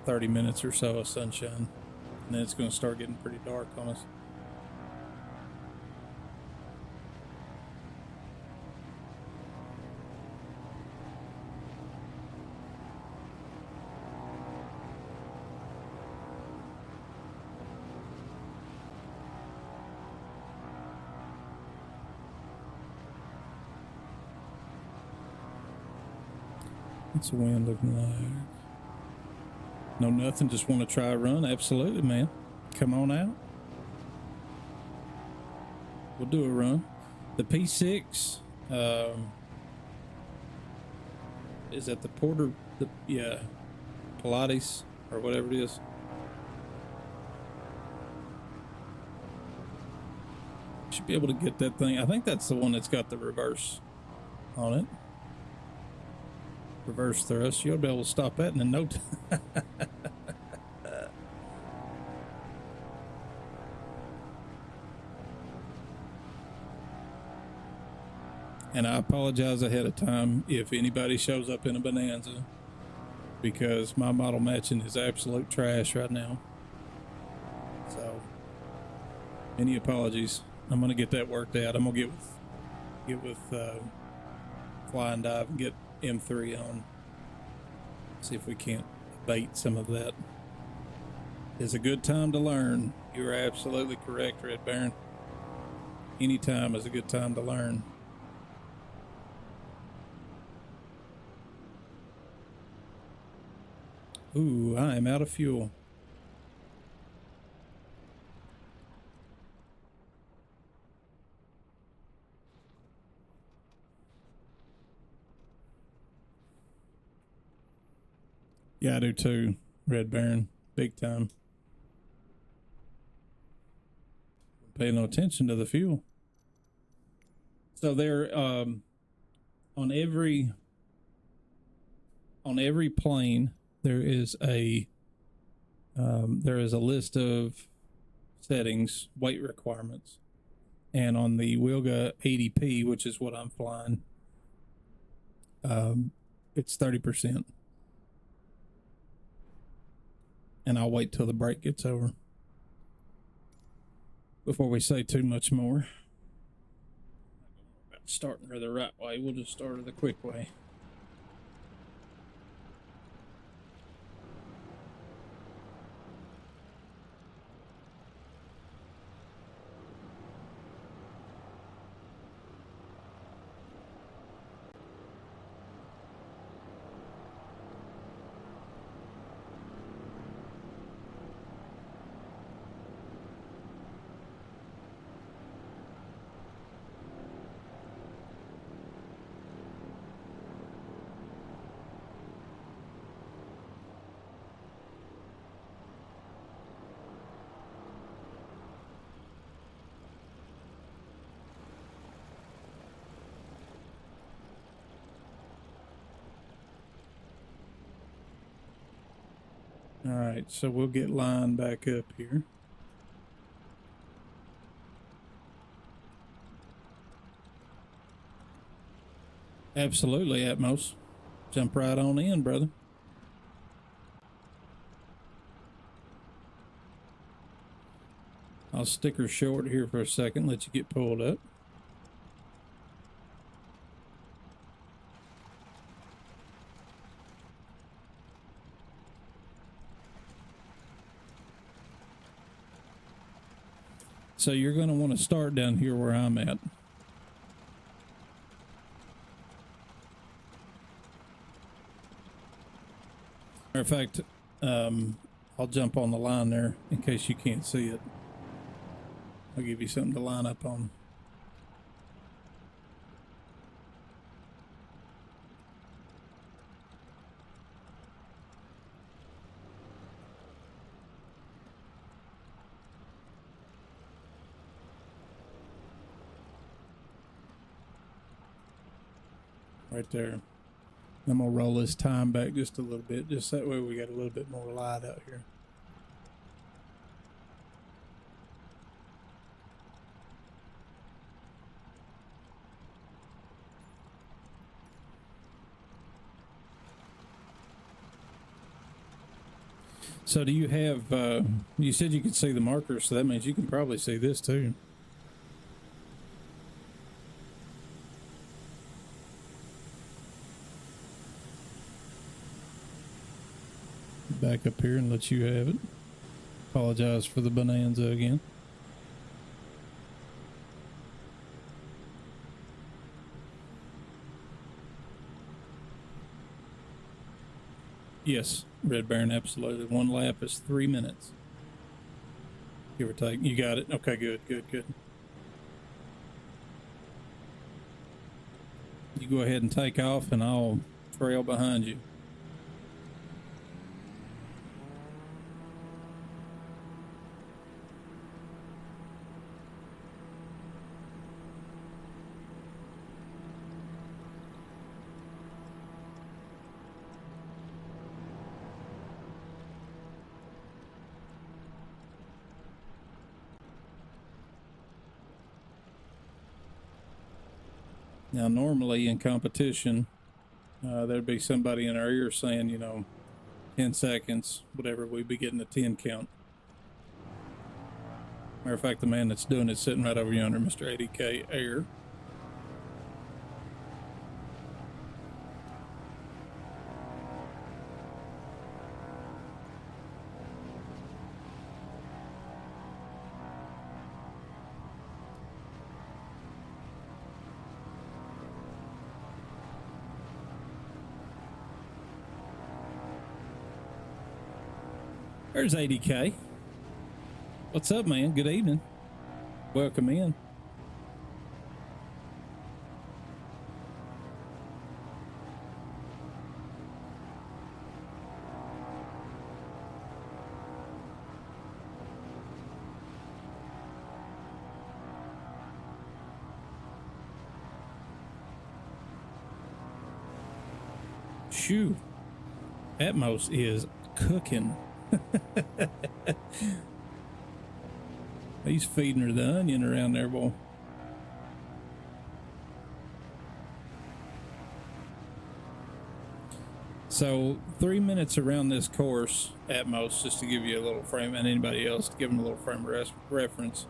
30 minutes or so of sunshine, and then it's going to start getting pretty dark on us. What's the wind looking like? No, nothing. Just want to try a run. Absolutely, man. Come on out. We'll do a run. The P6 is at the Porter, Pilates or whatever it is. Should be able to get that thing. I think that's the one that's got the reverse on it. Reverse thrust. You'll be able to stop that in no time. And I apologize ahead of time if anybody shows up in a Bonanza, because my model matching is absolute trash right now. So, any apologies. I'm gonna get that worked out. I'm gonna get with Fly and Dive and get M3 on. See if we can't bait some of that. It's a good time to learn. You're absolutely correct, Red Baron. Any time is a good time to learn. Ooh, I am out of fuel. Yeah, I do too, Red Baron. Big time. Pay no attention to the fuel. So they're on every plane there is a list of settings, weight requirements, and on the Wilga 80P, which is what I'm flying, it's 30%. And I'll wait till the break gets over before we say too much more. Starting her the right way, we'll just start her the quick way. All right, so we'll get line back up here. Absolutely, Atmos. Jump right on in, brother. I'll stick her short here for a second, let you get pulled up. So you're going to want to start down here where I'm at. Matter of fact, I'll jump on the line there in case you can't see it. I'll give you something to line up on. Right there. I'm gonna roll this time back just a little bit, just that way we got a little bit more light out here. So do you have, you said you could see the markers, so that means you can probably see this too. Back up here and let you have it. Apologize for the bonanza again. Yes, Red Baron, absolutely. One lap is 3 minutes. Give or take. You got it? Okay, good, good, good. You go ahead and take off and I'll trail behind you. Now, normally in competition, there'd be somebody in our ear saying, you know, 10 seconds, whatever, we'd be getting a 10 count. Matter of fact, the man that's doing it sitting right over yonder, Mr. 80K Air. There's 80K. What's up, man? Good evening. Welcome in. Shoo. Atmos is cooking. He's feeding her the onion around there, boy. So 3 minutes around this course, Atmos, just to give you a little frame, and anybody else to give them a little frame reference,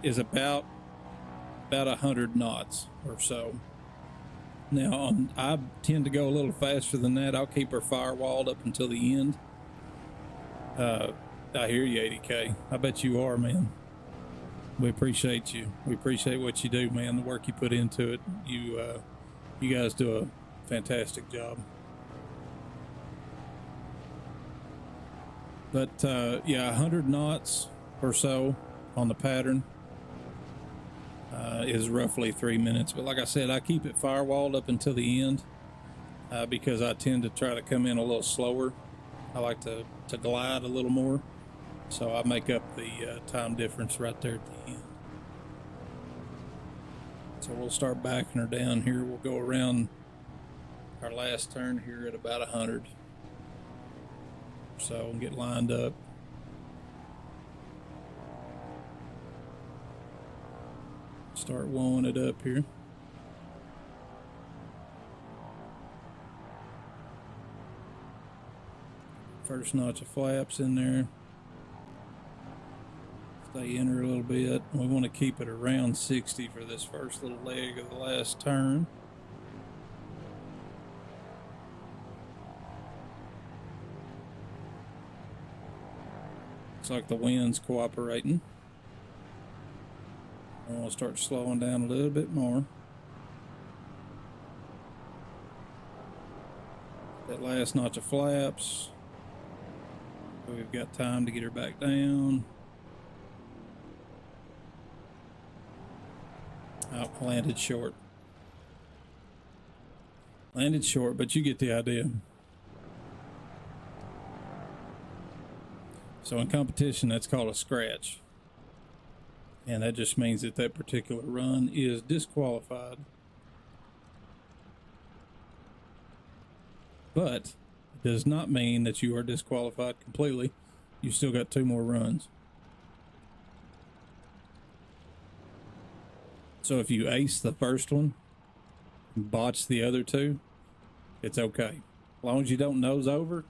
is about 100 knots or so. Now, I tend to go a little faster than that. I'll keep her firewalled up until the end. I hear you, 80K. I bet you are, man. We appreciate you. We appreciate what you do, man. The work you put into it. You guys do a fantastic job. But yeah, 100 knots or so on the pattern is roughly 3 minutes. But like I said, I keep it firewalled up until the end because I tend to try to come in a little slower. I like to glide a little more. So I make up the time difference right there at the end. So we'll start backing her down here. We'll go around our last turn here at about 100. so and get lined up. Start wowing it up here. First notch of flaps in there. Stay in her a little bit. We want to keep it around 60 for this first little leg of the last turn. Looks like the wind's cooperating. I want to start slowing down a little bit more. That last notch of flaps. We've got time to get her back down. Oh, landed short. Landed short, but you get the idea. So in competition, that's called a scratch. And that just means that that particular run is disqualified. But it does not mean that you are disqualified completely. You still got 2 more runs. So if you ace the first one, and botch the other 2, it's okay. As long as you don't nose over,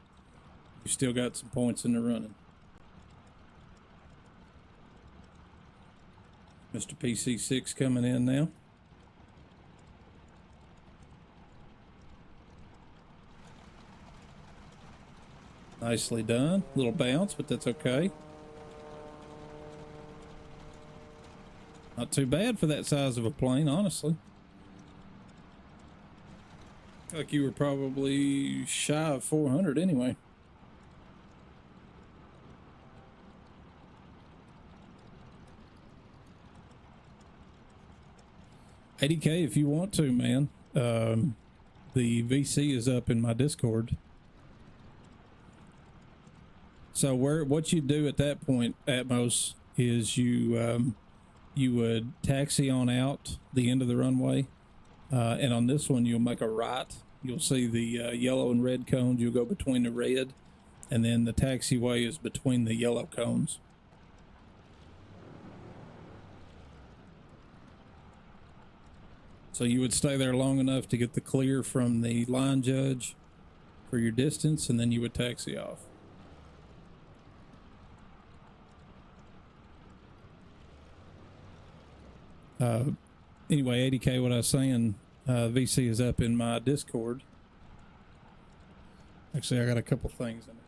you still got some points in the running. Mr. PC6 coming in now. Nicely done. Little bounce, but that's okay. Not too bad for that size of a plane, honestly. Like you were probably shy of 400 anyway. $80K if you want to, man. The VC is up in my Discord. So what you do at that point, Atmos, is you would taxi on out the end of the runway, and on this one you'll make a right. You'll see the yellow and red cones. You'll go between the red, and then the taxiway is between the yellow cones. So you would stay there long enough to get the clear from the line judge for your distance, and then you would taxi off. Anyway, 80K, what I was saying, VC is up in my Discord. Actually, I got a couple things I need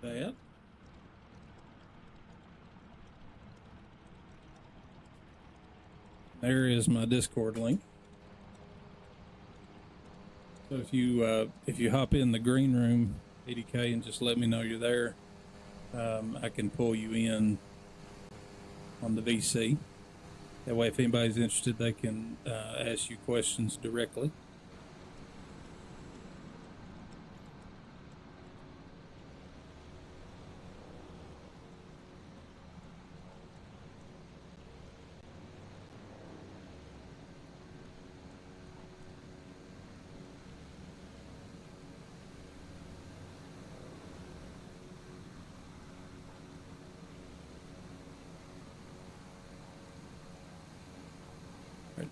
to do. That. There is my Discord link. So if you hop in the green room, 80K, and just let me know you're there, I can pull you in on the VC. That way, if anybody's interested, they can ask you questions directly.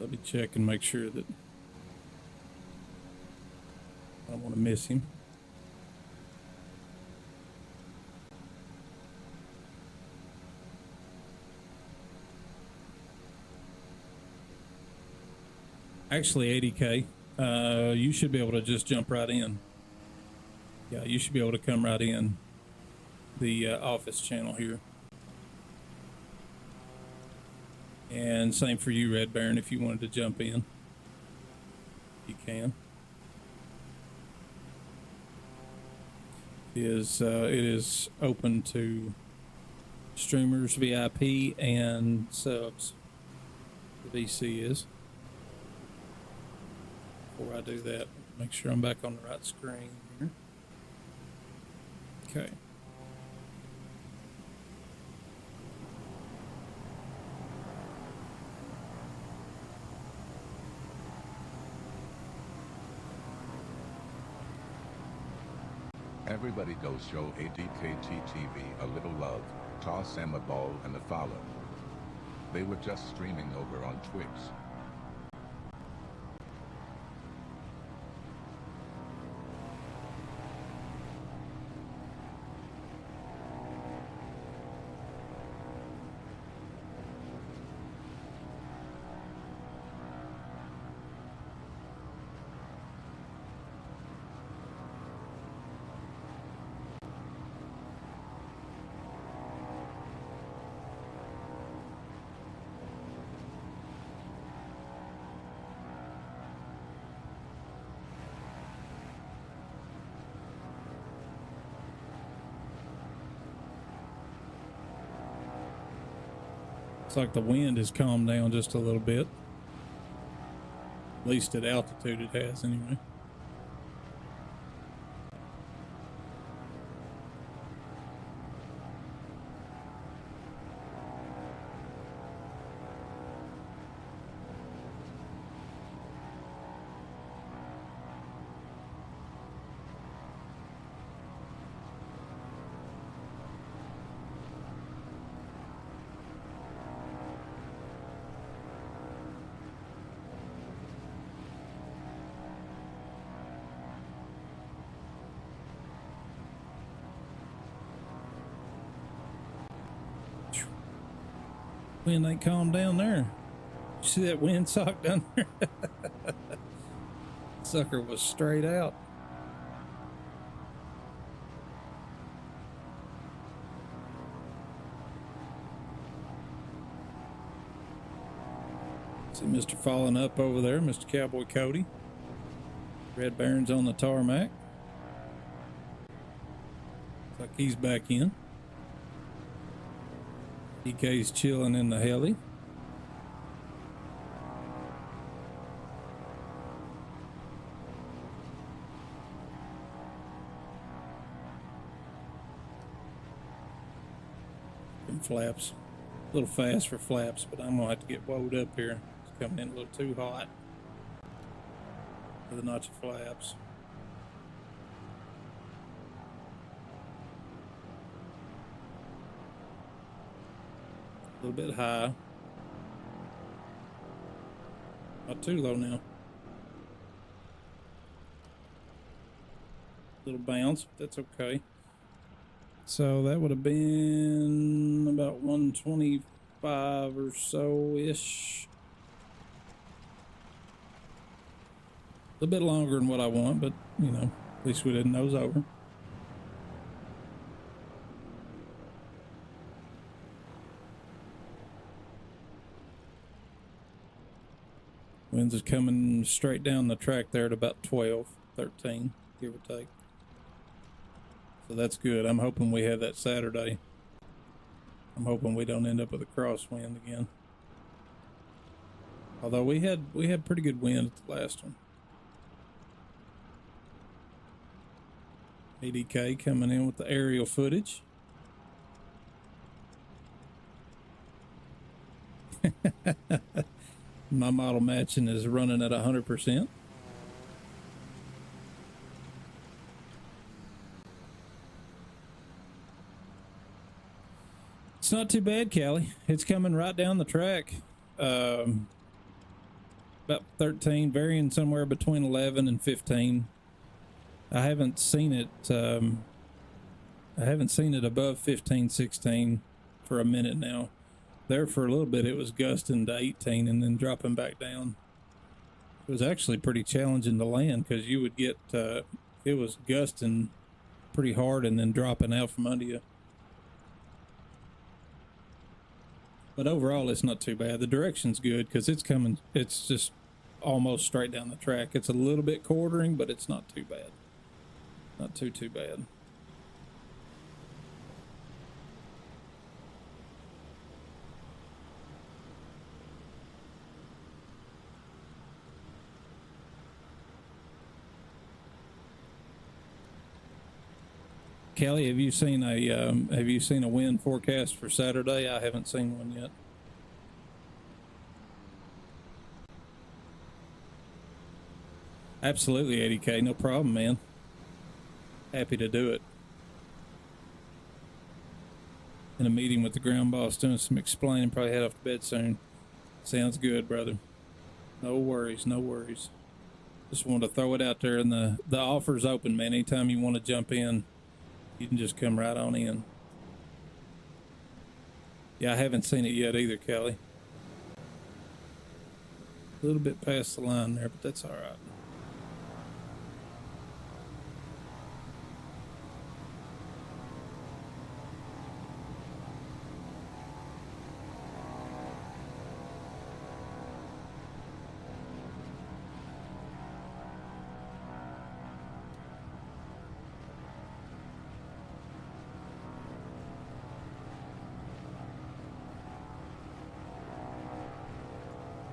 Let me check and make sure that I don't want to miss him. Actually, 80K, you should be able to just jump right in. Yeah, you should be able to come right in the office channel here. And same for you, Red Baron, if you wanted to jump in, you can. It is open to streamers, VIP, and subs. The VC is. Before I do that, make sure I'm back on the right screen here. Okay. Everybody go show ADKTTV a little love, toss them a ball and a follow. They were just streaming over on Twitch. It's like the wind has calmed down just a little bit. At least at altitude it has anyway. Wind ain't calmed down there. You see that windsock down there? Sucker was straight out. See Mr. Falling Up over there, Mr. Cowboy Cody. Red Baron's on the tarmac. Looks like he's back in. DK's chilling in the heli. And flaps. A little fast for flaps, but I'm gonna have to get woed up here. It's coming in a little too hot for the notch of flaps. A little bit high. Not too low now. Little bounce, but that's okay. So that would have been about 125 or so-ish. A little bit longer than what I want, but, you know, at least we didn't nose over. Winds is coming straight down the track there at about 12, 13, give or take. So that's good. I'm hoping we have that Saturday. I'm hoping we don't end up with a crosswind again. Although we had pretty good wind at the last one. ADK coming in with the aerial footage. My model matching is running at 100%. It's not too bad, Callie. It's coming right down the track. About 13, varying somewhere between 11 and 15. I haven't seen it. I haven't seen it above 15, 16 for a minute now. There for a little bit it was gusting to 18 and then dropping back down. It was actually pretty challenging to land because you would get it was gusting pretty hard and then dropping out from under you. But overall it's not too bad. The direction's good because it's coming, it's just almost straight down the track. It's a little bit quartering, but it's not too bad. Not too bad. Kelly, have you seen a wind forecast for Saturday? I haven't seen one yet. Absolutely, 80K, no problem, man. happy to do it. In a meeting with the ground boss, doing some explaining, probably head off to bed soon. Sounds good, brother. No worries, no worries. Just wanted to throw it out there, and the offer's open, man. Anytime you want to jump in, you can just come right on in. Yeah, I haven't seen it yet either, Kelly. A little bit past the line there, but that's all right.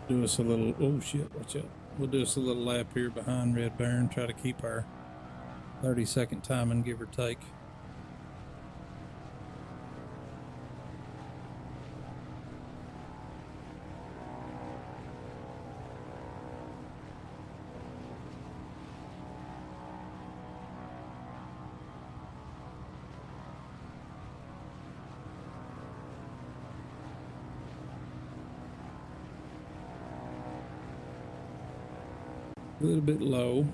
Do us a little, oh shit, watch out. We'll do us a little lap here behind Red Baron, try to keep our 30-second timing, give or take. A little bit low.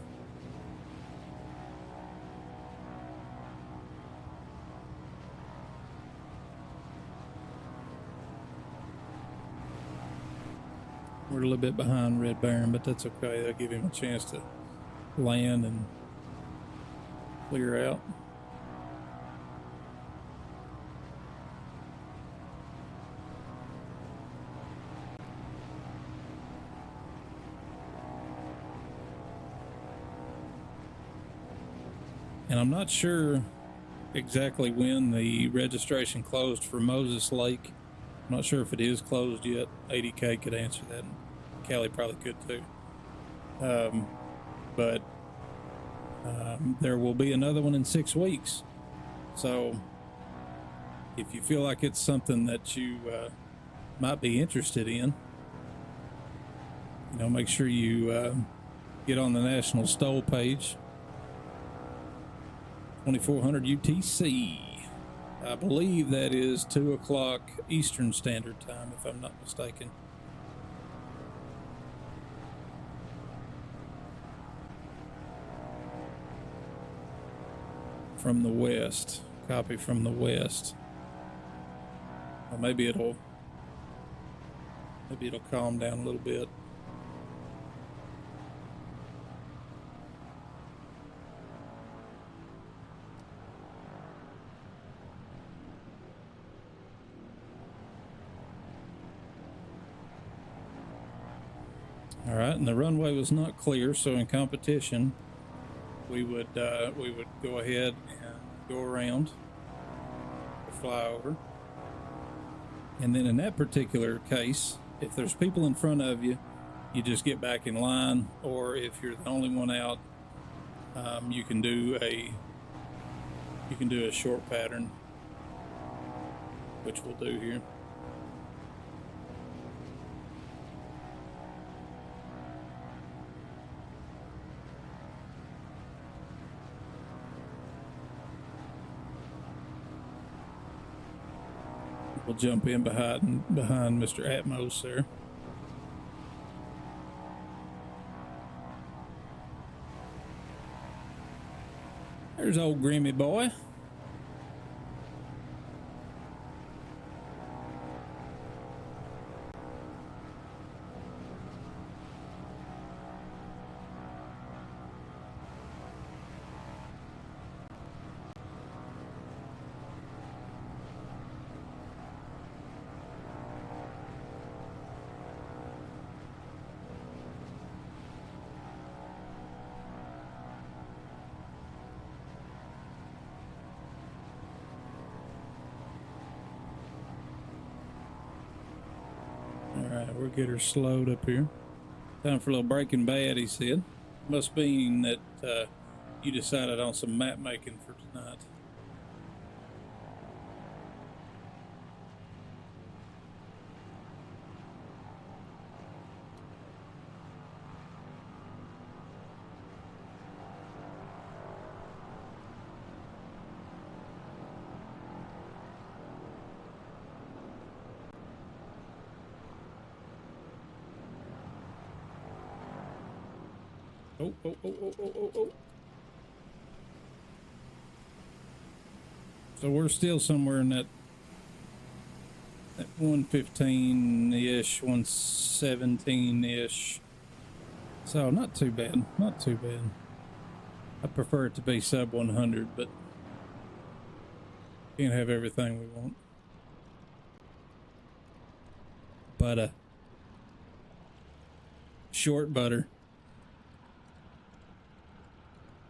We're a little bit behind Red Baron, but that's okay. That'll give him a chance to land and clear out. And I'm not sure exactly when the registration closed for Moses Lake. I'm not sure if it is closed yet. 80K could answer that. And Kelly probably could too. But there will be another one in 6 weeks. So if you feel like it's something that you might be interested in, you know, make sure you get on the National eSTOL page. 2400 UTC. I believe that is 2 o'clock Eastern Standard Time, if I'm not mistaken. From the west. Copy from the west. Well, maybe it'll calm down a little bit. All right, and the runway was not clear, so in competition, we would go ahead and go around or fly over. And then in that particular case, if there's people in front of you, you just get back in line, or if you're the only one out, you can do a short pattern, which we'll do here. We'll jump in behind Mr. Atmos there. There's old Grimmy boy. Alright, we'll get her slowed up here. Time for a little Breaking Bad, he said. Must mean that you decided on some map making for tonight. Oh, oh, oh, oh, oh, oh, oh. So we're still somewhere in that 115-ish, 117-ish. So not too bad, not too bad. I prefer it to be sub 100, but can't have everything we want. Butter. Short butter.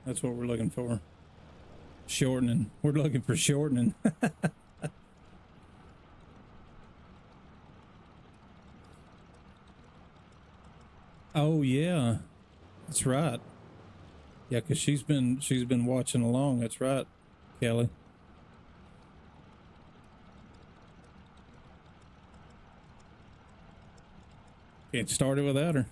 That's what we're looking for. Shortening. We're looking for shortening. Oh yeah, that's right. Yeah, because she's been watching along. That's right, Kelly. Can't start it without her.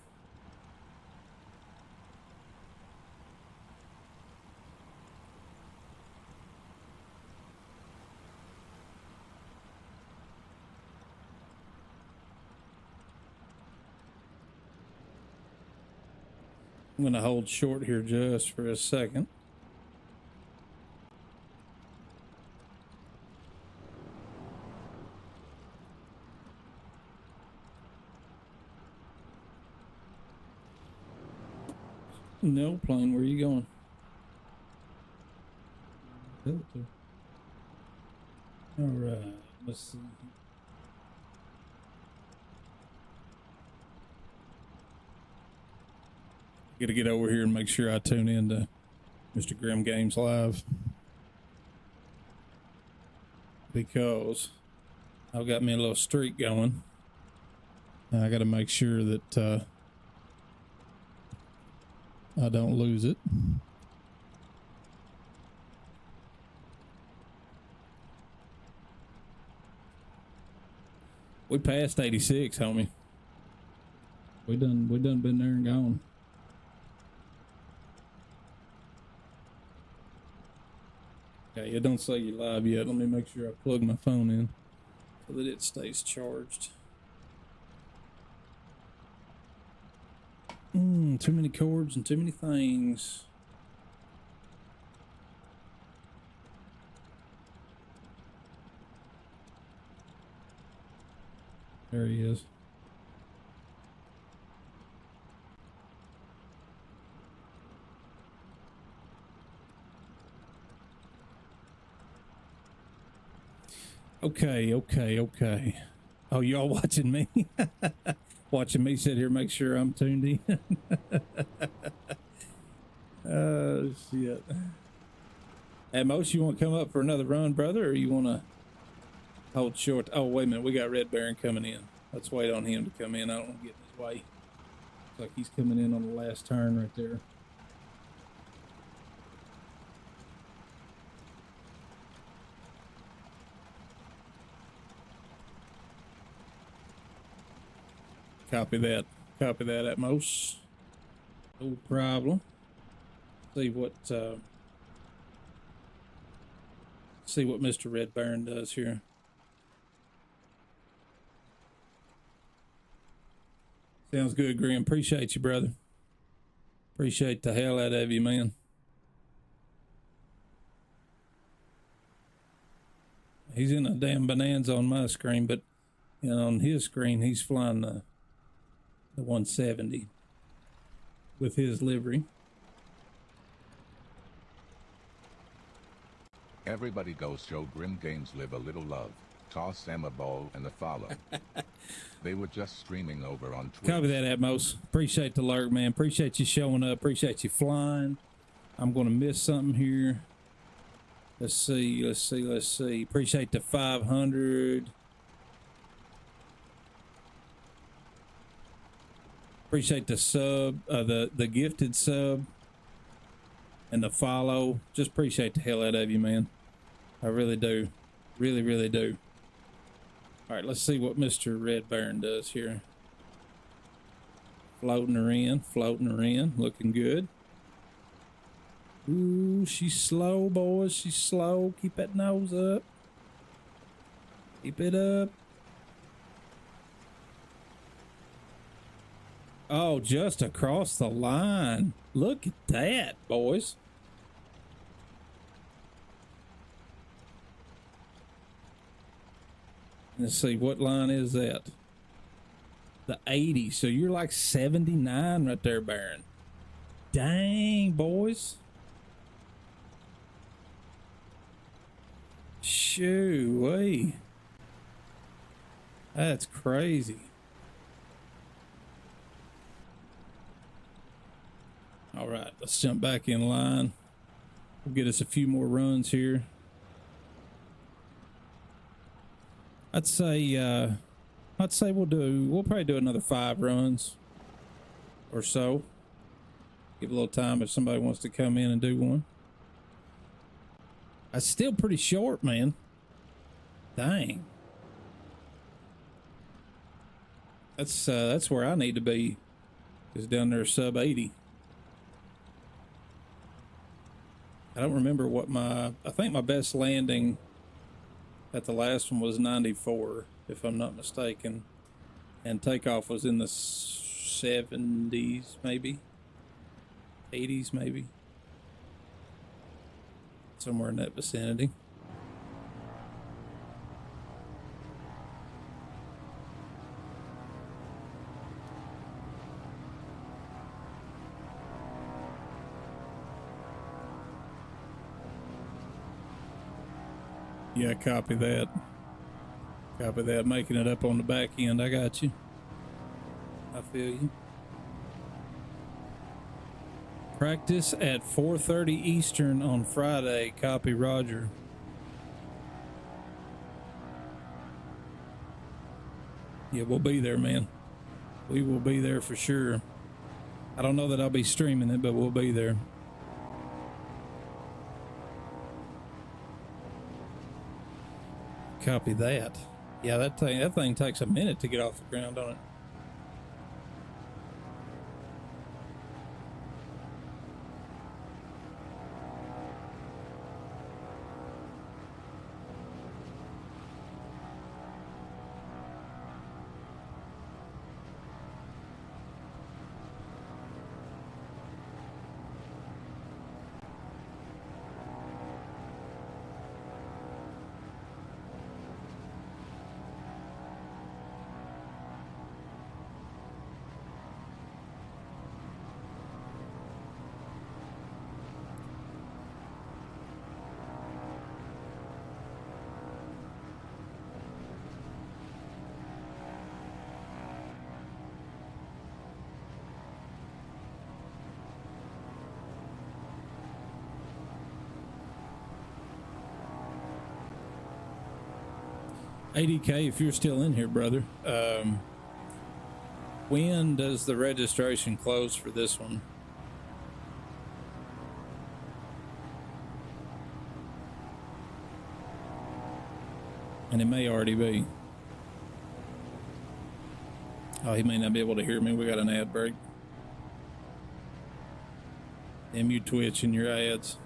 I'm going to hold short here just for a second. No, plane, where are you going? Delta. All right, let's see. Got to get over here and make sure I tune in to Mr. Grim Games Live, because I've got me a little streak going. I got to make sure that I don't lose it. We passed 86, homie. We done been there and gone. Okay, it don't say you live yet. Let me make sure I plug my phone in so that it stays charged. Too many cords and too many things. There he is. Okay. Oh, y'all watching me? Watching me sit here, make sure I'm tuned in. Oh, shit. At most, you want to come up for another run, brother, or you want to hold short? Oh, wait a minute. We got Red Baron coming in. Let's wait on him to come in. I don't want to get in his way. Looks like he's coming in on the last turn right there. Copy that. Copy that, Atmos. No problem. See what Mr. Red Baron does here. Sounds good, Grim. Appreciate you, brother. Appreciate the hell out of you, man. He's in a damn bonanza on my screen, but you know, on his screen, he's flying the 170 with his livery. Everybody go show Grim Games Live a little love. Toss them a ball and a follow. They were just streaming over on Twitch. Copy that, Atmos. Appreciate the alert, man. Appreciate you showing up. Appreciate you flying. I'm going to miss something here. Let's see. Appreciate the 500. Appreciate the sub, the gifted sub, and the follow. Just appreciate the hell out of you, man. I really do. Really do. All right, let's see what Mr. Red Baron does here. Floating her in, looking good. Ooh, she's slow, boys. She's slow. Keep that nose up. Keep it up. Oh, just across the line. Look at that, boys. Let's see, what line is that? The 80. So you're like 79 right there, Baron. Dang, boys. Shoo-wee. That's crazy. All right, let's jump back in line. We'll get us a few more runs here. I'd say we'll probably do another 5 runs or so. Give a little time if somebody wants to come in and do one. That's still pretty short, man. Dang. That's where I need to be. Is down there sub 80. I don't remember what I think my best landing at the last one was 94, if I'm not mistaken. And takeoff was in the 70s, maybe. 80s, maybe. Somewhere in that vicinity. Yeah, copy that. Copy that. Making it up on the back end. I got you. I feel you. Practice at 4:30 Eastern on Friday. Copy, Roger. Yeah, we'll be there, man. We will be there for sure. I don't know that I'll be streaming it, but we'll be there. Copy that. Yeah, that thing takes a minute to get off the ground, don't it? ADK, if you're still in here, brother, when does the registration close for this one? And it may already be. Oh, he may not be able to hear me. We got an ad break. Damn you, Twitch, and your ads.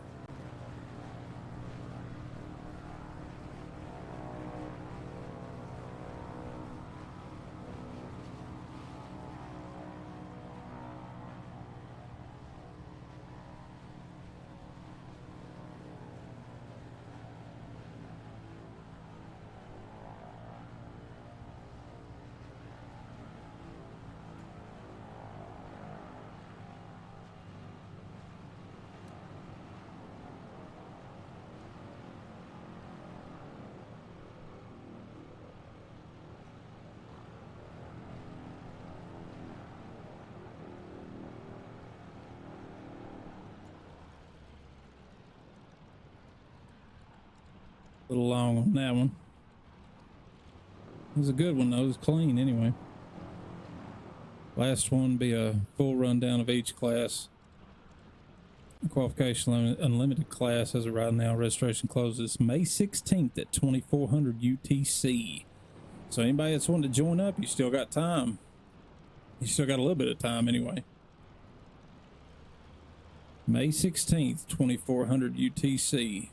A little long on that one. It was a good one though. It was clean anyway. Last one be a full rundown of each class. Qualification unlimited class as of right now. Registration closes May 16th at 2400 UTC. So anybody that's wanting to join up, you still got time. You still got a little bit of time anyway. May 16th, 2400 UTC.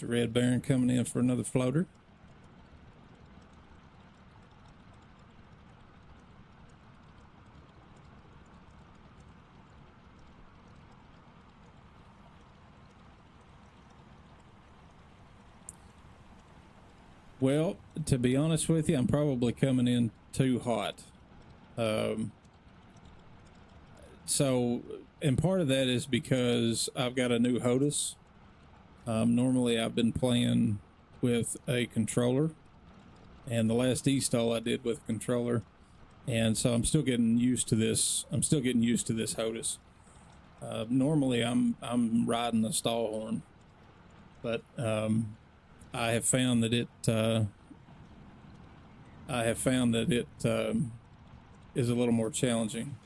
Mr. Red Baron coming in for another floater. Well, to be honest with you, I'm probably coming in too hot. So, and part of that is because I've got a new HOTUS. Normally I've been playing with a controller, and the last eSTOL I did with a controller, and so I'm still getting used to this. I'm still getting used to this HOTUS. Normally I'm riding the stall horn, but I have found that it is a little more challenging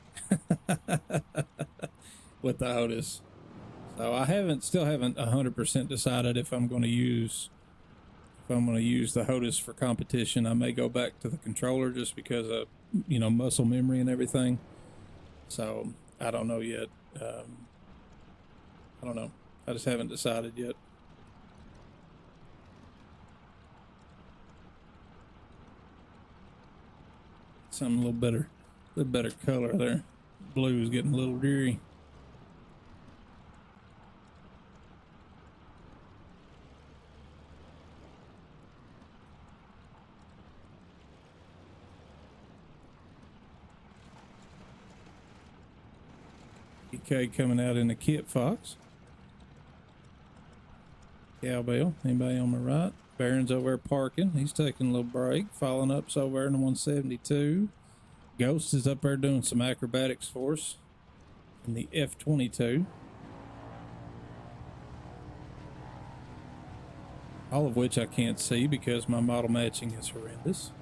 with the HOTUS. So I still haven't 100% decided if I'm going to use the HOTUS for competition. I may go back to the controller just because of, you know, muscle memory and everything. So I don't know yet. I don't know. I just haven't decided yet. Something a little better color there. Blue is getting a little dreary. EK coming out in the Kit Fox. Cowbell, anybody on my right? Baron's over there parking. He's taking a little break. Falling up's over there in the 172. Ghost is up there doing some acrobatics for us in the F-22. All of which I can't see because my model matching is horrendous.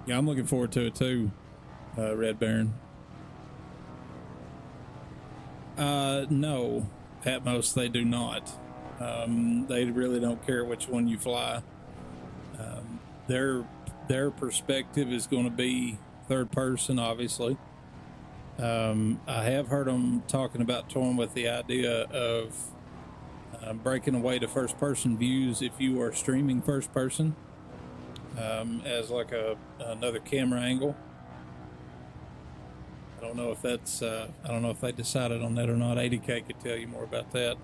Yeah, I'm looking forward to it too, Red Baron. No, at most they do not. They really don't care which one you fly. Their perspective is going to be third person, obviously. I have heard them talking about toying with the idea of breaking away to first person views if you are streaming first person, as like another camera angle. I don't know if that's I don't know if they decided on that or not. 80K could tell you more about that.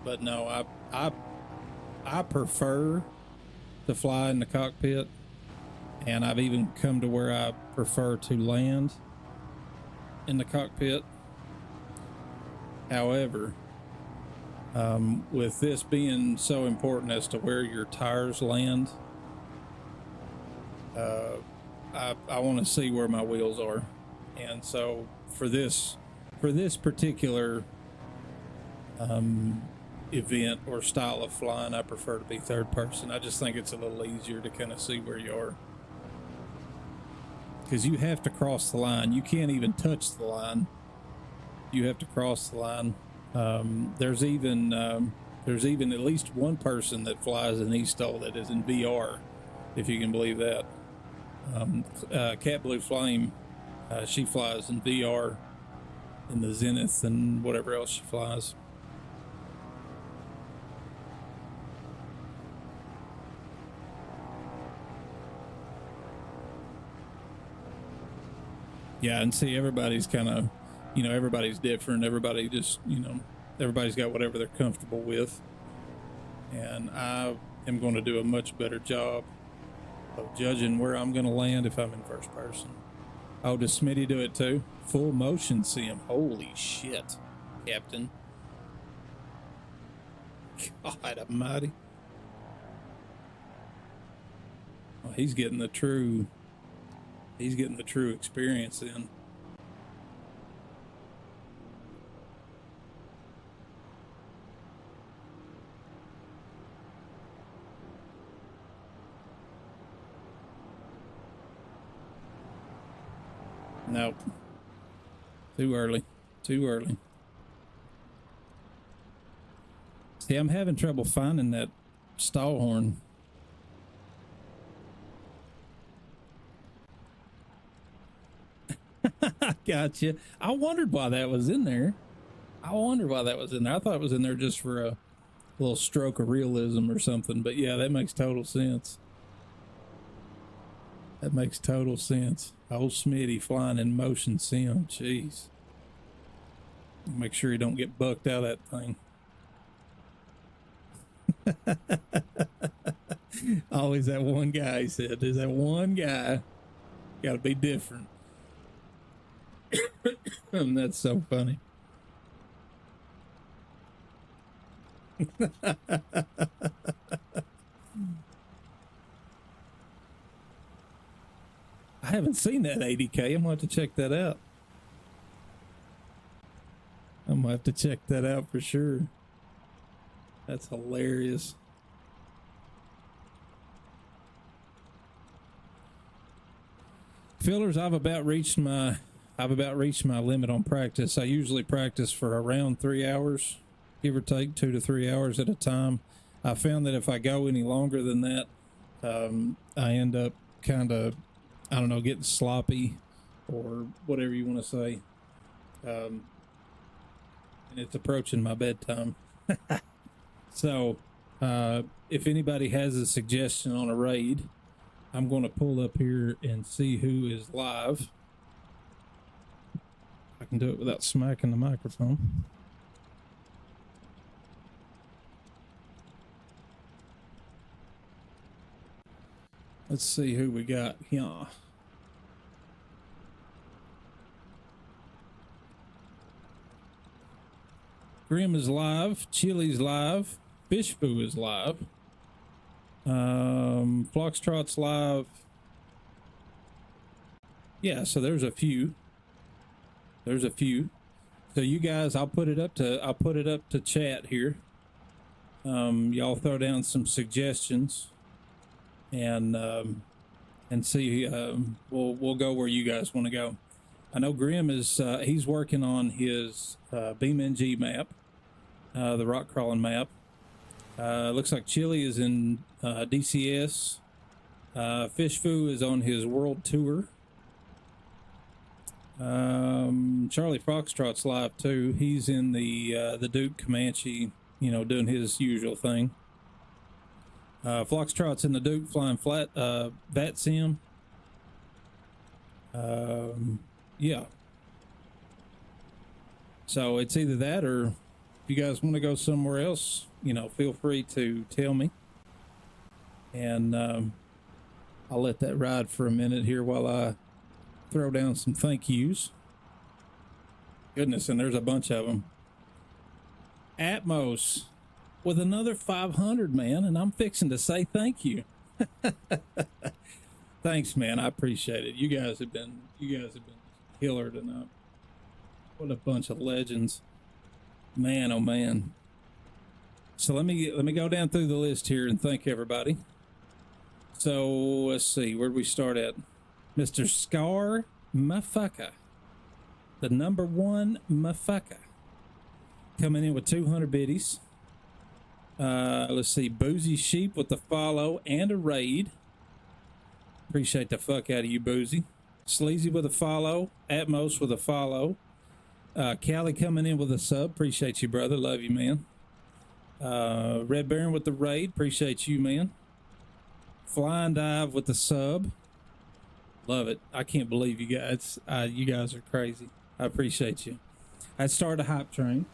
But no, I prefer to fly in the cockpit, and I've even come to where I prefer to land in the cockpit. However, with this being so important as to where your tires land, I want to see where my wheels are, and so for this particular event or style of flying, I prefer to be third person. I just think it's a little easier to kind of see where you are, because you have to cross the line. You can't even touch the line. You have to cross the line. There's even at least one person that flies an eSTOL that is in VR, if you can believe that. Cat Blue Flame, she flies in VR in the Zenith and whatever else she flies. Yeah, and see, everybody's kind of, you know, everybody's different. Everybody just, you know, everybody's got whatever they're comfortable with. And I am going to do a much better job of judging where I'm going to land if I'm in first person. Oh, does Smitty do it too? Full motion sim. Holy shit, Captain. God almighty. Well, he's getting the true experience then. Nope. Too early. Too early. See, I'm having trouble finding that stall horn. Gotcha. I wondered why that was in there. I thought it was in there just for a little stroke of realism or something. But yeah, that makes total sense. Old Smitty flying in motion sim. Jeez. Make sure you don't get bucked out of that thing. Always that one guy, he said. There's that one guy. Got to be different. That's so funny. I haven't seen that 80K. I'm going to have to check that out. I'm going to have to check that out for sure. That's hilarious. Fillers, I've about reached my limit on practice. I usually practice for around 3 hours, give or take 2 to 3 hours at a time. I found that if I go any longer than that, I end up kind of, I don't know, getting sloppy or whatever you want to say. And it's approaching my bedtime. So, if anybody has a suggestion on a raid, I'm going to pull up here and see who is live. I can do it without smacking the microphone. Let's see who we got here. Grim is live. Chili's live. Fishboo is live. Foxtrot's live. Yeah, so there's a few. So you guys, I'll put it up to chat here. Y'all throw down some suggestions, and see. We'll go where you guys want to go. I know Grim is he's working on his BeamNG map, the rock crawling map. Looks like Chili is in DCS. Fishfoo is on his world tour. Charlie Foxtrot's live too. He's in the Duke Comanche, doing his usual thing. Foxtrot's in the Duke flying flat VAT sim. Yeah. So it's either that, or if you guys want to go somewhere else, feel free to tell me. And I'll let that ride for a minute here while I throw down some thank yous. Goodness, and there's a bunch of them. Atmos with another 500, man, and I'm fixing to say thank you. Thanks, man. I appreciate it. You guys have been killer tonight. What a bunch of legends. Man, oh man. So let me go down through the list here and thank everybody. So let's see, where'd we start at? Mr. Scar Mafaka, the number one Mafaka, coming in with 200 biddies. Let's see, Boozy Sheep with the follow and a raid. Appreciate the fuck out of you, Boozy. Sleazy with a follow. Atmos with a follow. Callie coming in with a sub. Appreciate you, brother. Love you, man. Red Baron with the raid. Appreciate you, man. Flying Dive with the sub. Love it. I can't believe you guys. You guys are crazy. I appreciate you. I started a hype train.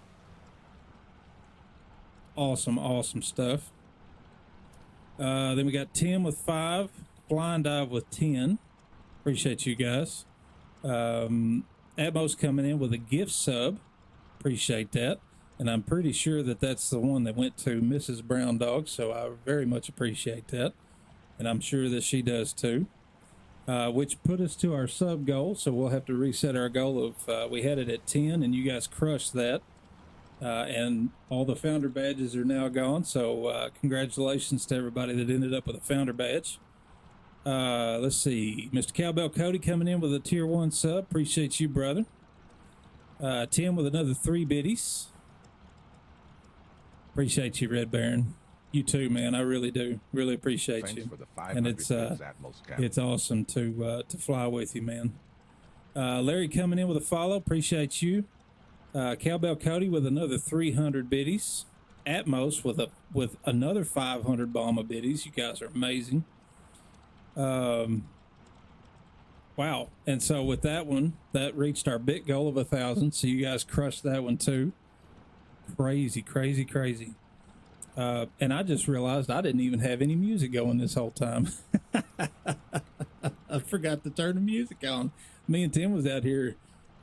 Awesome stuff. Then we got Tim with 5. Flying Dive with 10. Appreciate you guys. Atmos coming in with a gift sub. Appreciate that. And I'm pretty sure that that's the one that went to Mrs. Brown Dog, so I very much appreciate that. And I'm sure that she does too. Which put us to our sub goal, so we'll have to reset our goal of, we had it at 10, and you guys crushed that. And all the founder badges are now gone, so congratulations to everybody that ended up with a founder badge. Let's see, Mr. Cowbell Cody coming in with a tier 1 sub. Appreciate you, brother. Tim with another 3 biddies. Appreciate you, Red Baron. You too, man. I really do. Really appreciate Thanks you. for the 500 And it's bits, Atmos Cap. awesome to fly with you, man. Larry coming in with a follow. Appreciate you. Cowbell Cody with another 300 biddies. Atmos with another 500 Bomba biddies. You guys are amazing. Wow. And so with that one, that reached our bit goal of 1,000. So you guys crushed that one too. Crazy, crazy, crazy. And I just realized I didn't even have any music going this whole time. I forgot to turn the music on. Me and Tim was out here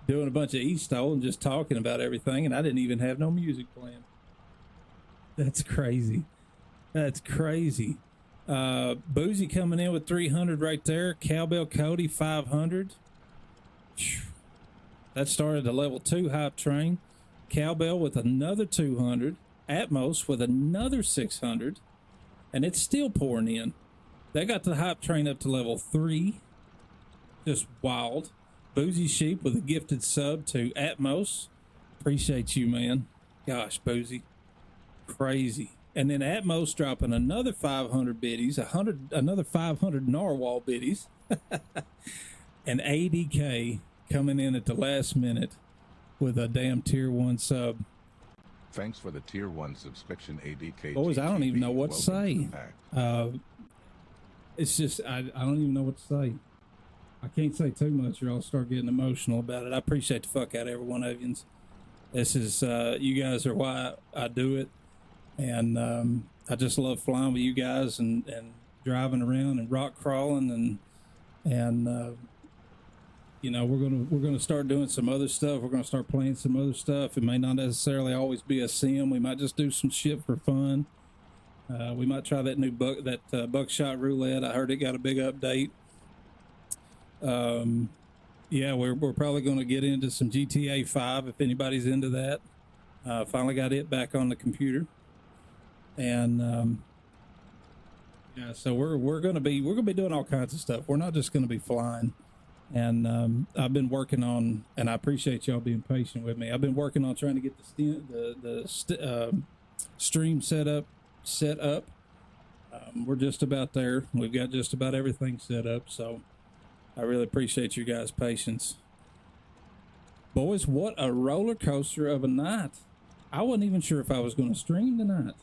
doing a bunch of eSTOL and just talking about everything, and I didn't even have no music playing. That's crazy. That's crazy. Boozy coming in with 300 right there. Cowbell Cody 500. That started a level 2 hype train. Cowbell with another 200. Atmos with another 600. And it's still pouring in. They got the hype train up to level 3. Just wild. Boozy Sheep with a gifted sub to Atmos. Appreciate you, man. Gosh, Boozy. Crazy. And then Atmos dropping another 500 biddies, another 500 Narwhal biddies. And ADK coming in at the last minute with a damn tier 1 sub. Thanks for the tier 1 subscription, ADK. Boys, I don't even know what to say. It's just, I don't even know what to say. I can't say too much or I'll start getting emotional about it. I appreciate the fuck out of every one of you. This is, you guys are why I do it. And I just love flying with you guys and driving around and rock crawling and you know, we're gonna start doing some other stuff. We're gonna start playing some other stuff. It may not necessarily always be a sim. We might just do some shit for fun. We might try that new buckshot roulette. I heard it got a big update. Yeah, we're probably gonna get into some GTA 5 if anybody's into that. Finally got it back on the computer. And yeah, so we're gonna be doing all kinds of stuff. We're not just gonna be flying. And I've been working on, and I appreciate y'all being patient with me. I've been working on trying to get the stream set up. We're just about there. We've got just about everything set up. So I really appreciate you guys' patience. Boys, what a roller coaster of a night. I wasn't even sure if I was going to stream tonight.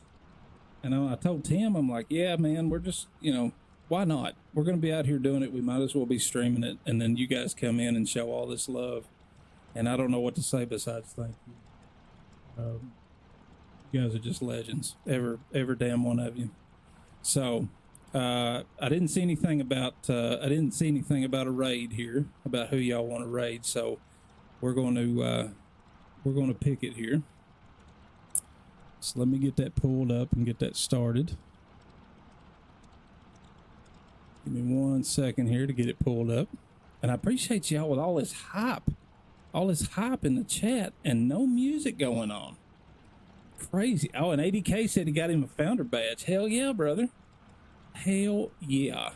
And I told Tim, I'm like, yeah, man, we're just, you know, why not? We're going to be out here doing it. We might as well be streaming it. And then you guys come in and show all this love. And I don't know what to say besides thank you. You guys are just legends. Every damn one of you. So, I didn't see anything about a raid here, about who y'all want to raid. So we're going to pick it here. So let me get that pulled up and get that started. Give me 1 second here to get it pulled up. And I appreciate y'all with all this hype in the chat and no music going on. Crazy. Oh, and ADK said he got him a founder badge. Hell yeah, brother. Hell yeah.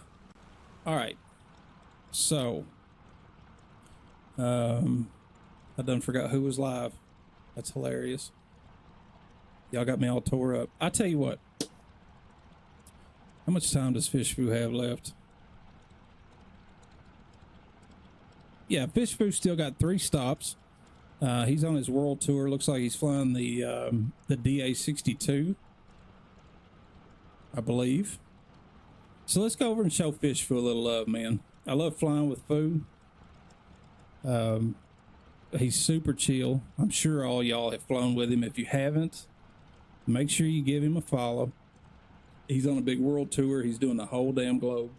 All right. So, I done forgot who was live. That's hilarious. Y'all got me all tore up. I tell you what. How much time does Fish Foo have left? Yeah, Fish Foo still got 3 stops. He's on his world tour. Looks like he's flying the DA62, I believe. So let's go over and show Fish Foo a little love, man. I love flying with Foo. He's super chill. I'm sure all y'all have flown with him. If you haven't, make sure you give him a follow. He's on a big world tour. He's doing the whole damn globe.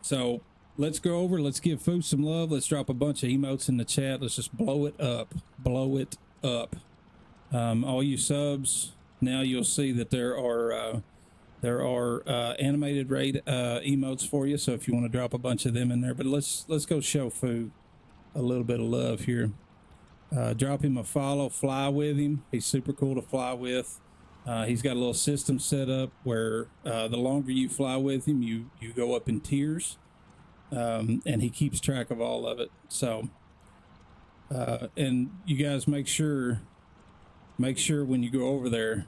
So let's go over. Let's give Foo some love. Let's drop a bunch of emotes in the chat. Let's just blow it up. Blow it up. All you subs, now you'll see that there are animated raid emotes for you. So if you want to drop a bunch of them in there, but let's go show Foo a little bit of love here. Drop him a follow. Fly with him. He's super cool to fly with. He's got a little system set up where the longer you fly with him, you go up in tiers, and he keeps track of all of it. So, and you guys make sure when you go over there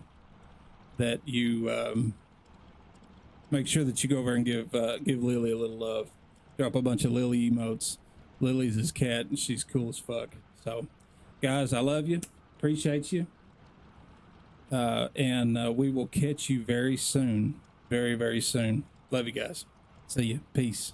that you make sure that you go over and give Lily a little love. Drop a bunch of Lily emotes. Lily's his cat, and she's cool as fuck. So, guys, I love you. Appreciate you. And we will catch you very soon. Very, very soon. Love you guys. See you. Peace.